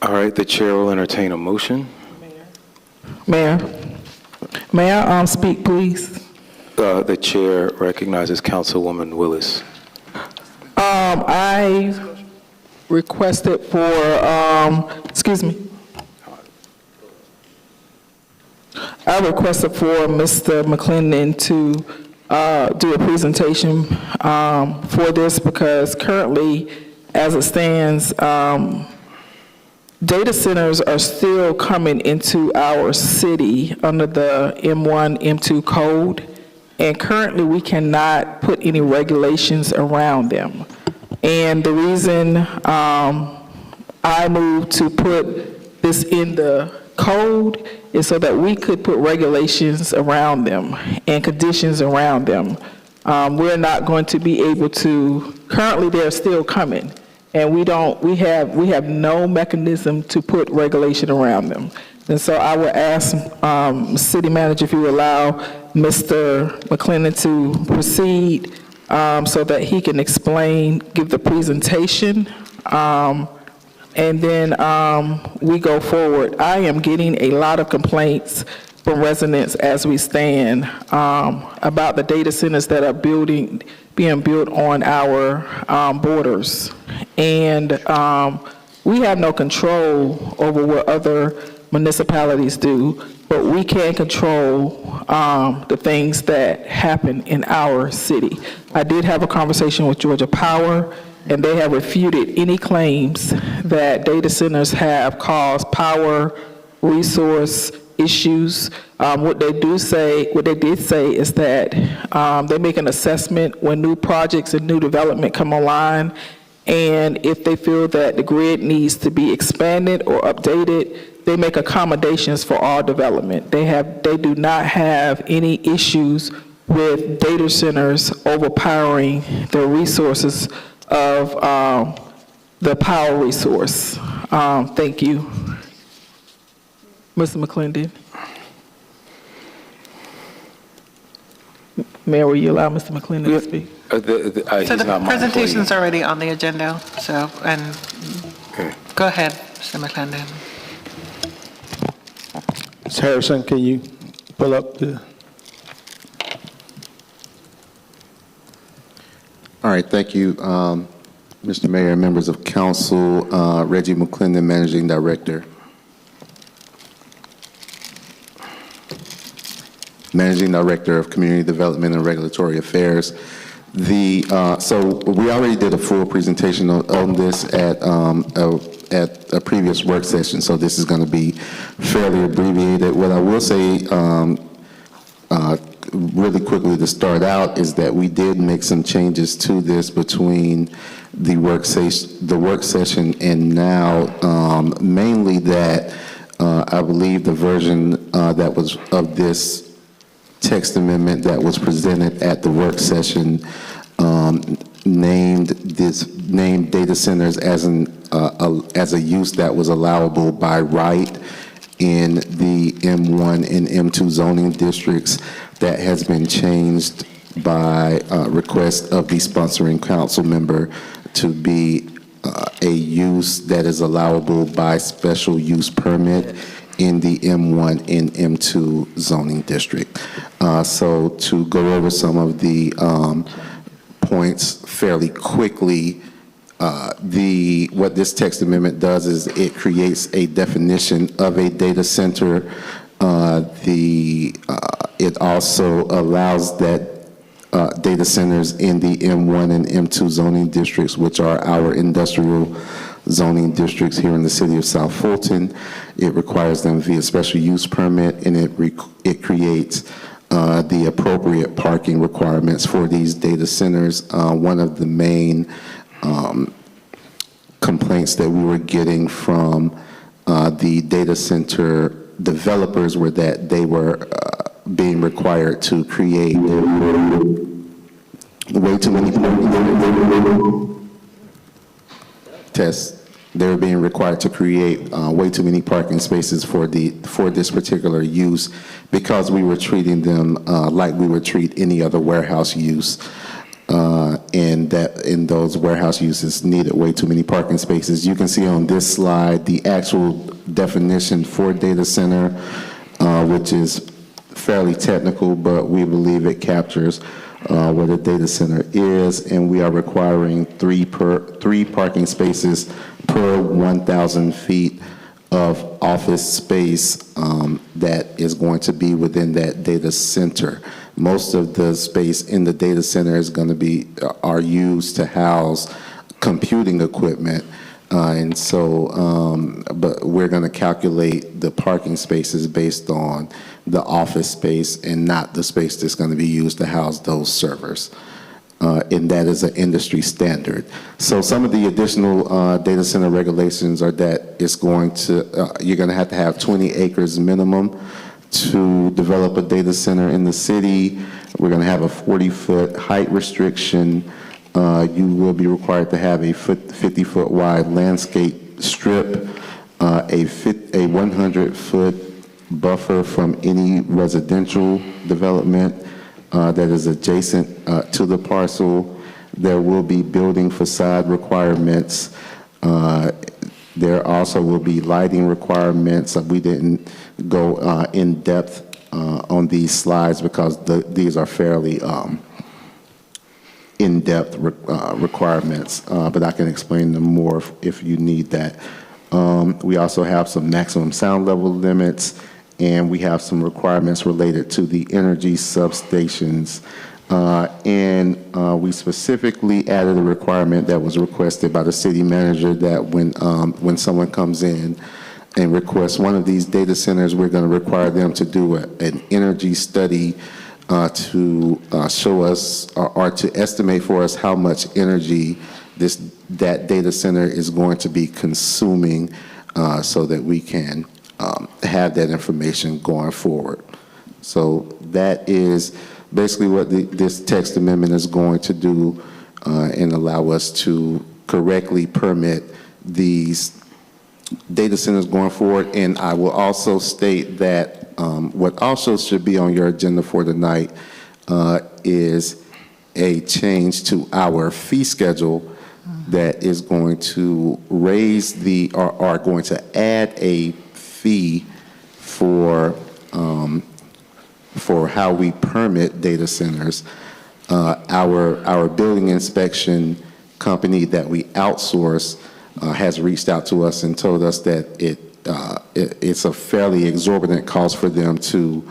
All right, the chair will entertain a motion. Mayor, may I speak, please? The chair recognizes Councilwoman Willis. I requested for, I requested for Mr. McClendon to do a presentation for this because currently, as it stands, data centers are still coming into our city under the M1, M2 code, and currently we cannot put any regulations around them. And the reason I moved to put this in the code is so that we could put regulations around them and conditions around them. We're not going to be able to, currently they're still coming, and we have no mechanism to put regulation around them. And so I would ask City Manager if you would allow Mr. McClendon to proceed so that he can explain, give the presentation, and then we go forward. I am getting a lot of complaints from residents as we stand about the data centers that are being built on our borders. And we have no control over what other municipalities do, but we can control the things that happen in our city. I did have a conversation with Georgia Power, and they have refuted any claims that data centers have caused power resource issues. What they did say is that they make an assessment when new projects and new development come online, and if they feel that the grid needs to be expanded or updated, they make accommodations for all development. They do not have any issues with data centers overpowering the resources of the power resource. Thank you. Mr. McClendon. Mayor, will you allow Mr. McClendon to speak? So the presentation's already on the agenda, so, and go ahead, Mr. McClendon. Ms. Harrison, can you pull up the... All right, thank you, Mr. Mayor and members of council. Reggie McClendon, Managing Director. Managing Director of Community Development and Regulatory Affairs. So we already did a full presentation on this at a previous work session, so this is going to be fairly abbreviated. What I will say really quickly to start out is that we did make some changes to this between the work session and now, mainly that I believe the version that was of this text amendment that was presented at the work session named data centers as a use that was allowable by right in the M1 and M2 zoning districts. That has been changed by request of the sponsoring council member to be a use that is allowable by special use permit in the M1 and M2 zoning district. So to go over some of the points fairly quickly, what this text amendment does is it creates a definition of a data center. It also allows that data centers in the M1 and M2 zoning districts, which are our industrial zoning districts here in the city of South Fulton. It requires them via special use permit, and it creates the appropriate parking requirements for these data centers. One of the main complaints that we were getting from the data center developers were that they were being required to create way too many parking tests. They were being required to create way too many parking spaces for this particular use, because we were treating them like we would treat any other warehouse use, and that in those warehouse uses needed way too many parking spaces. You can see on this slide the actual definition for data center, which is fairly technical, but we believe it captures what a data center is, and we are requiring three parking spaces per 1,000 feet of office space that is going to be within that data center. Most of the space in the data center is going to are used to house computing equipment. And so, but we're going to calculate the parking spaces based on the office space and not the space that's going to be used to house those servers. And that is an industry standard. So some of the additional data center regulations are that it's going to, you're going to have 20 acres minimum to develop a data center in the city. We're going to have a 40-foot height restriction. You will be required to have a 50-foot wide landscape strip, a 100-foot buffer from any residential development that is adjacent to the parcel. There will be building facade requirements. There also will be lighting requirements. We didn't go in depth on these slides because these are fairly in-depth requirements, but I can explain them more if you need that. We also have some maximum sound level limits, and we have some requirements related to the energy substations. And we specifically added a requirement that was requested by the city manager that when someone comes in and requests one of these data centers, we're going to require them to do an energy study to show us or to estimate for us how much energy that data center is going to be consuming, so that we can have that information going forward. So that is basically what this text amendment is going to do, and allow us to correctly permit these data centers going forward. And I will also state that what also should be on your agenda for tonight is a change to our fee schedule that is going to raise or going to add a fee for how we permit data centers. Our building inspection company that we outsource has reached out to us and told us that it's a fairly exorbitant cost for them to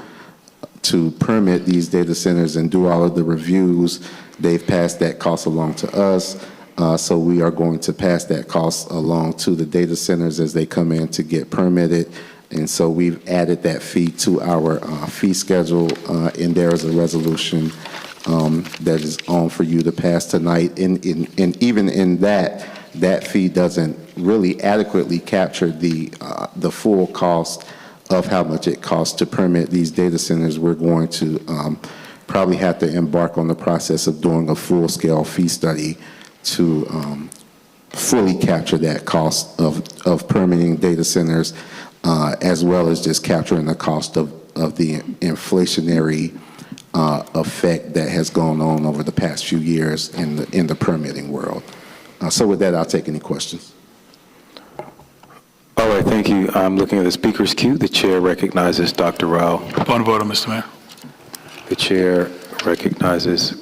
to permit these data centers and do all of the reviews. They've passed that cost along to us. So we are going to pass that cost along to the data centers as they come in to get permitted. And so we've added that fee to our fee schedule, and there is a resolution that is on for you to pass tonight. And even in that fee doesn't really adequately capture the full cost of how much it costs to permit these data centers. We're going to probably have to embark on the process of doing a full-scale fee study to fully capture that cost of permitting data centers, as well as just capturing the cost of the inflationary effect that has gone on over the past few years in the permitting world. So with that, I'll take any questions. All right, thank you. I'm looking at the speaker's queue. The chair recognizes Dr. Rao. Point of order, Mr. Mayor. The chair recognizes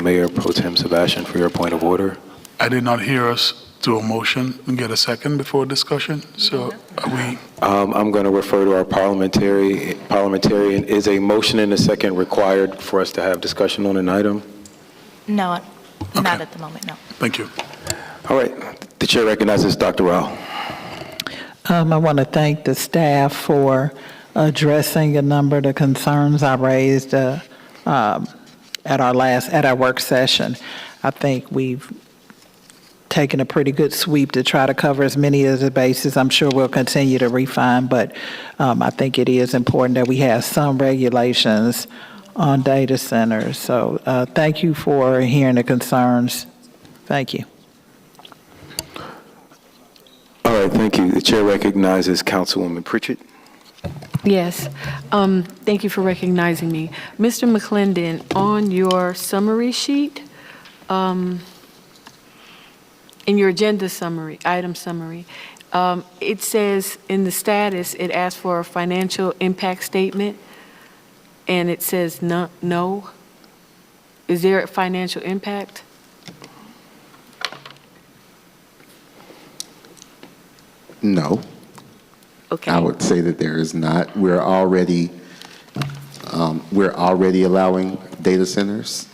Mayor Pro Tem Sebastian for your point of order. I did not hear us do a motion and get a second before discussion, so are we? I'm going to refer to our parliamentarian. Is a motion and a second required for us to have discussion on an item? No, not at the moment, no. Thank you. All right, the chair recognizes Dr. Rao. I want to thank the staff for addressing a number of the concerns I raised at our work session. I think we've taken a pretty good sweep to try to cover as many of the bases. I'm sure we'll continue to refine, but I think it is important that we have some regulations on data centers. So thank you for hearing the concerns. Thank you. All right, thank you. The chair recognizes Councilwoman Pritchett. Yes. Thank you for recognizing me. Mr. McClendon, on your summary sheet, in your agenda summary, item summary, it says in the status, it asks for a financial impact statement, and it says no. Is there a financial impact? No. Okay. I would say that there is not. We're already allowing data centers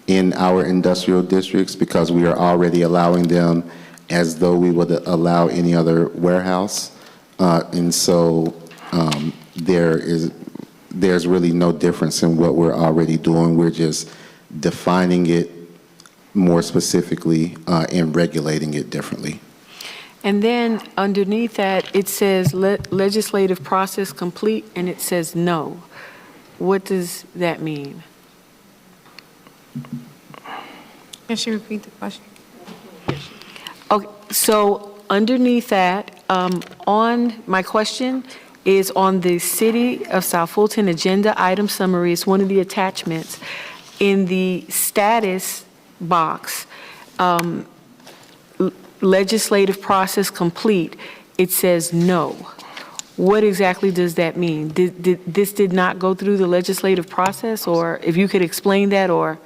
in our industrial districts because we are already allowing them as though we would allow any other warehouse. And so there's really no difference in what we're already doing. We're just defining it more specifically and regulating it differently. And then underneath that, it says legislative process complete, and it says no. What does that mean? Can she repeat the question? Okay, so underneath that, on my question is on the City of South Fulton agenda item summary. It's one of the attachments. In the status box, legislative process complete, it says no. What exactly does that mean? This did not go through the legislative process, or if you could explain that, or?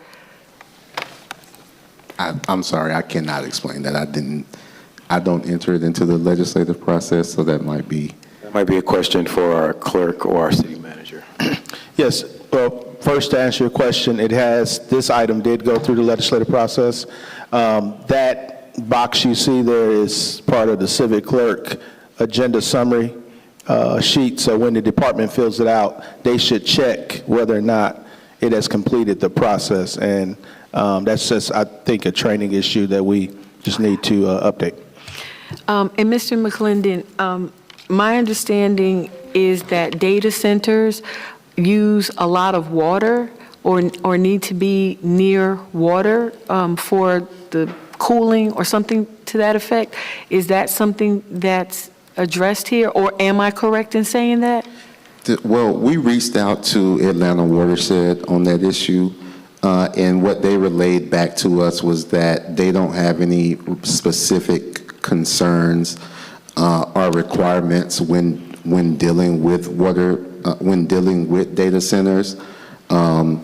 I'm sorry, I cannot explain that. I don't enter it into the legislative process, so that might be. That might be a question for our clerk or our city manager. Yes, well, first to answer your question, this item did go through the legislative process. That box you see there is part of the civic clerk agenda summary sheet. So when the department fills it out, they should check whether or not it has completed the process. And that's just, I think, a training issue that we just need to update. And Mr. McClendon, my understanding is that data centers use a lot of water or need to be near water for the cooling or something to that effect. Is that something that's addressed here, or am I correct in saying that? Well, we reached out to Atlanta Watershed on that issue, and what they relayed back to us was that they don't have any specific concerns or requirements when dealing with water, when dealing with data centers. And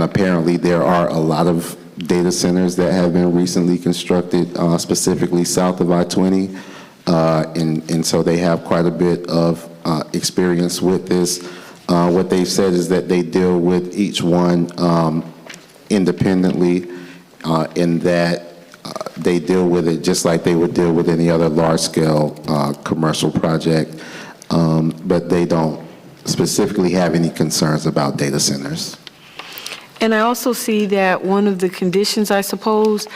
apparently there are a lot of data centers that have been recently constructed, specifically south of I-20. And so they have quite a bit of experience with this. What they've said is that they deal with each one independently, in that they deal with it just like they would deal with any other large-scale commercial project, but they don't specifically have any concerns about data centers. And I also see that one of the conditions, I suppose,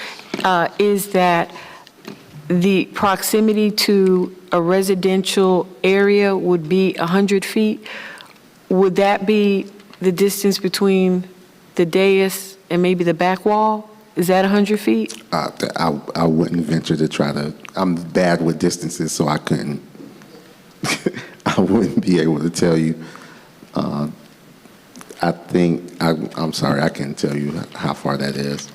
is that the proximity to a residential area would be 100 feet. Would that be the distance between the dais and maybe the back wall? Is that 100 feet? I wouldn't venture to try to, I'm bad with distances, so I couldn't, I wouldn't be able to tell you. I think, I'm sorry, I can't tell you how far that is.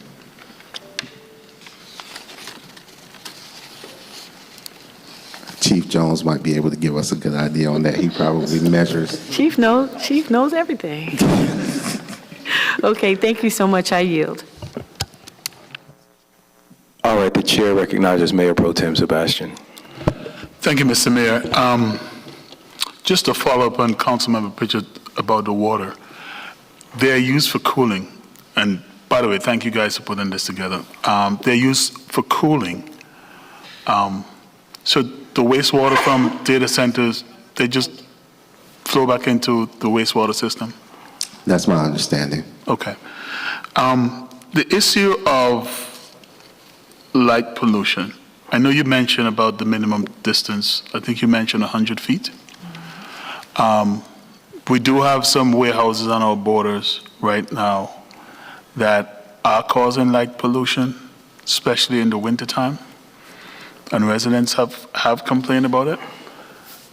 Chief Jones might be able to give us a good idea on that. He probably measures. Chief knows everything. Okay, thank you so much. I yield. All right, the chair recognizes Mayor Pro Tem Sebastian. Thank you, Mr. Mayor. Just to follow up on Councilmember Pritchett about the water, they are used for cooling. And by the way, thank you guys for putting this together. They're used for cooling. So the wastewater from data centers, they just flow back into the wastewater system? That's my understanding. Okay. The issue of light pollution, I know you mentioned about the minimum distance. I think you mentioned 100 feet. We do have some warehouses on our borders right now that are causing light pollution, especially in the wintertime, and residents have complained about it.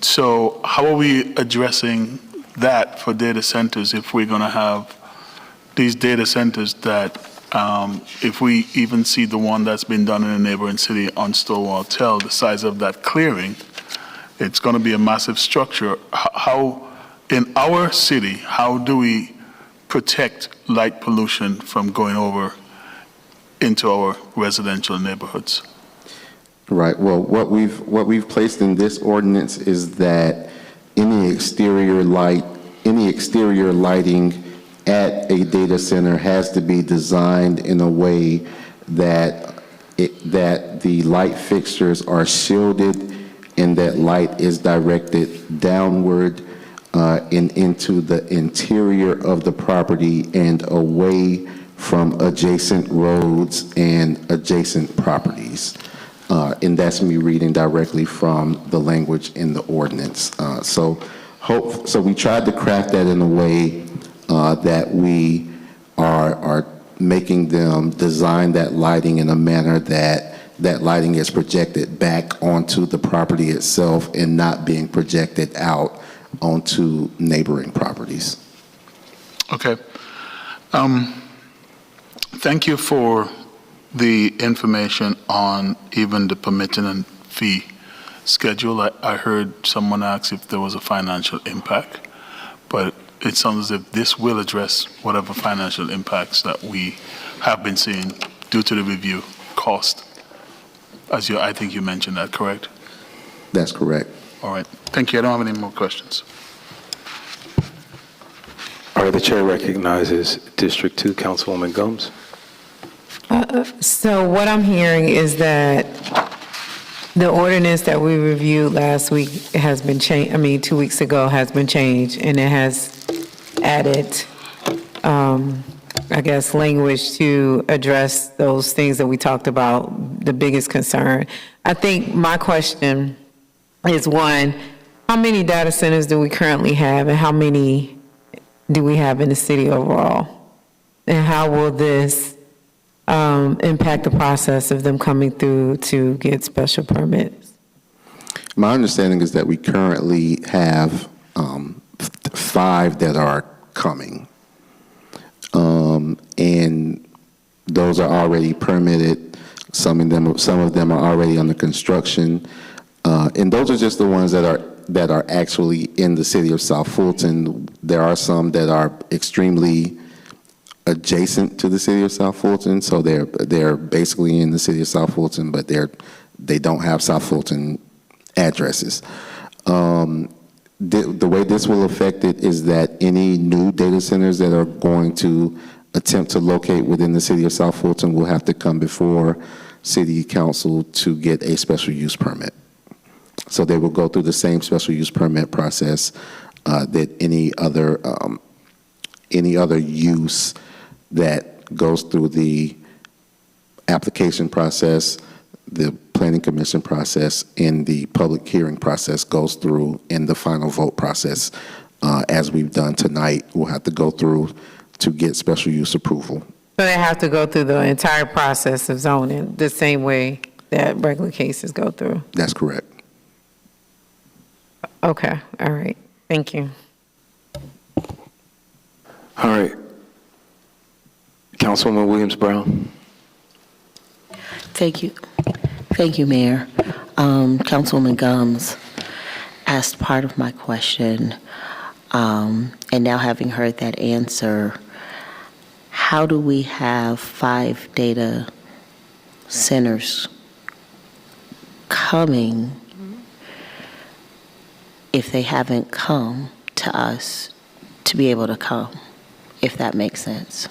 So how are we addressing that for data centers if we're going to have these data centers that, if we even see the one that's been done in a neighboring city on Stonewall Tell, the size of that clearing, it's going to be a massive structure. How, in our city, how do we protect light pollution from going over into our residential neighborhoods? Right. Well, what we've placed in this ordinance is that any exterior lighting at a data center has to be designed in a way that that the light fixtures are shielded and that light is directed downward and into the interior of the property and away from adjacent roads and adjacent properties. And that's me reading directly from the language in the ordinance. So we tried to craft that in a way that we are making them design that lighting in a manner that that lighting is projected back onto the property itself and not being projected out onto neighboring properties. Okay. Thank you for the information on even the permitting and fee schedule. I heard someone ask if there was a financial impact, but it sounds as if this will address whatever financial impacts that we have been seeing due to the review cost. I think you mentioned that, correct? That's correct. All right. Thank you. I don't have any more questions. All right, the chair recognizes District 2 Councilwoman Gomes. So what I'm hearing is that the ordinance that we reviewed last week has been changed, 2 weeks ago has been changed, and it has added, language to address those things that we talked about, the biggest concern. I think my question is, one, how many data centers do we currently have, and how many do we have in the city overall? And how will this impact the process of them coming through to get special permits? My understanding is that we currently have 5 that are coming. And those are already permitted. Some of them are already under construction. And those are just the ones that are actually in the city of South Fulton. There are some that are extremely adjacent to the city of South Fulton, so they're basically in the city of South Fulton, but they don't have South Fulton addresses. the way this will affect it is that any new data centers that are going to attempt to locate within the city of South Fulton will have to come before city council to get a special use permit. So they will go through the same special use permit process that any other use that goes through the application process, the planning commission process, and the public hearing process goes through in the final vote process. As we've done tonight, we'll have to go through to get special use approval. So they have to go through the entire process of zoning the same way that regular cases go through? That's correct. Okay, all right. Thank you. All right. Councilwoman Williams-Brown. Thank you. Thank you, Mayor. Councilwoman Gums asked part of my question, and now having heard that answer, how do we have 5 data centers coming if they haven't come to us to be able to come, if that makes sense?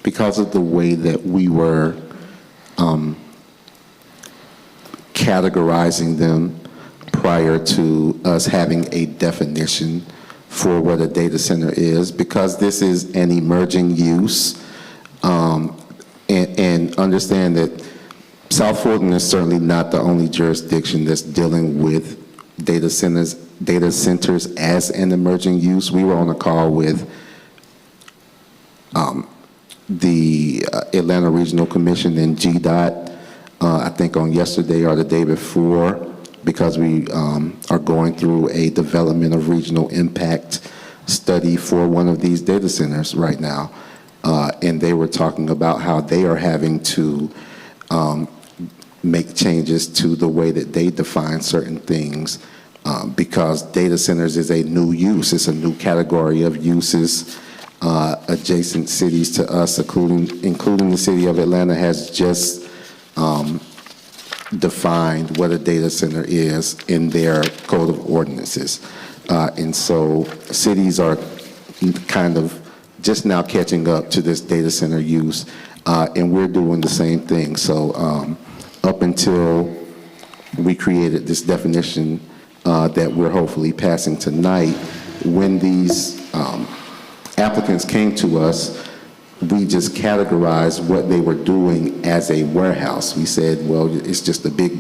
Because of the way that we were categorizing them prior to us having a definition for what a data center is, because this is an emerging use, and understand that South Fulton is certainly not the only jurisdiction that's dealing with data centers as an emerging use. We were on a call with the Atlanta Regional Commission and GDOT, I think on yesterday or the day before, because we are going through a development of regional impact study for one of these data centers right now. And they were talking about how they are having to make changes to the way that they define certain things, because data centers is a new use. It's a new category of uses. Adjacent cities to us, including the city of Atlanta, has just defined what a data center is in their code of ordinances. And so cities are kind of just now catching up to this data center use, and we're doing the same thing. So up until we created this definition that we're hopefully passing tonight, when these applicants came to us, we just categorized what they were doing as a warehouse. We said, well, it's just a big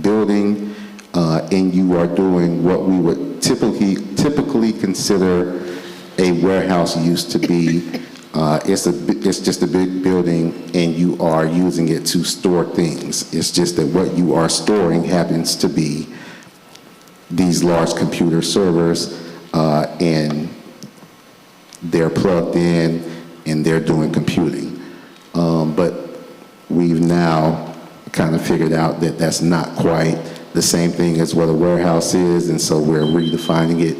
building, and you are doing what we would typically consider a warehouse use to be. It's just a big building, and you are using it to store things. It's just that what you are storing happens to be these large computer servers, and they're plugged in and they're doing computing. But we've now kind of figured out that that's not quite the same thing as what a warehouse is, and so we're redefining it,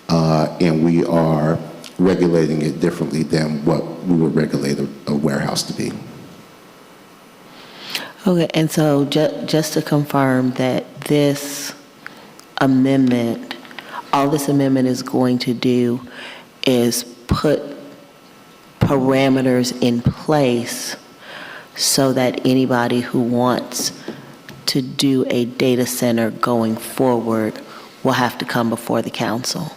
and we are regulating it differently than what we would regulate a warehouse to be. Okay, and so just to confirm that this amendment, all this amendment is going to do is put parameters in place so that anybody who wants to do a data center going forward will have to come before the council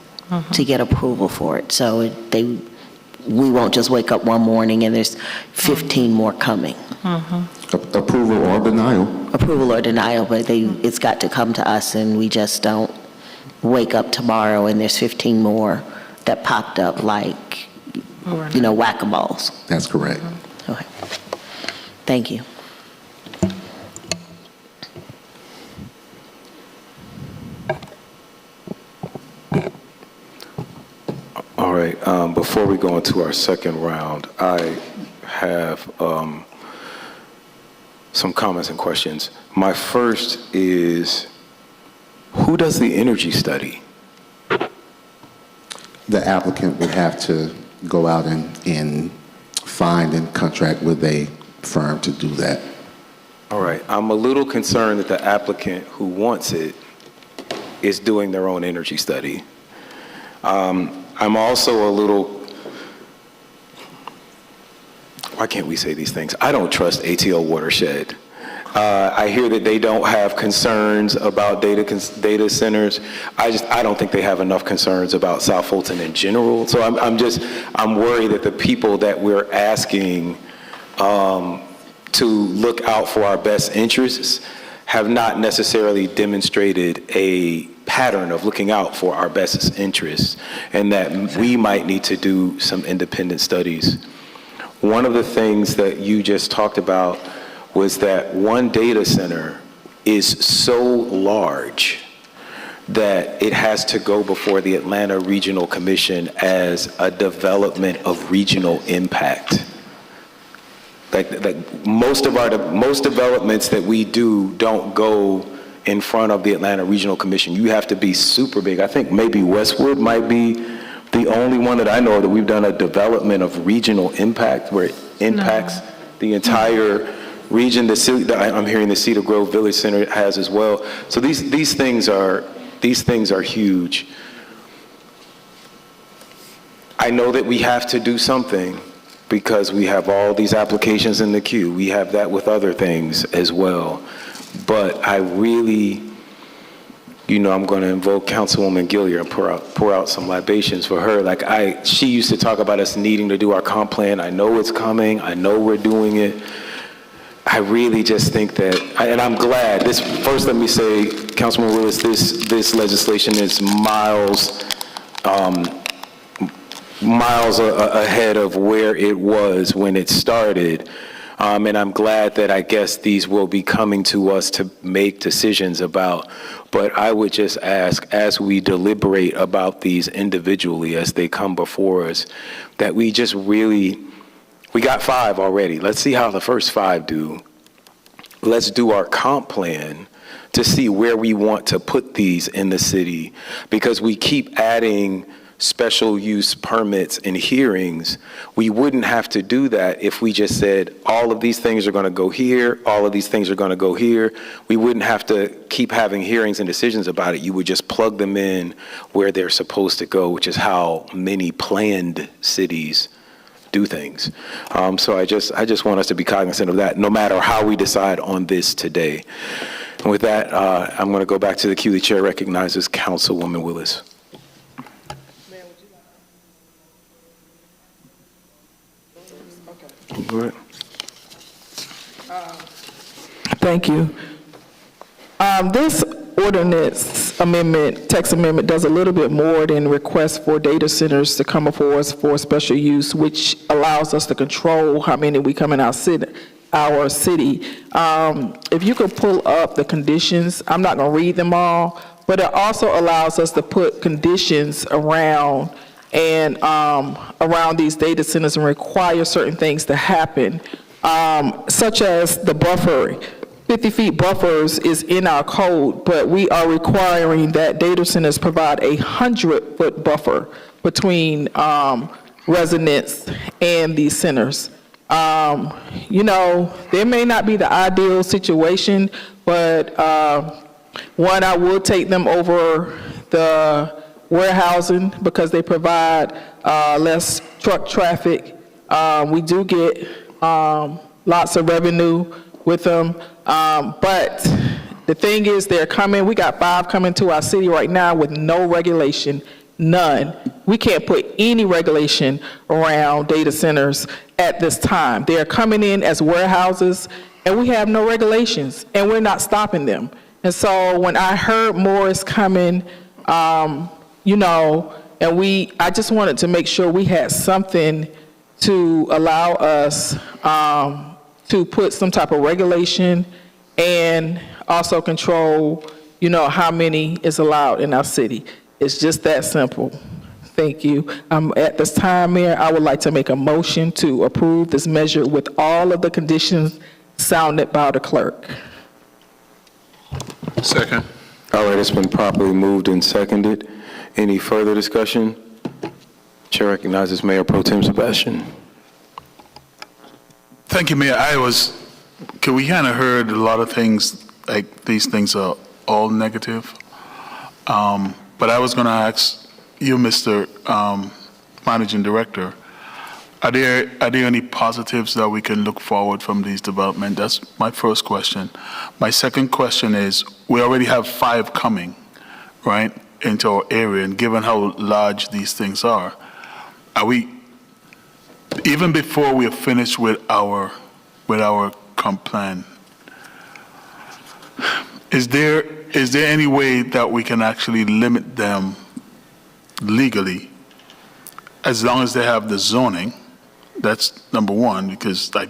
to get approval for it. So we won't just wake up one morning and there's 15 more coming. Approval or denial. Approval or denial, but it's got to come to us, and we just don't wake up tomorrow and there's 15 more that popped up like, whack-a-balls. That's correct. Okay. Thank you. All right, before we go into our second round, I have some comments and questions. My first is, who does the energy study? The applicant would have to go out and find and contract with a firm to do that. All right, I'm a little concerned that the applicant who wants it is doing their own energy study. I'm also a little, why can't we say these things? I don't trust ATL Watershed. I hear that they don't have concerns about data centers. I don't think they have enough concerns about South Fulton in general. So I'm worried that the people that we're asking to look out for our best interests have not necessarily demonstrated a pattern of looking out for our best interests, and that we might need to do some independent studies. One of the things that you just talked about was that one data center is so large that it has to go before the Atlanta Regional Commission as a development of regional impact. Like most developments that we do don't go in front of the Atlanta Regional Commission. You have to be super big. I think maybe Westwood might be the only one that I know that we've done a development of regional impact where it impacts the entire region. I'm hearing the Cedar Grove Village Center has as well. So these things are huge. I know that we have to do something because we have all these applications in the queue. We have that with other things as well. But I really, I'm going to invoke Councilwoman Gilliard and pour out some libations for her. She used to talk about us needing to do our comp plan. I know it's coming. I know we're doing it. I really just think that, and I'm glad, first let me say, Councilman Willis, this legislation is miles ahead of where it was when it started. And I'm glad that I guess these will be coming to us to make decisions about. But I would just ask, as we deliberate about these individually as they come before us, that we just really, we got 5 already. Let's see how the first 5 do. Let's do our comp plan to see where we want to put these in the city, because we keep adding special use permits and hearings. We wouldn't have to do that if we just said, all of these things are going to go here, all of these things are going to go here. We wouldn't have to keep having hearings and decisions about it. You would just plug them in where they're supposed to go, which is how many planned cities do things. So I just want us to be cognizant of that, no matter how we decide on this today. And with that, I'm going to go back to the queue. The chair recognizes Councilwoman Willis. Go ahead. Thank you. This ordinance amendment, text amendment, does a little bit more than request for data centers to come before us for special use, which allows us to control how many we come in our city. If you could pull up the conditions, I'm not going to read them all, but it also allows us to put conditions around these data centers and require certain things to happen, such as the buffer. 50 feet buffers is in our code, but we are requiring that data centers provide a 100-foot buffer between residents and these centers. There may not be the ideal situation, but one, I will take them over the warehousing because they provide less truck traffic. We do get lots of revenue with them. But the thing is, they're coming. We got 5 coming to our city right now with no regulation, none. We can't put any regulation around data centers at this time. They're coming in as warehouses, and we have no regulations, and we're not stopping them. And so when I heard more is coming, I just wanted to make sure we had something to allow us to put some type of regulation and also control, how many is allowed in our city. It's just that simple. Thank you. At this time, Mayor, I would like to make a motion to approve this measure with all of the conditions sounded by the clerk. Second. All right, it's been properly moved and seconded. Any further discussion? Chair recognizes Mayor Pro Tem Sebastian. Thank you, Mayor. We kind of heard a lot of things, like these things are all negative. But I was going to ask you, Mr. Managing Director, are there any positives that we can look forward from these developments? That's my first question. My second question is, we already have 5 coming, right, into our area, and given how large these things are we, even before we are finished with our comp plan, is there any way that we can actually limit them legally, as long as they have the zoning? That's number one, because I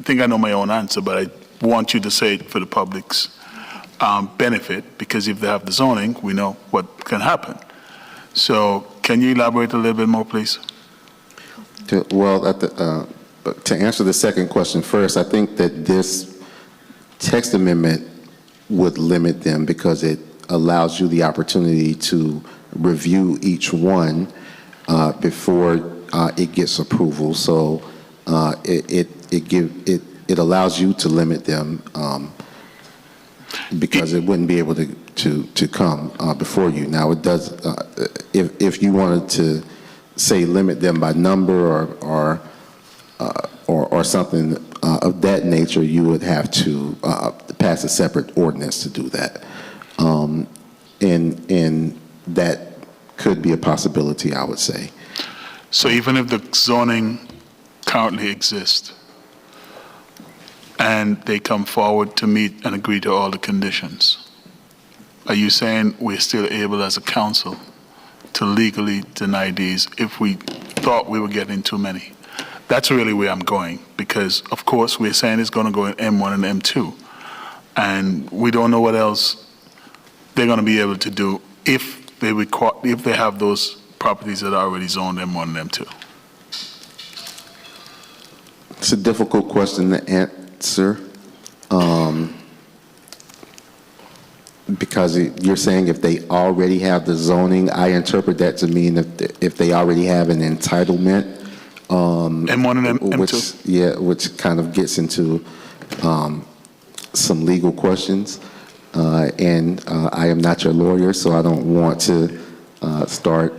think I know my own answer, but I want you to say it for the public's benefit, because if they have the zoning, we know what can happen. So can you elaborate a little bit more, please? To answer the second question first, I think that this text amendment would limit them because it allows you the opportunity to review each one before it gets approval. So it allows you to limit them because it wouldn't be able to come before you. Now it does. If you wanted to say limit them by number or something of that nature, you would have to pass a separate ordinance to do that, and that could be a possibility, I would say. So even if the zoning currently exists and they come forward to meet and agree to all the conditions, are you saying we're still able as a council to legally deny these if we thought we were getting too many? That's really where I'm going, because of course we're saying it's going to go in M1 and M2, and we don't know what else they're going to be able to do if they have those properties that are already zoned M1 and M2. It's a difficult question to answer, because you're saying if they already have the zoning. I interpret that to mean if they already have an entitlement. M1 and M2? Which kind of gets into some legal questions. And I am not your lawyer, so I don't want to start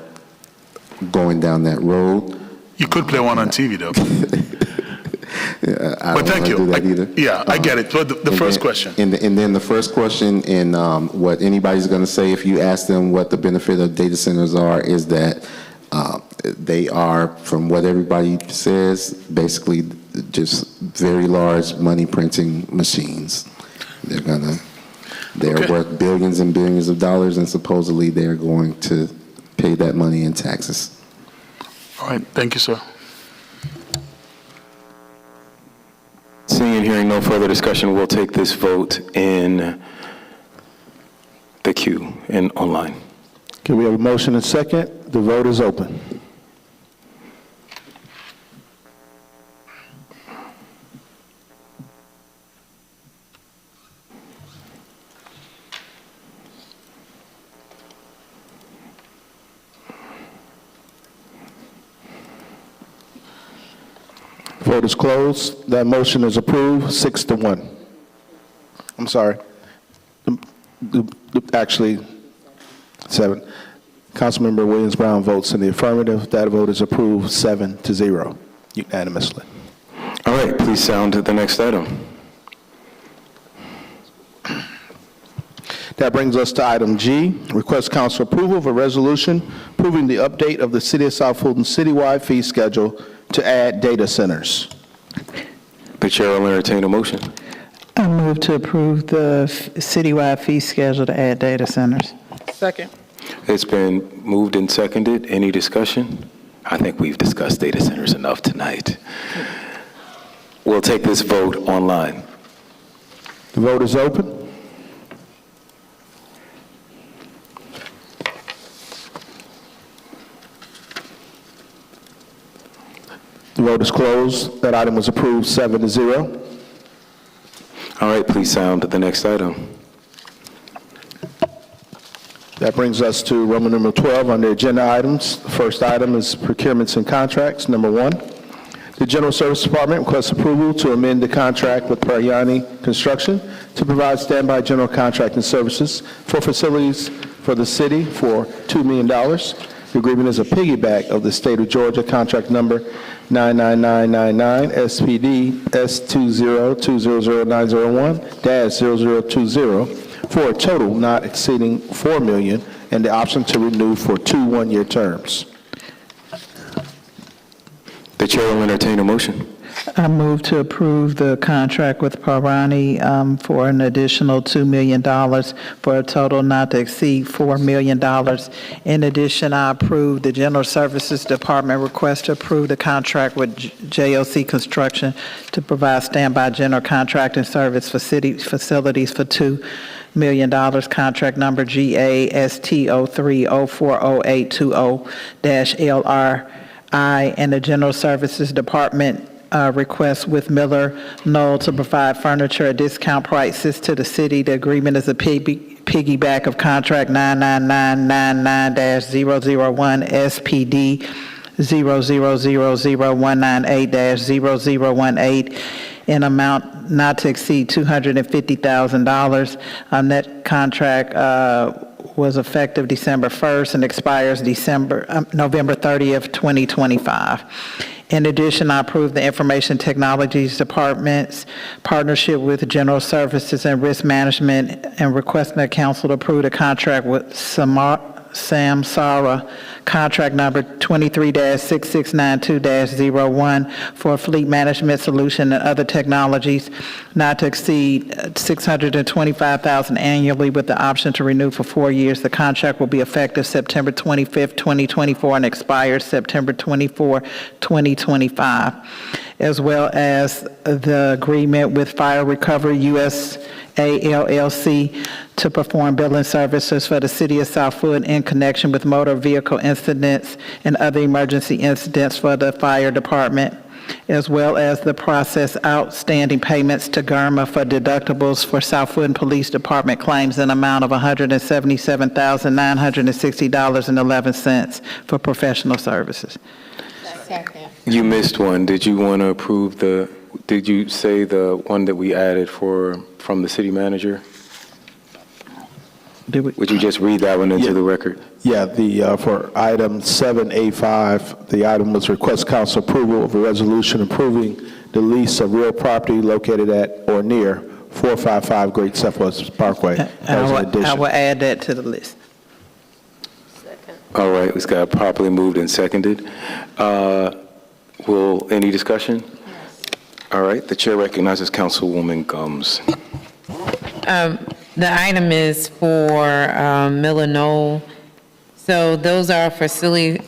going down that road. You could play one on TV, though. But thank you. I get it. So the first question. And then the first question, and what anybody's going to say if you ask them what the benefit of data centers are, is that they are, from what everybody says, basically just very large money printing machines. They're worth billions and billions of dollars, and supposedly they're going to pay that money in taxes. All right. Thank you, sir. Seeing and hearing no further discussion, we'll take this vote in the queue and online. Okay, we have a motion and second. The vote is open. Vote is closed. That motion is approved, 6-1. I'm sorry. Actually, 7. Councilmember Williams-Brown votes in the affirmative. That vote is approved, 7-0, unanimously. All right, please sound to the next item. That brings us to item G, request council approval of a resolution approving the update of the City of South Fulton citywide fee schedule to add data centers. The chair will entertain a motion. I move to approve the citywide fee schedule to add data centers. Second. It's been moved and seconded. Any discussion? I think we've discussed data centers enough tonight. We'll take this vote online. The vote is open. The vote is closed. That item was approved, 7-0. All right, please sound to the next item. That brings us to Roman numeral 12 under agenda items. The first item is procurements and contracts. Number 1, the General Service Department requests approval to amend the contract with Prayani Construction to provide standby general contracting services for facilities for the city for $2 million. The agreement is a piggyback of the State of Georgia contract number 99999 SPD S202000901-0020 for a total not exceeding $4 million and the option to renew for 2 one-year terms. The chair will entertain a motion. I move to approve the contract with Parani for an additional $2 million for a total not to exceed $4 million. In addition, I approve the General Services Department request to approve the contract with JOC Construction to provide standby general contracting service for city facilities for $2 million, contract number GAST03040820-LRI, and the General Services Department request with Miller Knoll to provide furniture at discount prices to the city. The agreement is a piggyback of contract 99999-001 SPD 0000198-0018 in amount not to exceed $250,000. That contract was effective December 1st and expires November 30th, 2025. In addition, I approve the Information Technologies Department's partnership with General Services and Risk Management and requesting the council to approve the contract with Samsara, contract number 23-6692-01 for fleet management solution and other technologies not to exceed $625,000 annually with the option to renew for 4 years. The contract will be effective September 25th, 2024 and expires September 24, 2025, as well as the agreement with Fire Recovery USA LLC to perform billing services for the city of South Fulton in connection with motor vehicle incidents and other emergency incidents for the fire department, as well as the process outstanding payments to GERMA for deductibles for South Fulton Police Department claims in amount of $177,960.11 for professional services. You missed one. Did you want to approve did you say the one that we added from the city manager? Would you just read that one into the record? Yeah, for item 7A5, the item was request council approval of a resolution approving the lease of real property located at or near 455 Great Southwest Parkway. I will add that to the list. All right, it's got properly moved and seconded. Any discussion? All right, the chair recognizes Councilwoman Gums. The item is for Miller Knoll. So those are for city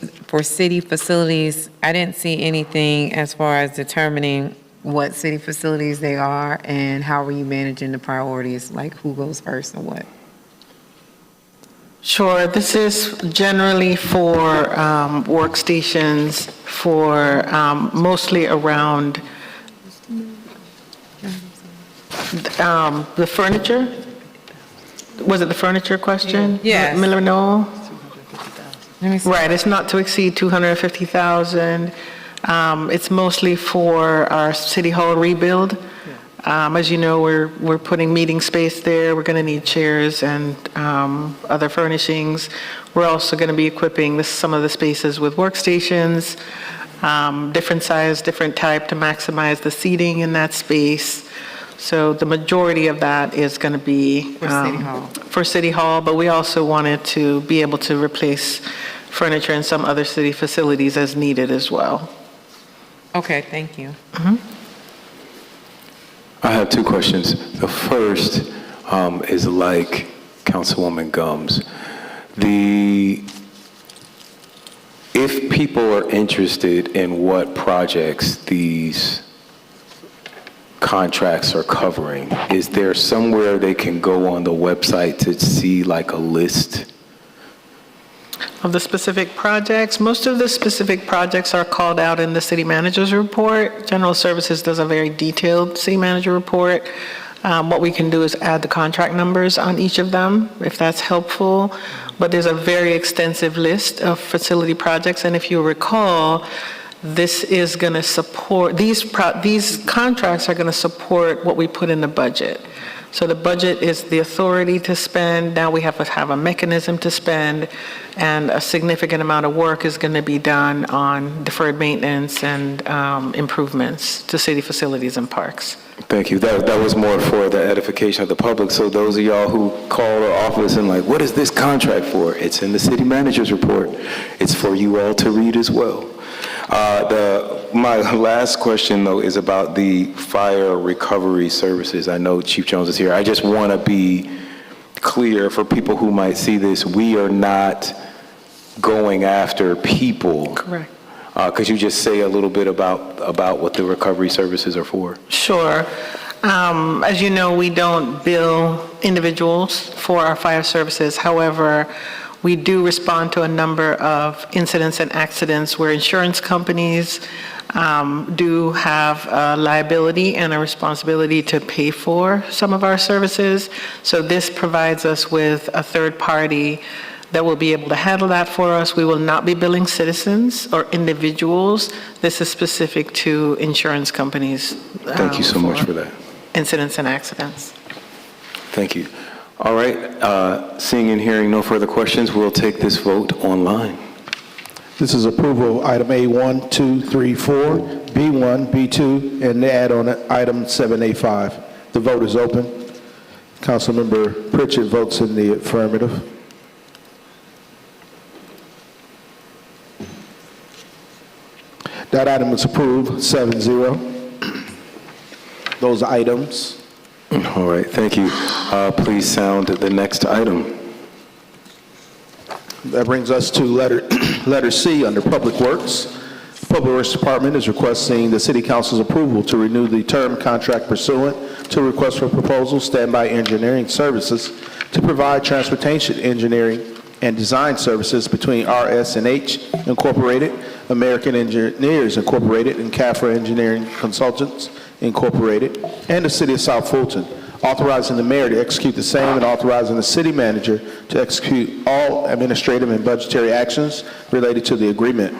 facilities. I didn't see anything as far as determining what city facilities they are and how are you managing the priorities, like who goes first and what? Sure. This is generally for workstations for mostly around the furniture. Was it the furniture question? Yes. Miller Knoll? Let me see. Right. It's not to exceed $250,000. It's mostly for our City Hall rebuild. As you know, we're putting meeting space there. We're going to need chairs and other furnishings. We're also going to be equipping some of the spaces with workstations, different size, different type to maximize the seating in that space. So the majority of that is going to be for City Hall, but we also wanted to be able to replace furniture in some other city facilities as needed as well. Okay, thank you. I have two questions. The first is like Councilwoman Gums. If people are interested in what projects these contracts are covering, is there somewhere they can go on the website to see like a list? Of the specific projects, most of the specific projects are called out in the city manager's report. General Services does a very detailed city manager report. What we can do is add the contract numbers on each of them, if that's helpful. But there's a very extensive list of facility projects, and if you recall, this is going to support, these contracts are going to support what we put in the budget. So the budget is the authority to spend. Now we have to have a mechanism to spend, and a significant amount of work is going to be done on deferred maintenance and improvements to city facilities and parks. Thank you. That was more for the edification of the public. So those of y'all who call our office and like, what is this contract for? It's in the city manager's report. It's for you all to read as well. My last question, though, is about the fire recovery services. I know Chief Jones is here. I just want to be clear for people who might see this. We are not going after people. Correct. Could you just say a little bit about what the recovery services are for? Sure. As you know, we don't bill individuals for our fire services. However, we do respond to a number of incidents and accidents where insurance companies do have a liability and a responsibility to pay for some of our services. So this provides us with a third party that will be able to handle that for us. We will not be billing citizens or individuals. This is specific to insurance companies. Thank you so much for that. Incidents and accidents. Thank you. All right, seeing and hearing no further questions, we'll take this vote online. This is approval of item A1, 2, 3, 4, B1, B2, and the add-on item 7A5. The vote is open. Councilmember Pritchett votes in the affirmative. That item is approved, 7-0. Those items. All right, thank you. Please sound the next item. That brings us to letter C under Public Works. The Public Works Department is requesting the City Council's approval to renew the term contract pursuant to request for proposal standby engineering services to provide transportation engineering and design services between RS&H Incorporated, American Engineers Incorporated, and CAFRA Engineering Consultants Incorporated, and the City of South Fulton, authorizing the mayor to execute the same and authorizing the city manager to execute all administrative and budgetary actions related to the agreement.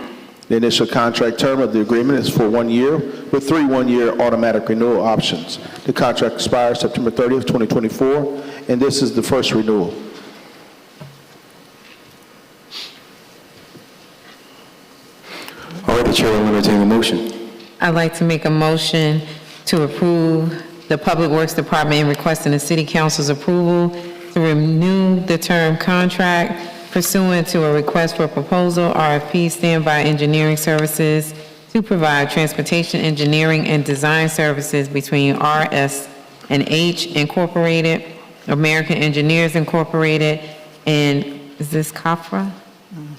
The initial contract term of the agreement is for 1 year with 3 one-year automatic renewal options. The contract expires September 30th, 2024, and this is the first renewal. All right, the chair will entertain a motion. I'd like to make a motion to approve the Public Works Department in requesting the City Council's approval to renew the term contract pursuant to a request for proposal, RFP, standby engineering services to provide transportation engineering and design services between RS&H Incorporated, American Engineers Incorporated, and is this CAFRA?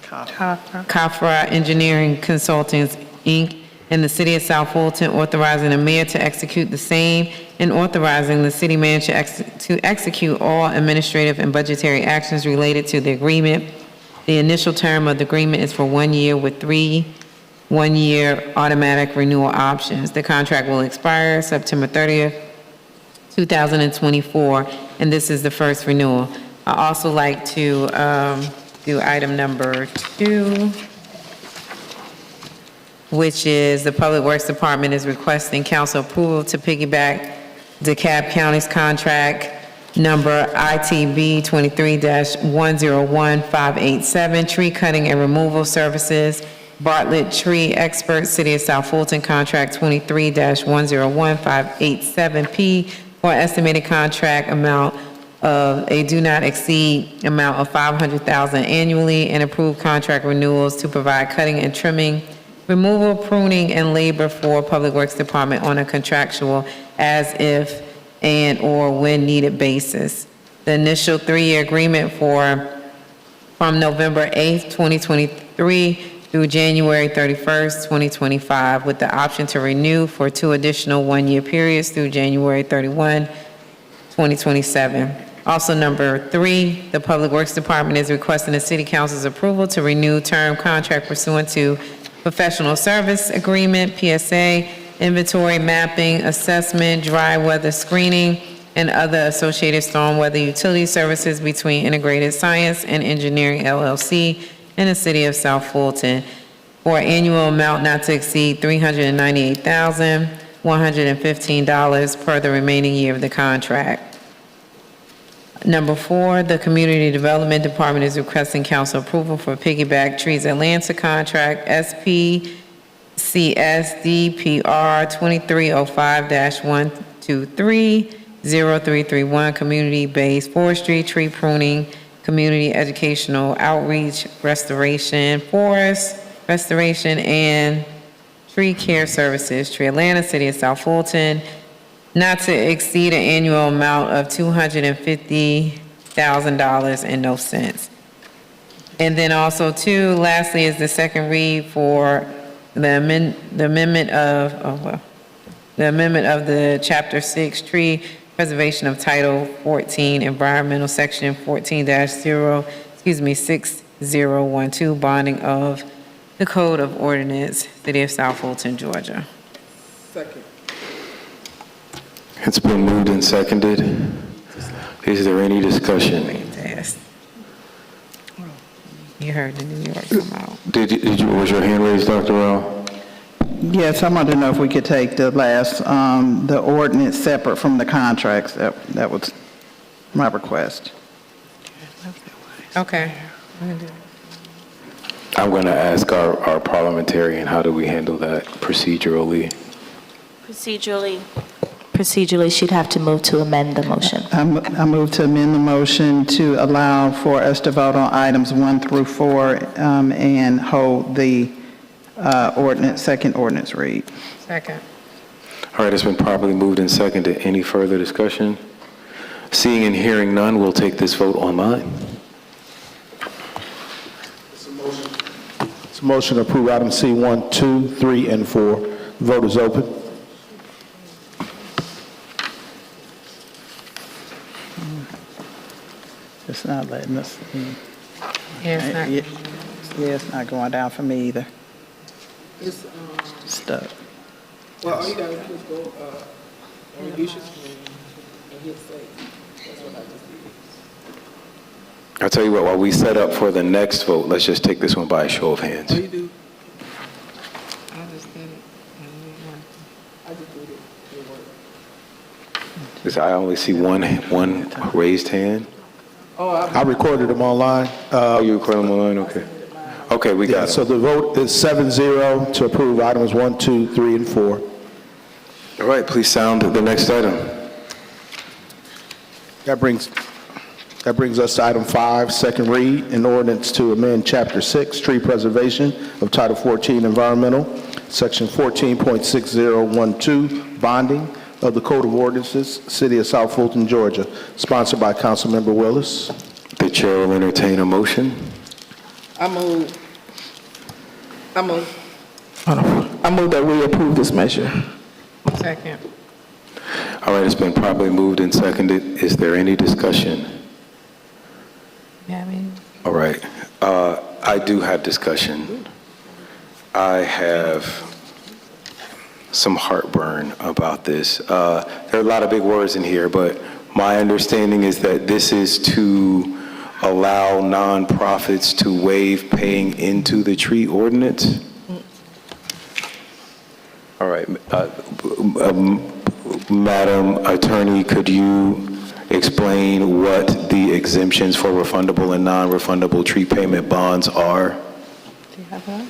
CAFRA Engineering Consultants, Inc., in the City of South Fulton, authorizing the mayor to execute the same and authorizing the city manager to execute all administrative and budgetary actions related to the agreement. The initial term of the agreement is for 1 year with 3 one-year automatic renewal options. The contract will expire September 30th, 2024, and this is the first renewal. I'd also like to do item number 2, which is the Public Works Department is requesting council approval to piggyback DeKalb County's contract number ITB 23-101587, tree cutting and removal services, Bartlett Tree Expert, City of South Fulton, contract 23-101587P, for an estimated contract amount of a do not exceed amount of $500,000 annually, and approved contract renewals to provide cutting and trimming, removal, pruning, and labor for Public Works Department on a contractual as if and or when needed basis. The initial 3-year agreement from November 8th, 2023 through January 31st, 2025, with the option to renew for 2 additional 1-year periods through January 31, 2027. Also, number 3, the Public Works Department is requesting the City Council's approval to renew term contract pursuant to Professional Service Agreement, PSA, inventory mapping, assessment, dry weather screening, and other associated storm weather utility services between Integrated Science and Engineering LLC and the City of South Fulton for an annual amount not to exceed $398,115 per the remaining year of the contract. Number 4, the Community Development Department is requesting council approval for Piggyback Trees Atlanta contract SPCSDPR 2305-1230331, community-based forestry, tree pruning, community educational outreach, restoration, forest restoration, and tree care services. Tree Atlanta, City of South Fulton, not to exceed an annual amount of $250,000 and no cents. And then also, too, lastly is the second read for the amendment of the Chapter 6 Tree Preservation of Title 14 Environmental Section 14-6012 bonding of the Code of Ordinance, City of South Fulton, Georgia. Second. It's been moved and seconded. Is there any discussion? You heard the New York come out. Was your hand raised, Dr. Rao? Yes, I wanted to know if we could take the last, the ordinance separate from the contracts. That was my request. Okay. I'm going to ask our parliamentarian, how do we handle that procedurally? Procedurally, she'd have to move to amend the motion. I move to amend the motion to allow for us to vote on items 1 through 4 and hold the second ordinance read. Second. All right, it's been properly moved and seconded. Any further discussion? Seeing and hearing none, we'll take this vote online. It's a motion to approve item C1, 2, 3, and 4. Vote is open. It's not letting us. Yeah, it's not going down for me either. It's, Stuck. well, all you gotta do is go, on the issue screen and hit save. That's what I just did. I'll tell you what, while we set up for the next vote, let's just take this one by a show of hands. All you do. I just did it. I just did it. It worked. Because I only see one raised hand. Oh, I recorded them online. You recorded them online? Okay. Okay, we got it. So the vote is 7-0 to approve items 1, 2, 3, and 4. All right, please sound the next item. That brings us to item 5, second read, an ordinance to amend Chapter 6, Tree Preservation of Title 14 Environmental, Section 14.6012, bonding of the Code of Ordinances, City of South Fulton, Georgia, sponsored by Councilmember Willis. The chair will entertain a motion. I move that we approve this measure. Second. All right, it's been properly moved and seconded. Is there any discussion? Yeah, All right. I do have discussion. I have some heartburn about this. There are a lot of big words in here, but my understanding is that this is to allow nonprofits to waive paying into the tree ordinance. All right. Madam Attorney, could you explain what the exemptions for refundable and non-refundable tree payment bonds are? Do you have that?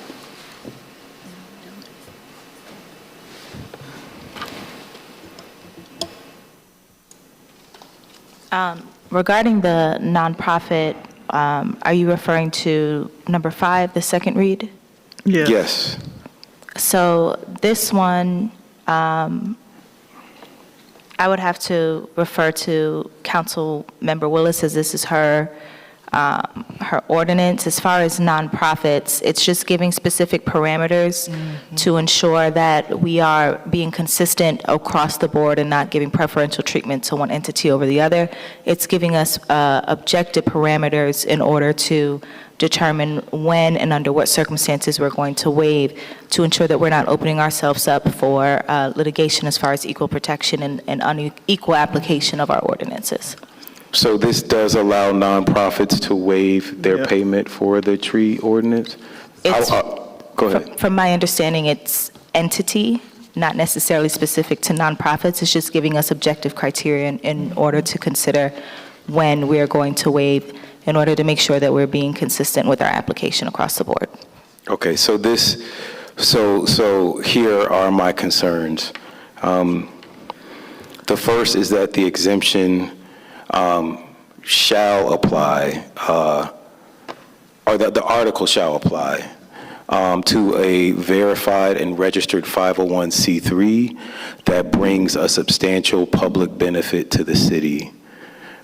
Regarding the nonprofit, are you referring to number 5, the second read? Yes. So this one, I would have to refer to Councilmember Willis, as this is her ordinance. As far as nonprofits, it's just giving specific parameters to ensure that we are being consistent across the board and not giving preferential treatment to one entity over the other. It's giving us objective parameters in order to determine when and under what circumstances we're going to waive, to ensure that we're not opening ourselves up for litigation as far as equal protection and unequal application of our ordinances. So this does allow nonprofits to waive their payment for the tree ordinance? Go ahead. From my understanding, it's entity, not necessarily specific to nonprofits. It's just giving us objective criteria in order to consider when we're going to waive in order to make sure that we're being consistent with our application across the board. Okay, so here are my concerns. The first is that the exemption shall apply, or that the article shall apply to a verified and registered 501c3 that brings a substantial public benefit to the city.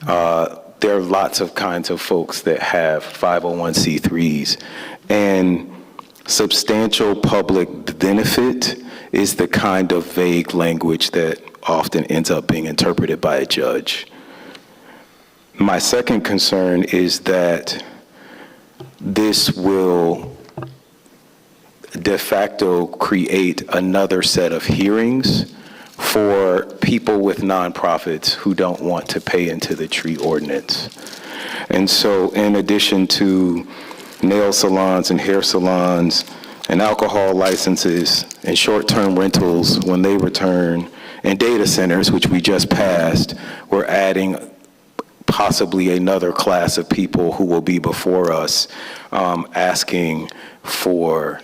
There are lots of kinds of folks that have 501c3s, and substantial public benefit is the kind of vague language that often ends up being interpreted by a judge. My second concern is that this will de facto create another set of hearings for people with nonprofits who don't want to pay into the tree ordinance. And so in addition to nail salons and hair salons and alcohol licenses and short-term rentals when they return and data centers, which we just passed, we're adding possibly another class of people who will be before us asking for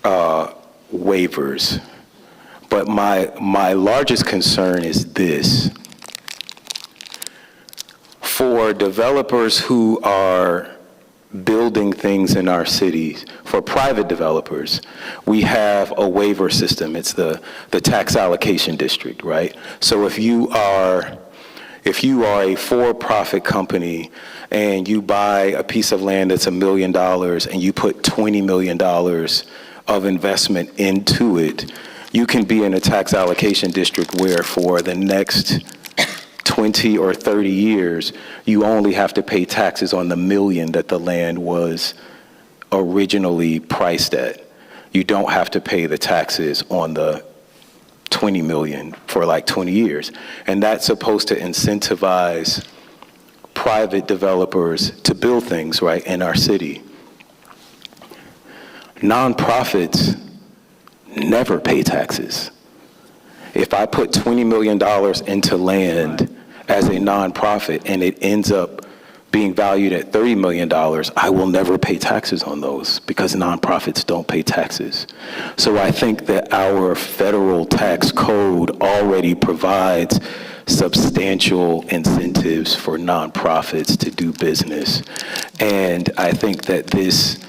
waivers. But my largest concern is this. For developers who are building things in our cities, for private developers, we have a waiver system. It's the tax allocation district, right? So if you are a for-profit company and you buy a piece of land that's $1 million and you put $20 million of investment into it, you can be in a tax allocation district where for the next 20 or 30 years, you only have to pay taxes on the million that the land was originally priced at. You don't have to pay the taxes on the 20 million for like 20 years. And that's supposed to incentivize private developers to build things, right, in our city. Nonprofits never pay taxes. If I put $20 million into land as a nonprofit and it ends up being valued at $30 million, I will never pay taxes on those because nonprofits don't pay taxes. So I think that our federal tax code already provides substantial incentives for nonprofits to do business. And I think that this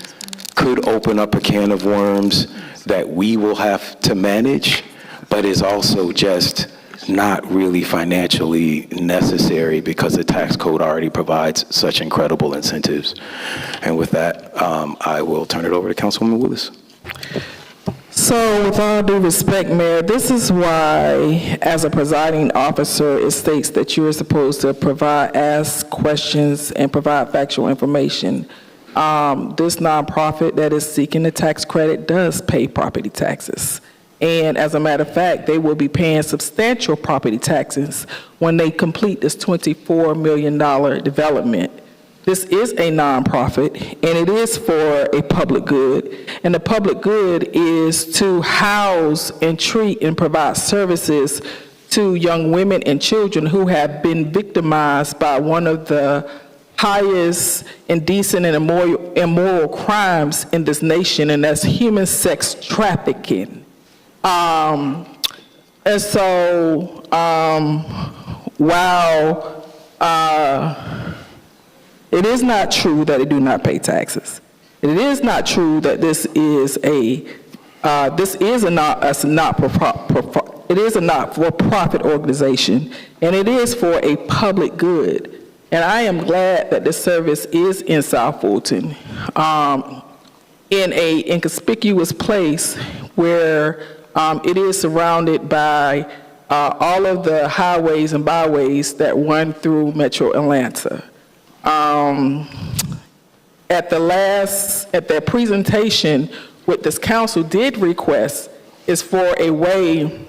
could open up a can of worms that we will have to manage, but is also just not really financially necessary because the tax code already provides such incredible incentives. And with that, I will turn it over to Councilwoman Willis. So with all due respect, Mayor, this is why, as a presiding officer, it states that you are supposed to ask questions and provide factual information. This nonprofit that is seeking the tax credit does pay property taxes. And as a matter of fact, they will be paying substantial property taxes when they complete this $24 million development. This is a nonprofit, and it is for a public good. And the public good is to house and treat and provide services to young women and children who have been victimized by one of the highest indecent and immoral crimes in this nation, and that's human sex trafficking. And so while it is not true that they do not pay taxes, it is not true that this is a not-for-profit organization, and it is for a public good. And I am glad that this service is in South Fulton, in a inconspicuous place where it is surrounded by all of the highways and byways that run through Metro Atlanta. At their presentation, what this council did request is for a way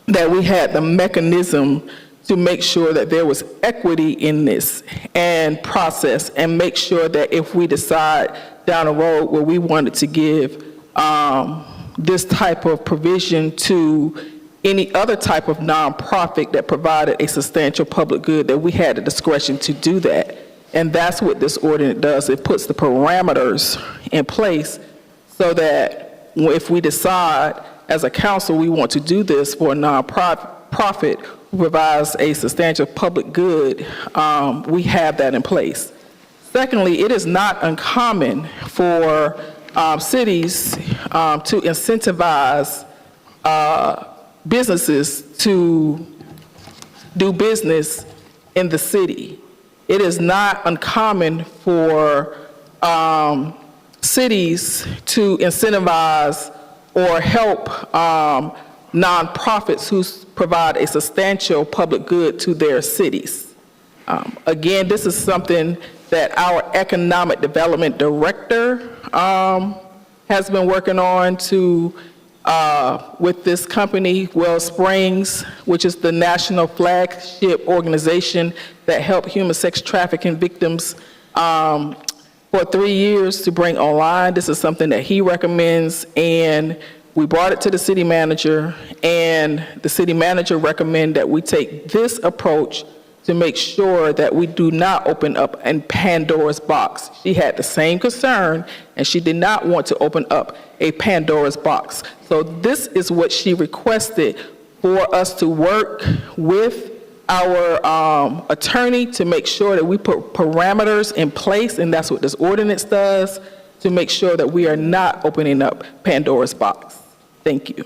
that we had the mechanism to make sure that there was equity in this and process, and make sure that if we decide down the road where we wanted to give this type of provision to any other type of nonprofit that provided a substantial public good, that we had the discretion to do that. And that's what this ordinance does. It puts the parameters in place so that if we decide as a council we want to do this for a nonprofit who provides a substantial public good, we have that in place. Secondly, it is not uncommon for cities to incentivize businesses to do business in the city. It is not uncommon for cities to incentivize or help nonprofits who provide a substantial public good to their cities. Again, this is something that our economic development director has been working on with this company, Wellsprings, which is the national flagship organization that helped human sex trafficking victims for 3 years to bring online. This is something that he recommends, and we brought it to the city manager, and the city manager recommended that we take this approach to make sure that we do not open up a Pandora's box. She had the same concern, and she did not want to open up a Pandora's box. So this is what she requested for us to work with our attorney to make sure that we put parameters in place, and that's what this ordinance does, to make sure that we are not opening up Pandora's box. Thank you.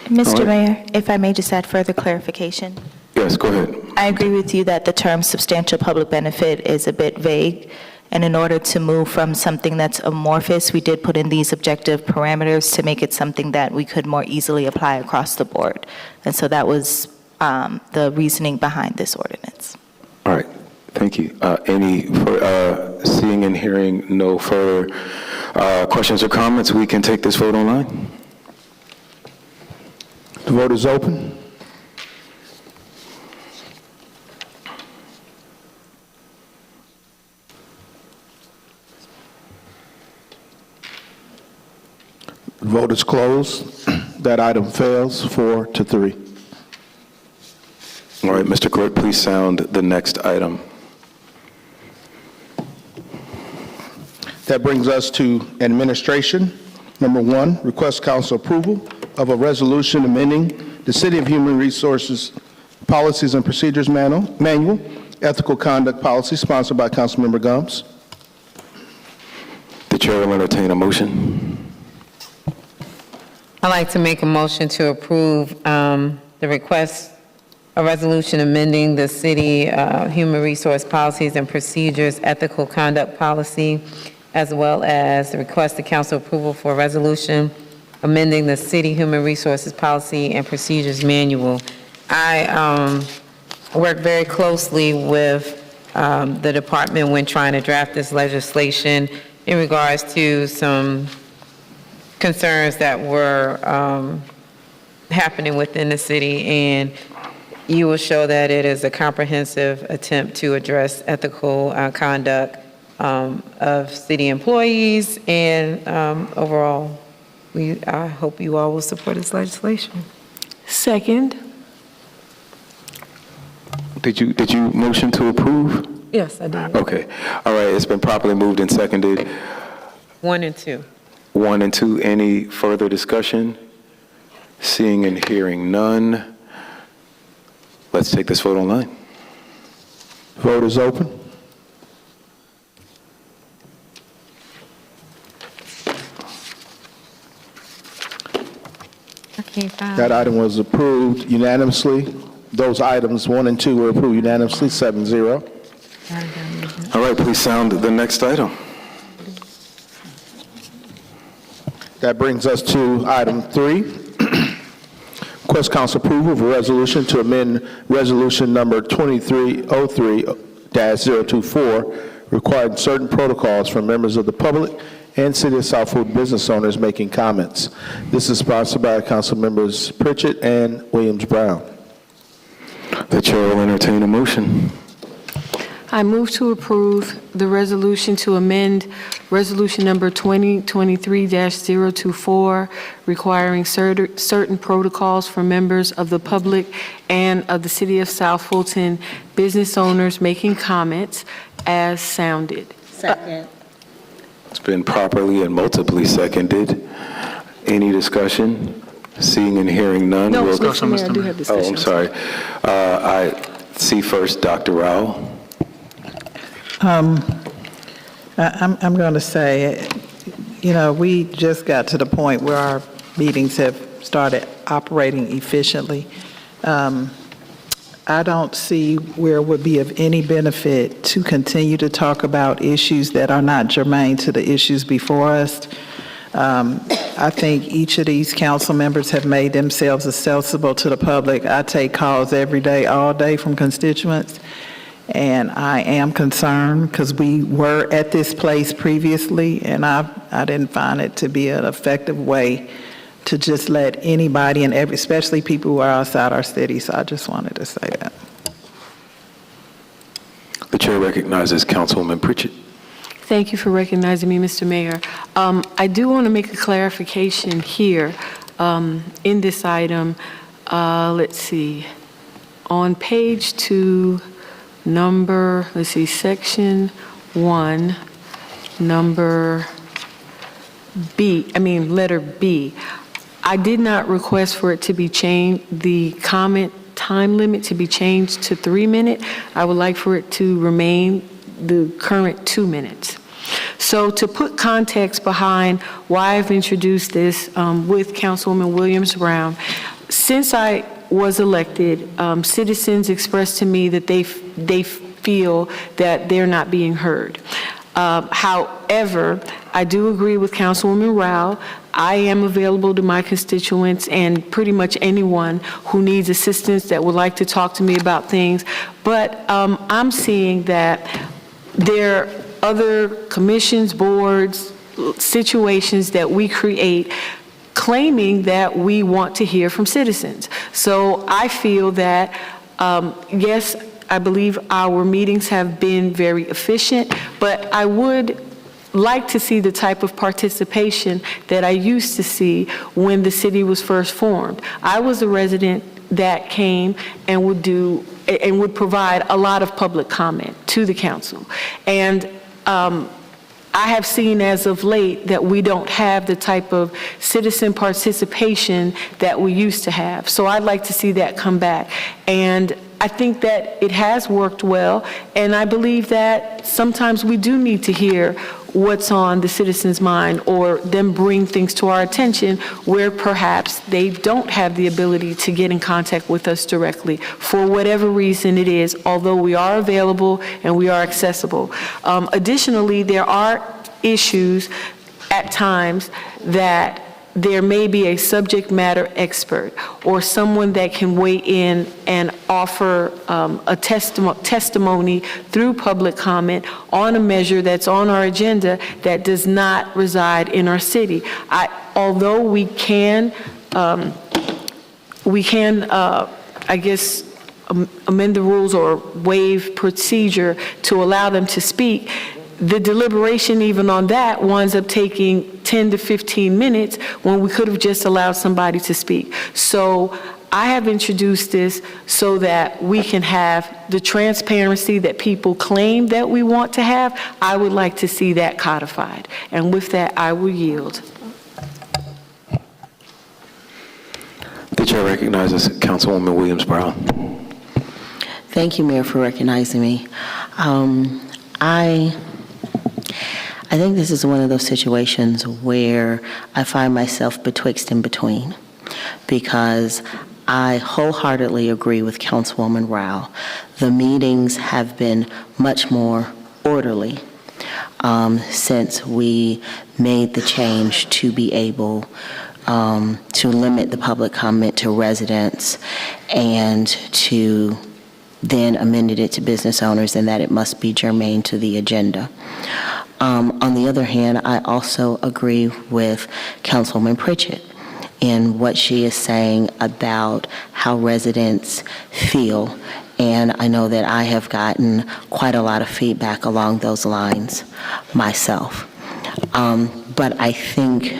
Mr. Mayor, if I may just add further clarification. Yes, go ahead. I agree with you that the term substantial public benefit is a bit vague, and in order to move from something that's amorphous, we did put in these objective parameters to make it something that we could more easily apply across the board. And so that was the reasoning behind this ordinance. All right, thank you. Seeing and hearing no further questions or comments, we can take this vote online. The vote is open. The vote is closed. That item fails 4-3. All right, Mr. Clerk, please sound the next item. That brings us to administration. Number 1, request council approval of a resolution amending the City of Human Resources Policies and Procedures Manual, Ethical Conduct Policy, sponsored by Councilmember Gumbs. The chair will entertain a motion. I'd like to make a motion to approve the request, a resolution amending the city human resource policies and procedures, ethical conduct policy, as well as the request to council approval for a resolution amending the city human resources policy and procedures manual. I work very closely with the department when trying to draft this legislation in regards to some concerns that were happening within the city, and you will show that it is a comprehensive attempt to address ethical conduct of city employees, and overall, I hope you all will support this legislation. Second. Did you motion to approve? Yes, I did. Okay. All right, it's been properly moved and seconded. 1 and 2. 1 and 2, any further discussion? Seeing and hearing none, let's take this vote online. Vote is open. That item was approved unanimously. Those items 1 and 2 were approved unanimously, 7-0. All right, please sound the next item. That brings us to item 3. Request council approval of a resolution to amend resolution number 2303-024, requiring certain protocols from members of the public and City of South Fulton business owners making comments. This is sponsored by Council Members Pritchett and Williams-Brown. The chair will entertain a motion. I move to approve the resolution to amend Resolution Number 2023-024, requiring certain protocols for members of the public and of the City of South Fulton business owners making comments as sounded. Second. It's been properly and multiply seconded. Any discussion? Seeing and hearing none. No, we'll- Mr. Mayor, I do have discussion. Oh, I'm sorry. I see first Dr. Rao. I'm going to say, we just got to the point where our meetings have started operating efficiently. I don't see where it would be of any benefit to continue to talk about issues that are not germane to the issues before us. I think each of these council members have made themselves accessible to the public. I take calls every day, all day from constituents, and I am concerned because we were at this place previously, and I didn't find it to be an effective way to just let anybody, and especially people who are outside our city. So I just wanted to say that. The chair recognizes Councilwoman Pritchett. Thank you for recognizing me, Mr. Mayor. I do want to make a clarification here in this item. Let's see. On page 2, section 1, letter B. I did not request for it to be changed, the comment time limit to be changed to 3 minutes. I would like for it to remain the current 2 minutes. So to put context behind why I've introduced this with Councilwoman Williams-Brown, since I was elected, citizens expressed to me that they feel that they're not being heard. However, I do agree with Councilwoman Rao. I am available to my constituents and pretty much anyone who needs assistance that would like to talk to me about things. But I'm seeing that there are other commissions, boards, situations that we create claiming that we want to hear from citizens. So I feel that, yes, I believe our meetings have been very efficient, but I would like to see the type of participation that I used to see when the city was first formed. I was a resident that came and would provide a lot of public comment to the council. And I have seen as of late that we don't have the type of citizen participation that we used to have. So I'd like to see that come back. And I think that it has worked well, and I believe that sometimes we do need to hear what's on the citizen's mind or them bring things to our attention where perhaps they don't have the ability to get in contact with us directly for whatever reason it is, although we are available and we are accessible. Additionally, there are issues at times that there may be a subject matter expert or someone that can weigh in and offer a testimony through public comment on a measure that's on our agenda that does not reside in our city. Although we can, I guess, amend the rules or waive procedure to allow them to speak, the deliberation even on that winds up taking 10 to 15 minutes when we could have just allowed somebody to speak. So I have introduced this so that we can have the transparency that people claim that we want to have. I would like to see that codified. And with that, I will yield. The chair recognizes Councilwoman Williams-Brown. Thank you, Mayor, for recognizing me. I think this is one of those situations where I find myself betwixt and between, because I wholeheartedly agree with Councilwoman Rao. The meetings have been much more orderly since we made the change to be able to limit the public comment to residents and to then amended it to business owners and that it must be germane to the agenda. On the other hand, I also agree with Councilwoman Pritchett in what she is saying about how residents feel And I know that I have gotten quite a lot of feedback along those lines myself. But I think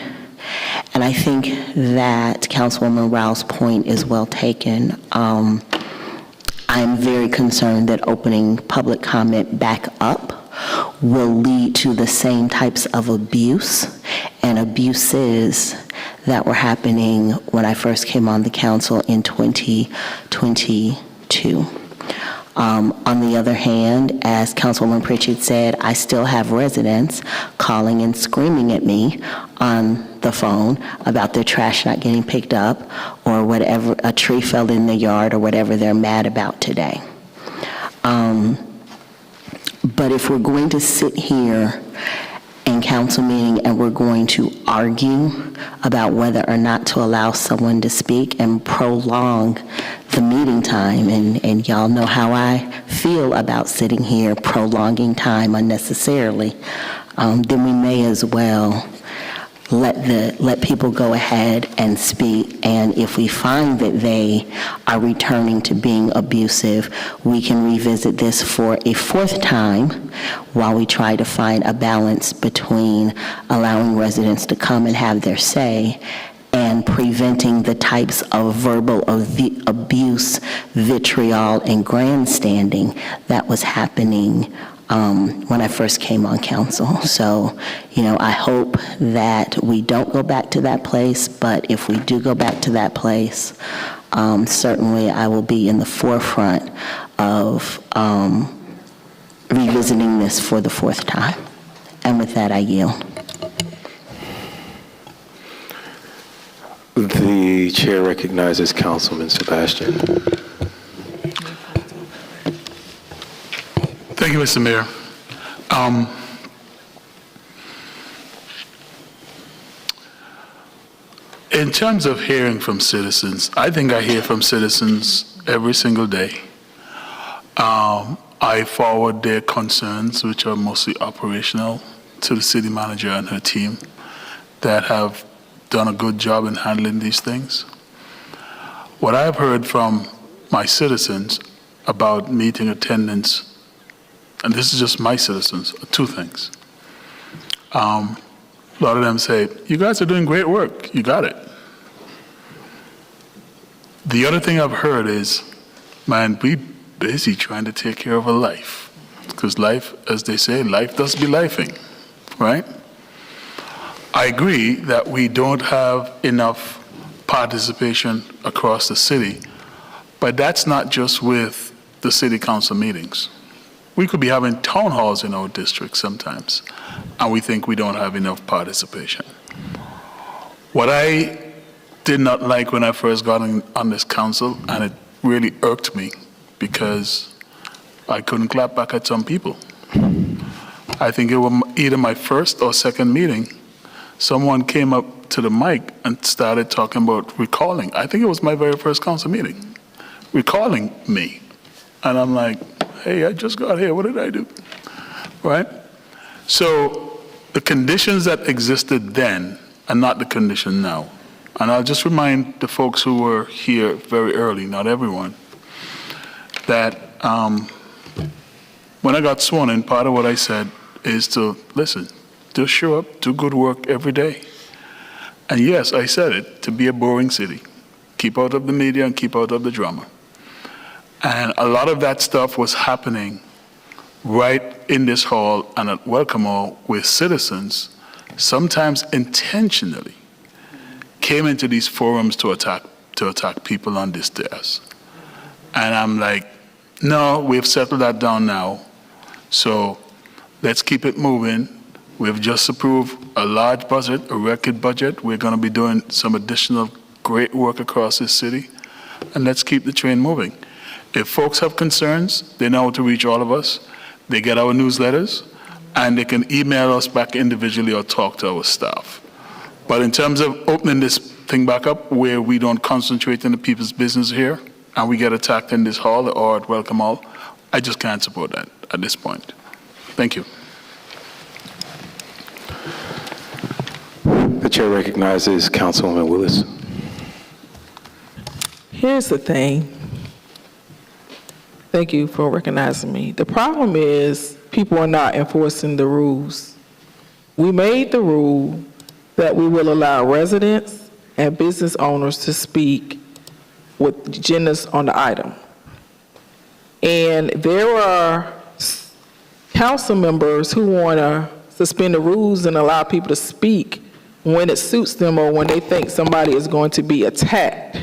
that Councilwoman Rao's point is well taken. I'm very concerned that opening public comment back up will lead to the same types of abuse and abuses that were happening when I first came on the council in 2022. On the other hand, as Councilwoman Pritchett said, I still have residents calling and screaming at me on the phone about their trash not getting picked up or whatever, a tree fell in the yard or whatever they're mad about today. But if we're going to sit here in council meeting and we're going to argue about whether or not to allow someone to speak and prolong the meeting time, and y'all know how I feel about sitting here prolonging time unnecessarily, then we may as well let people go ahead and speak, and if we find that they are returning to being abusive, we can revisit this for a fourth time while we try to find a balance between allowing residents to come and have their say and preventing the types of verbal abuse, vitriol, and grandstanding that was happening when I first came on council. So, I hope that we don't go back to that place, but if we do go back to that place, certainly I will be in the forefront of revisiting this for the fourth time. And with that, I yield. The chair recognizes Councilman Sebastian. Thank you, Mr. Mayor. In terms of hearing from citizens, I think I hear from citizens every single day. I forward their concerns, which are mostly operational, to the city manager and her team that have done a good job in handling these things. What I've heard from my citizens about meeting attendance, and this is just my citizens, two things. A lot of them say, you guys are doing great work, you got it. The other thing I've heard is, man, we busy trying to take care of a life. Because life, as they say, life does be lifing, right? I agree that we don't have enough participation across the city, but that's not just with the city council meetings. We could be having town halls in our district sometimes, and we think we don't have enough participation. What I did not like when I first got on this council, and it really irked me because I couldn't clap back at some people. I think it was either my first or second meeting, someone came up to the mic and started talking about recalling. I think it was my very first council meeting, recalling me. And I'm like, hey, I just got here, what did I do? Right? So the conditions that existed then are not the condition now. And I'll just remind the folks who were here very early, not everyone, that when I got sworn in, part of what I said is to, listen, just show up, do good work every day. And yes, I said it, to be a boring city. Keep out of the media and keep out of the drama. And a lot of that stuff was happening right in this hall and at Welcome Hall with citizens, sometimes intentionally, came into these forums to attack people on this stairs. And I'm like, no, we've settled that down now. So let's keep it moving. We've just approved a large budget, a record budget. We're going to be doing some additional great work across this city. And let's keep the train moving. If folks have concerns, they know how to reach all of us. They get our newsletters, and they can email us back individually or talk to our staff. But in terms of opening this thing back up where we don't concentrate on the people's business here, and we get attacked in this hall or at Welcome Hall, I just can't support that at this point. Thank you. The chair recognizes Councilwoman Willis. Here's the thing. Thank you for recognizing me. The problem is people are not enforcing the rules. We made the rule that we will allow residents and business owners to speak with agendas on the item. And there are council members who want to suspend the rules and allow people to speak when it suits them or when they think somebody is going to be attacked.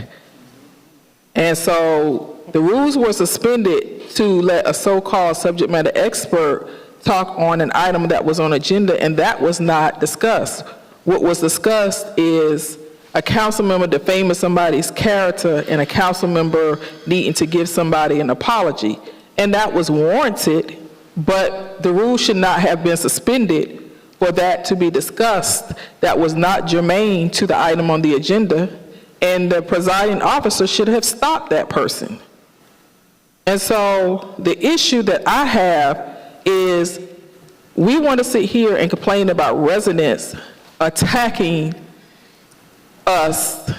And so the rules were suspended to let a so-called subject matter expert talk on an item that was on agenda, and that was not discussed. What was discussed is a council member defaming somebody's character and a council member needing to give somebody an apology. And that was warranted, but the rules should not have been suspended for that to be discussed. That was not germane to the item on the agenda, and the presiding officer should have stopped that person. And so the issue that I have is we want to sit here and complain about residents attacking us.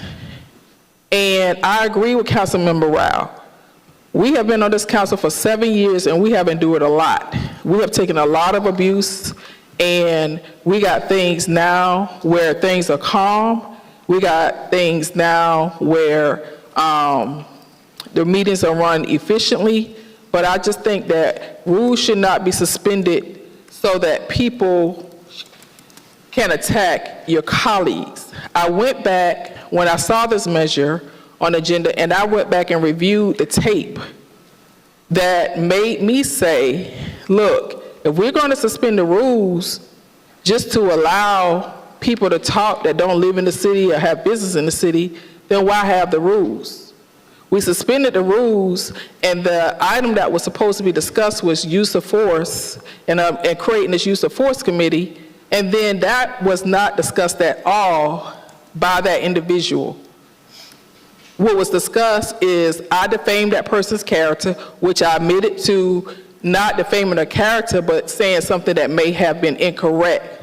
And I agree with Councilmember Rao. We have been on this council for 7 years and we have endured a lot. We have taken a lot of abuse, and we got things now where things are calm. We got things now where the meetings are run efficiently, but I just think that rules should not be suspended so that people can attack your colleagues. I went back when I saw this measure on agenda, and I went back and reviewed the tape that made me say, look, if we're going to suspend the rules just to allow people to talk that don't live in the city or have business in the city, then why have the rules? We suspended the rules, and the item that was supposed to be discussed was use of force and creating this use of force committee, and then that was not discussed at all by that individual. What was discussed is I defamed that person's character, which I admitted to not defaming her character, but saying something that may have been incorrect,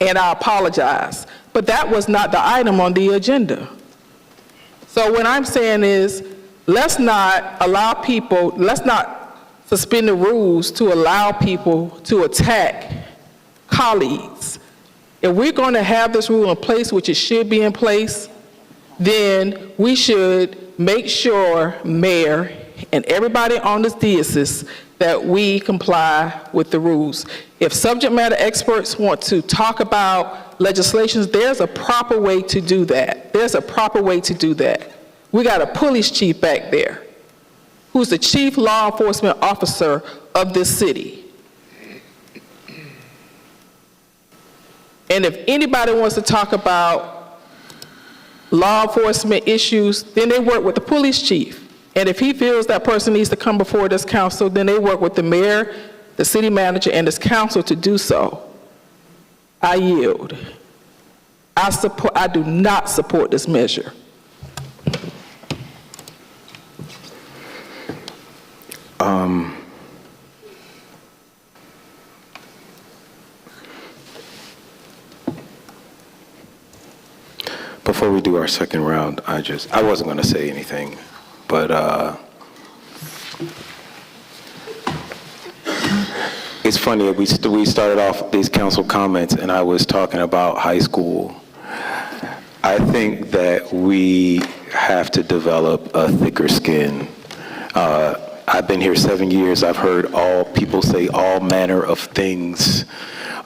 and I apologize. But that was not the item on the agenda. So what I'm saying is, let's not allow people, let's not suspend the rules to allow people to attack colleagues. If we're going to have this rule in place, which it should be in place, then we should make sure, Mayor, and everybody on this diocese, that we comply with the rules. If subject matter experts want to talk about legislations, there's a proper way to do that. There's a proper way to do that. We got a police chief back there who's the chief law enforcement officer of this city. And if anybody wants to talk about law enforcement issues, then they work with the police chief. And if he feels that person needs to come before this council, then they work with the mayor, the city manager, and this council to do so. I yield. I do not support this measure. Before we do our second round, I wasn't going to say anything, but it's funny, we started off these council comments and I was talking about high school. I think that we have to develop a thicker skin. I've been here 7 years. I've heard people say all manner of things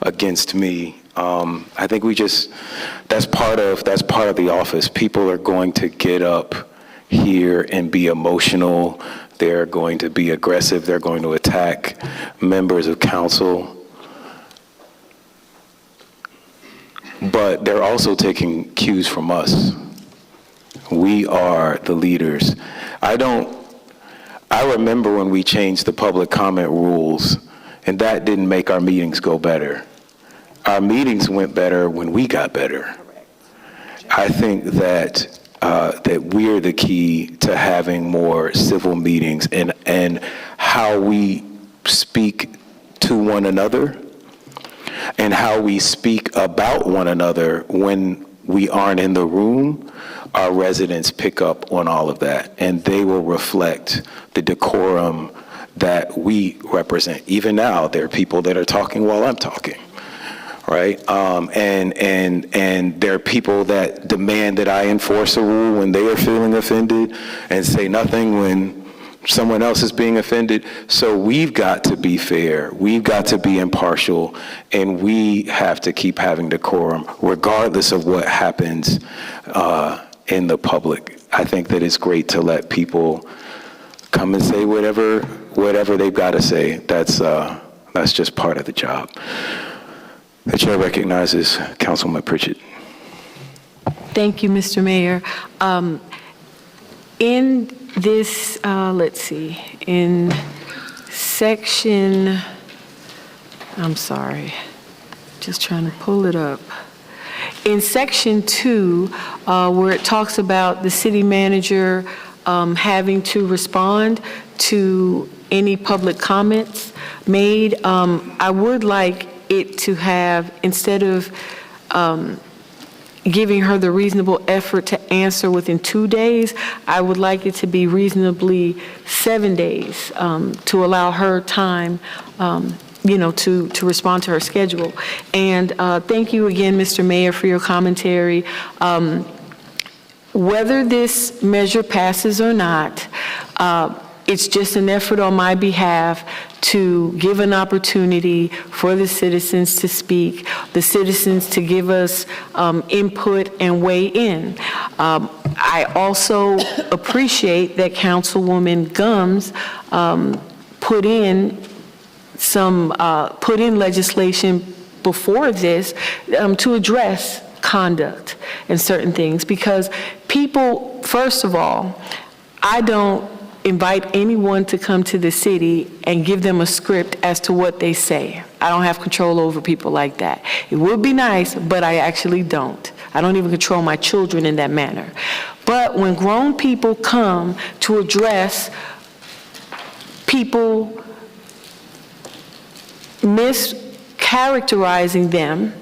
against me. I think that's part of the office. People are going to get up here and be emotional. They're going to be aggressive. They're going to attack members of council. But they're also taking cues from us. We are the leaders. I remember when we changed the public comment rules, and that didn't make our meetings go better. Our meetings went better when we got better. I think that we're the key to having more civil meetings and how we speak to one another and how we speak about one another when we aren't in the room our residents pick up on all of that, and they will reflect the decorum that we represent. Even now, there are people that are talking while I'm talking, right? And there are people that demand that I enforce a rule when they are feeling offended and say nothing when someone else is being offended. So we've got to be fair, we've got to be impartial, and we have to keep having decorum regardless of what happens in the public. I think that it's great to let people come and say whatever they've got to say. That's just part of the job. The chair recognizes Councilwoman Pritchett. Thank you, Mr. Mayor. In this, let's see, in section, I'm sorry, just trying to pull it up. In section 2, where it talks about the city manager having to respond to any public comments made, I would like it to have, instead of giving her the reasonable effort to answer within 2 days, I would like it to be reasonably 7 days to allow her time, to respond to her schedule. And thank you again, Mr. Mayor, for your commentary. Whether this measure passes or not, it's just an effort on my behalf to give an opportunity for the citizens to speak, the citizens to give us input and weigh in. I also appreciate that Councilwoman Gumbs put in legislation before this to address conduct and certain things, because people, first of all, I don't invite anyone to come to the city and give them a script as to what they say. I don't have control over people like that. It would be nice, but I actually don't. I don't even control my children in that manner. But when grown people come to address people mischaracterizing them,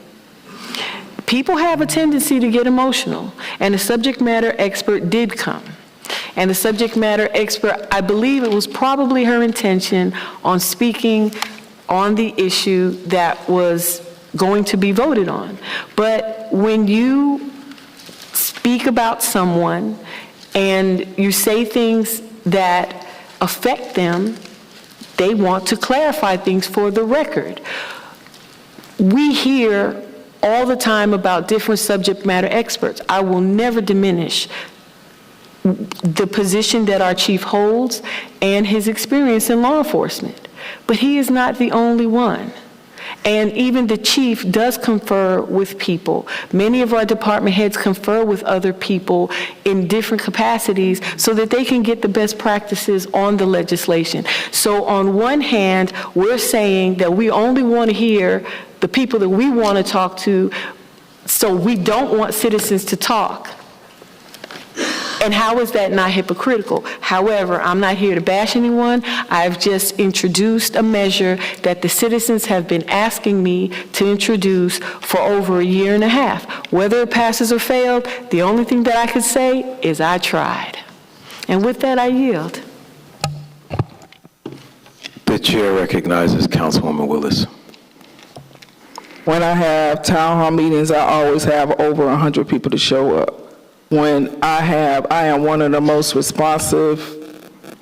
people have a tendency to get emotional, and the subject matter expert did come. And the subject matter expert, I believe it was probably her intention on speaking on the issue that was going to be voted on. But when you speak about someone and you say things that affect them, they want to clarify things for the record. We hear all the time about different subject matter experts. I will never diminish the position that our chief holds and his experience in law enforcement. But he is not the only one. And even the chief does confer with people. Many of our department heads confer with other people in different capacities so that they can get the best practices on the legislation. So on one hand, we're saying that we only want to hear the people that we want to talk to, so we don't want citizens to talk. And how is that not hypocritical? However, I'm not here to bash anyone. I've just introduced a measure that the citizens have been asking me to introduce for over 1.5 years. Whether it passes or failed, the only thing that I could say is I tried. And with that, I yield. The chair recognizes Councilwoman Willis. When I have town hall meetings, I always have over 100 people to show up. When I am one of the most responsive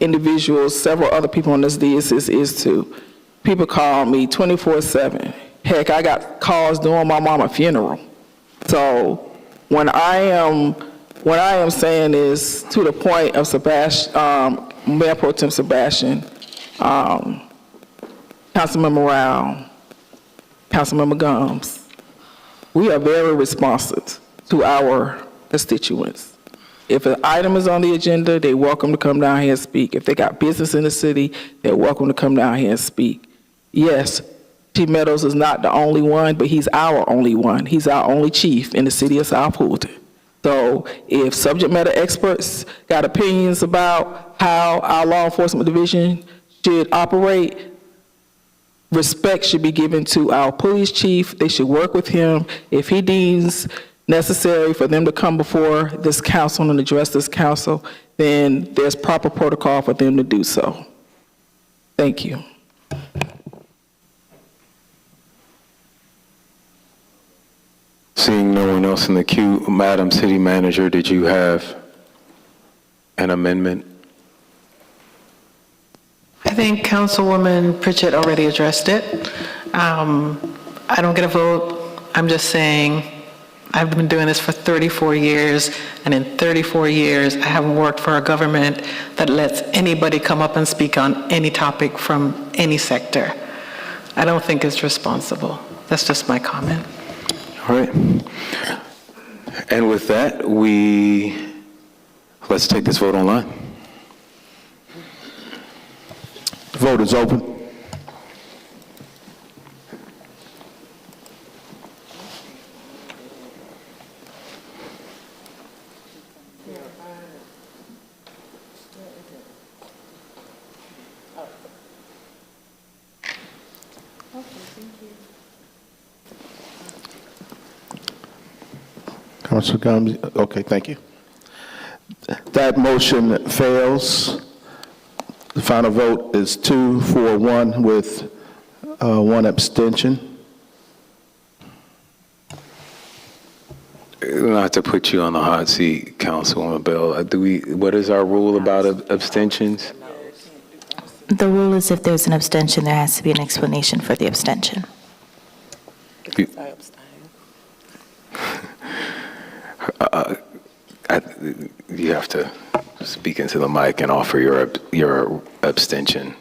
individuals several other people on this diocese is to. People call me 24/7. Heck, I got calls during my mama's funeral. So when I am saying is to the point of Mayor Pro Tem Sebastian, Councilmember Rao, Councilmember Gumbs, we are very responsive to our constituents. If an item is on the agenda, they're welcome to come down here and speak. If they got business in the city, they're welcome to come down here and speak. Yes, Chief Meadows is not the only one, but he's our only one. He's our only chief in the city of South Fulton. So if subject matter experts got opinions about how our law enforcement division should operate, respect should be given to our police chief. They should work with him. If he deems necessary for them to come before this council and address this council, then there's proper protocol for them to do so. Thank you. Seeing no one else in the queue, Madam City Manager, did you have an amendment? I think Councilwoman Pritchett already addressed it. I don't get a vote. I'm just saying I've been doing this for 34 years, and in 34 years, I haven't worked for a government that lets anybody come up and speak on any topic from any sector. I don't think it's responsible. That's just my comment. All right. And with that, let's take this vote online. The vote is open. Councilor Gomes, okay, thank you. That motion fails. The final vote is 2-4-1 with one abstention. Not to put you on the hot seat, Councilwoman Bell, what is our rule about abstentions? The rule is if there's an abstention, there has to be an explanation for the abstention. You have to speak into the mic and offer your abstention.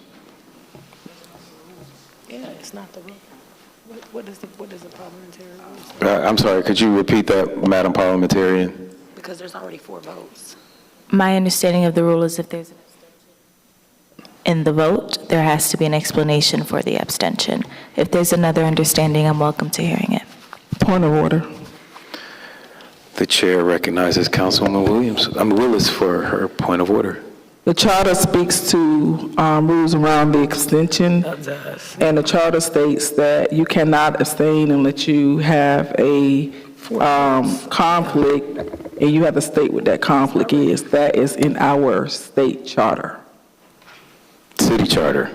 Yeah, it's not the rule. What is the parliamentary rule? I'm sorry, could you repeat that, Madam Parliamentarian? Because there's already 4 votes. My understanding of the rule is if there's an abstention in the vote, there has to be an explanation for the abstention. If there's another understanding, I'm welcome to hearing it. Point of order. The chair recognizes Councilwoman Willis for her point of order. The charter speaks to rules around the extension, and the charter states that you cannot abstain unless you have a conflict, and you have to state what that conflict is. That is in our state charter. City charter.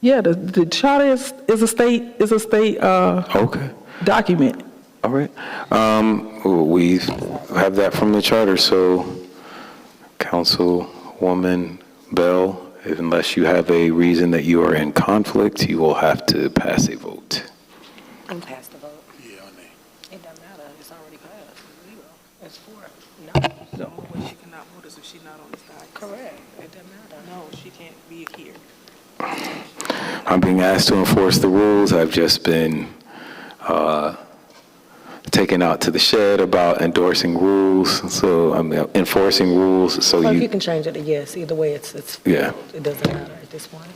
Yeah, the charter is a state Okay. document. All right. We have that from the charter, so Councilwoman Bell, unless you have a reason that you are in conflict, you will have to pass a vote. I'm past the vote. Yeah, on there. It doesn't matter, it's already passed. It's 4. The only way she cannot vote is if she's not on the side. Correct. It doesn't matter. No, she can't be here. I'm being asked to enforce the rules. I've just been taken out to the shed about endorsing rules, so I'm enforcing rules. So Well, you can change it to yes. Either way, it's yeah. it doesn't matter at this point.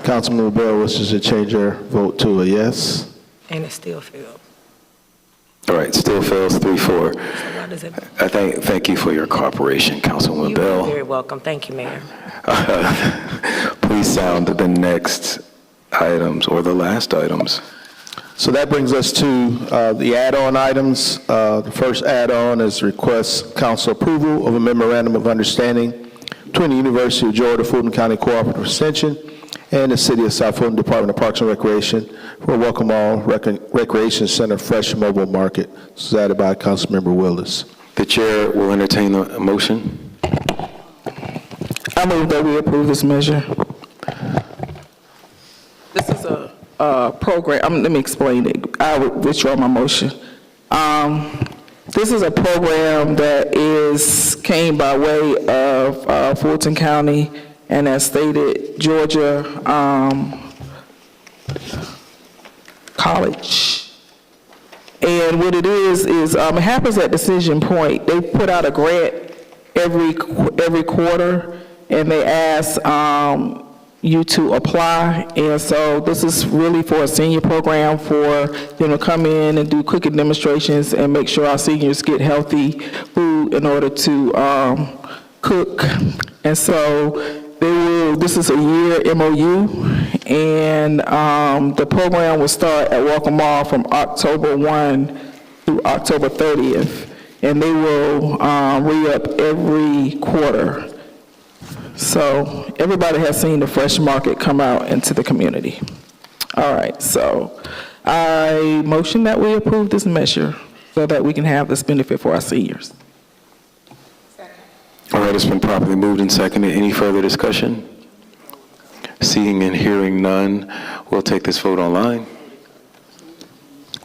Councilman Bell wishes to change her vote to a yes. And it still failed. All right, still fails 3-4. So why does it? I thank you for your cooperation, Councilwoman You Bell. are very welcome. Thank you, Mayor. Please sound the next items or the last items. So that brings us to the add-on items. The first add-on is request council approval of a memorandum of understanding between the University of Georgia Fulton County Cooperative Extension and the City of South Fulton Department of Parks and Recreation for a Welcome All Recreation Center Fresh Mobile Market. This is added by Councilmember Willis. The chair will entertain a motion. I move that we approve this measure. This is a program. Let me explain it. I will withdraw my motion. This is a program that came by way of Fulton County, and as stated, Georgia College. And what it is it happens at Decision Point. They put out a grant every quarter, and they ask you to apply. And so this is really for a senior program for them to come in and do cooking demonstrations and make sure our seniors get healthy food in order to cook. And so there this is a year MOU, and the program will start at Welcome Mall from October 1 through October 30th, and they will re-up every quarter. So everybody has seen the fresh market come out into the community. All right, so I motion that we approve this measure so that we can have this benefit for our seniors. All right, it's been properly moved and seconded. Any further discussion? Seeing and hearing none, we'll take this vote online.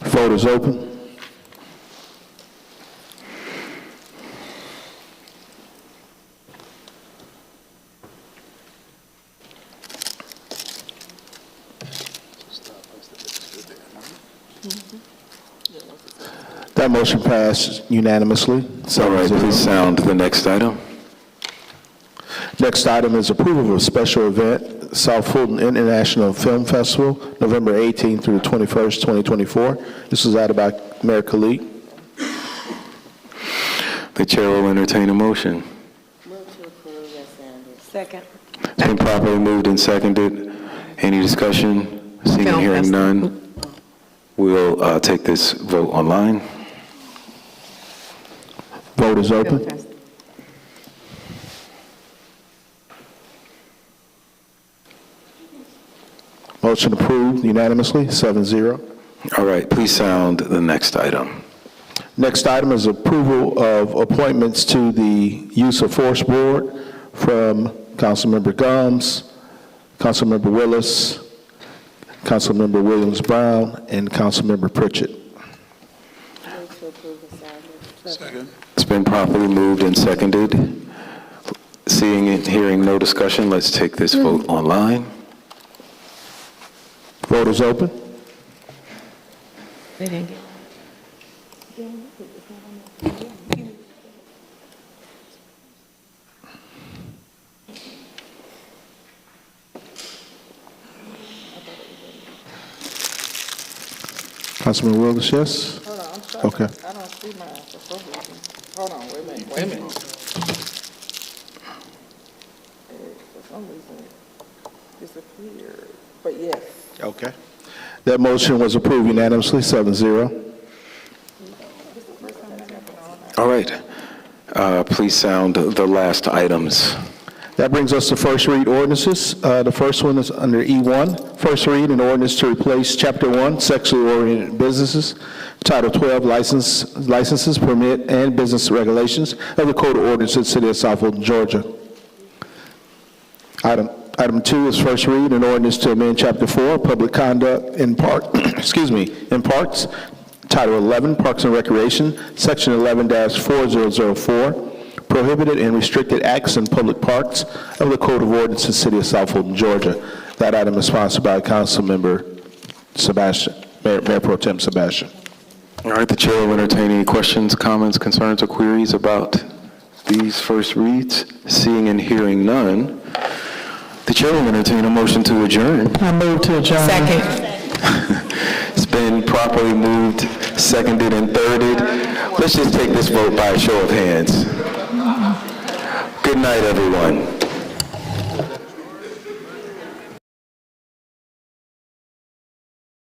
Vote is open. That motion passed unanimously. All right, please sound the next item. Next item is approval of a special event, South Fulton International Film Festival, November 18th through the 21st, 2024. This is added by Mayor Khalid. The chair will entertain a motion. Second. It's been properly moved and seconded. Any discussion? Seeing and hearing none, we'll take this vote online. Vote is open. Motion approved unanimously, 7-0. All right, please sound the next item. Next item is approval of appointments to the Use of Force Board from Councilmember Gomes, Councilmember Willis, Councilmember Williams-Brown, and Councilmember Pritchett. Second. It's been properly moved and seconded. Seeing and hearing no discussion, let's take this vote online. Vote is open. They didn't get. Councilman Willis, yes? Hold on, I'm sorry. Okay. I don't see mine for some reason. Hold on, wait a minute, wait a minute. For some reason, it disappeared, but yes. Okay. That motion was approved unanimously, 7-0. All right, please sound the last items. That brings us to first read ordinances. The first one is under E1. First read an ordinance to replace Chapter 1, Sexually Oriented Businesses, Title 12, Licenses, Permit, and Business Regulations of the Code of Ordinances of the City of South Fulton, Georgia. Item 2 is first read an ordinance to amend Chapter 4, Public Conduct in in Parks, Title 11, Parks and Recreation, Section 11-4004, Prohibited and Restricted Acts in Public Parks of the Code of Ordinances of the City of South Fulton, Georgia. That item is sponsored by Councilmember Sebastian, Mayor Pro Tem Sebastian. All right, the chair will entertain any questions, comments, concerns, or queries about these first reads. Seeing and hearing none, the chair will entertain a motion to adjourn. I move to adjourn. Second. It's been properly moved, seconded, and thirded. Let's just take this vote by a show of hands. Good night, everyone.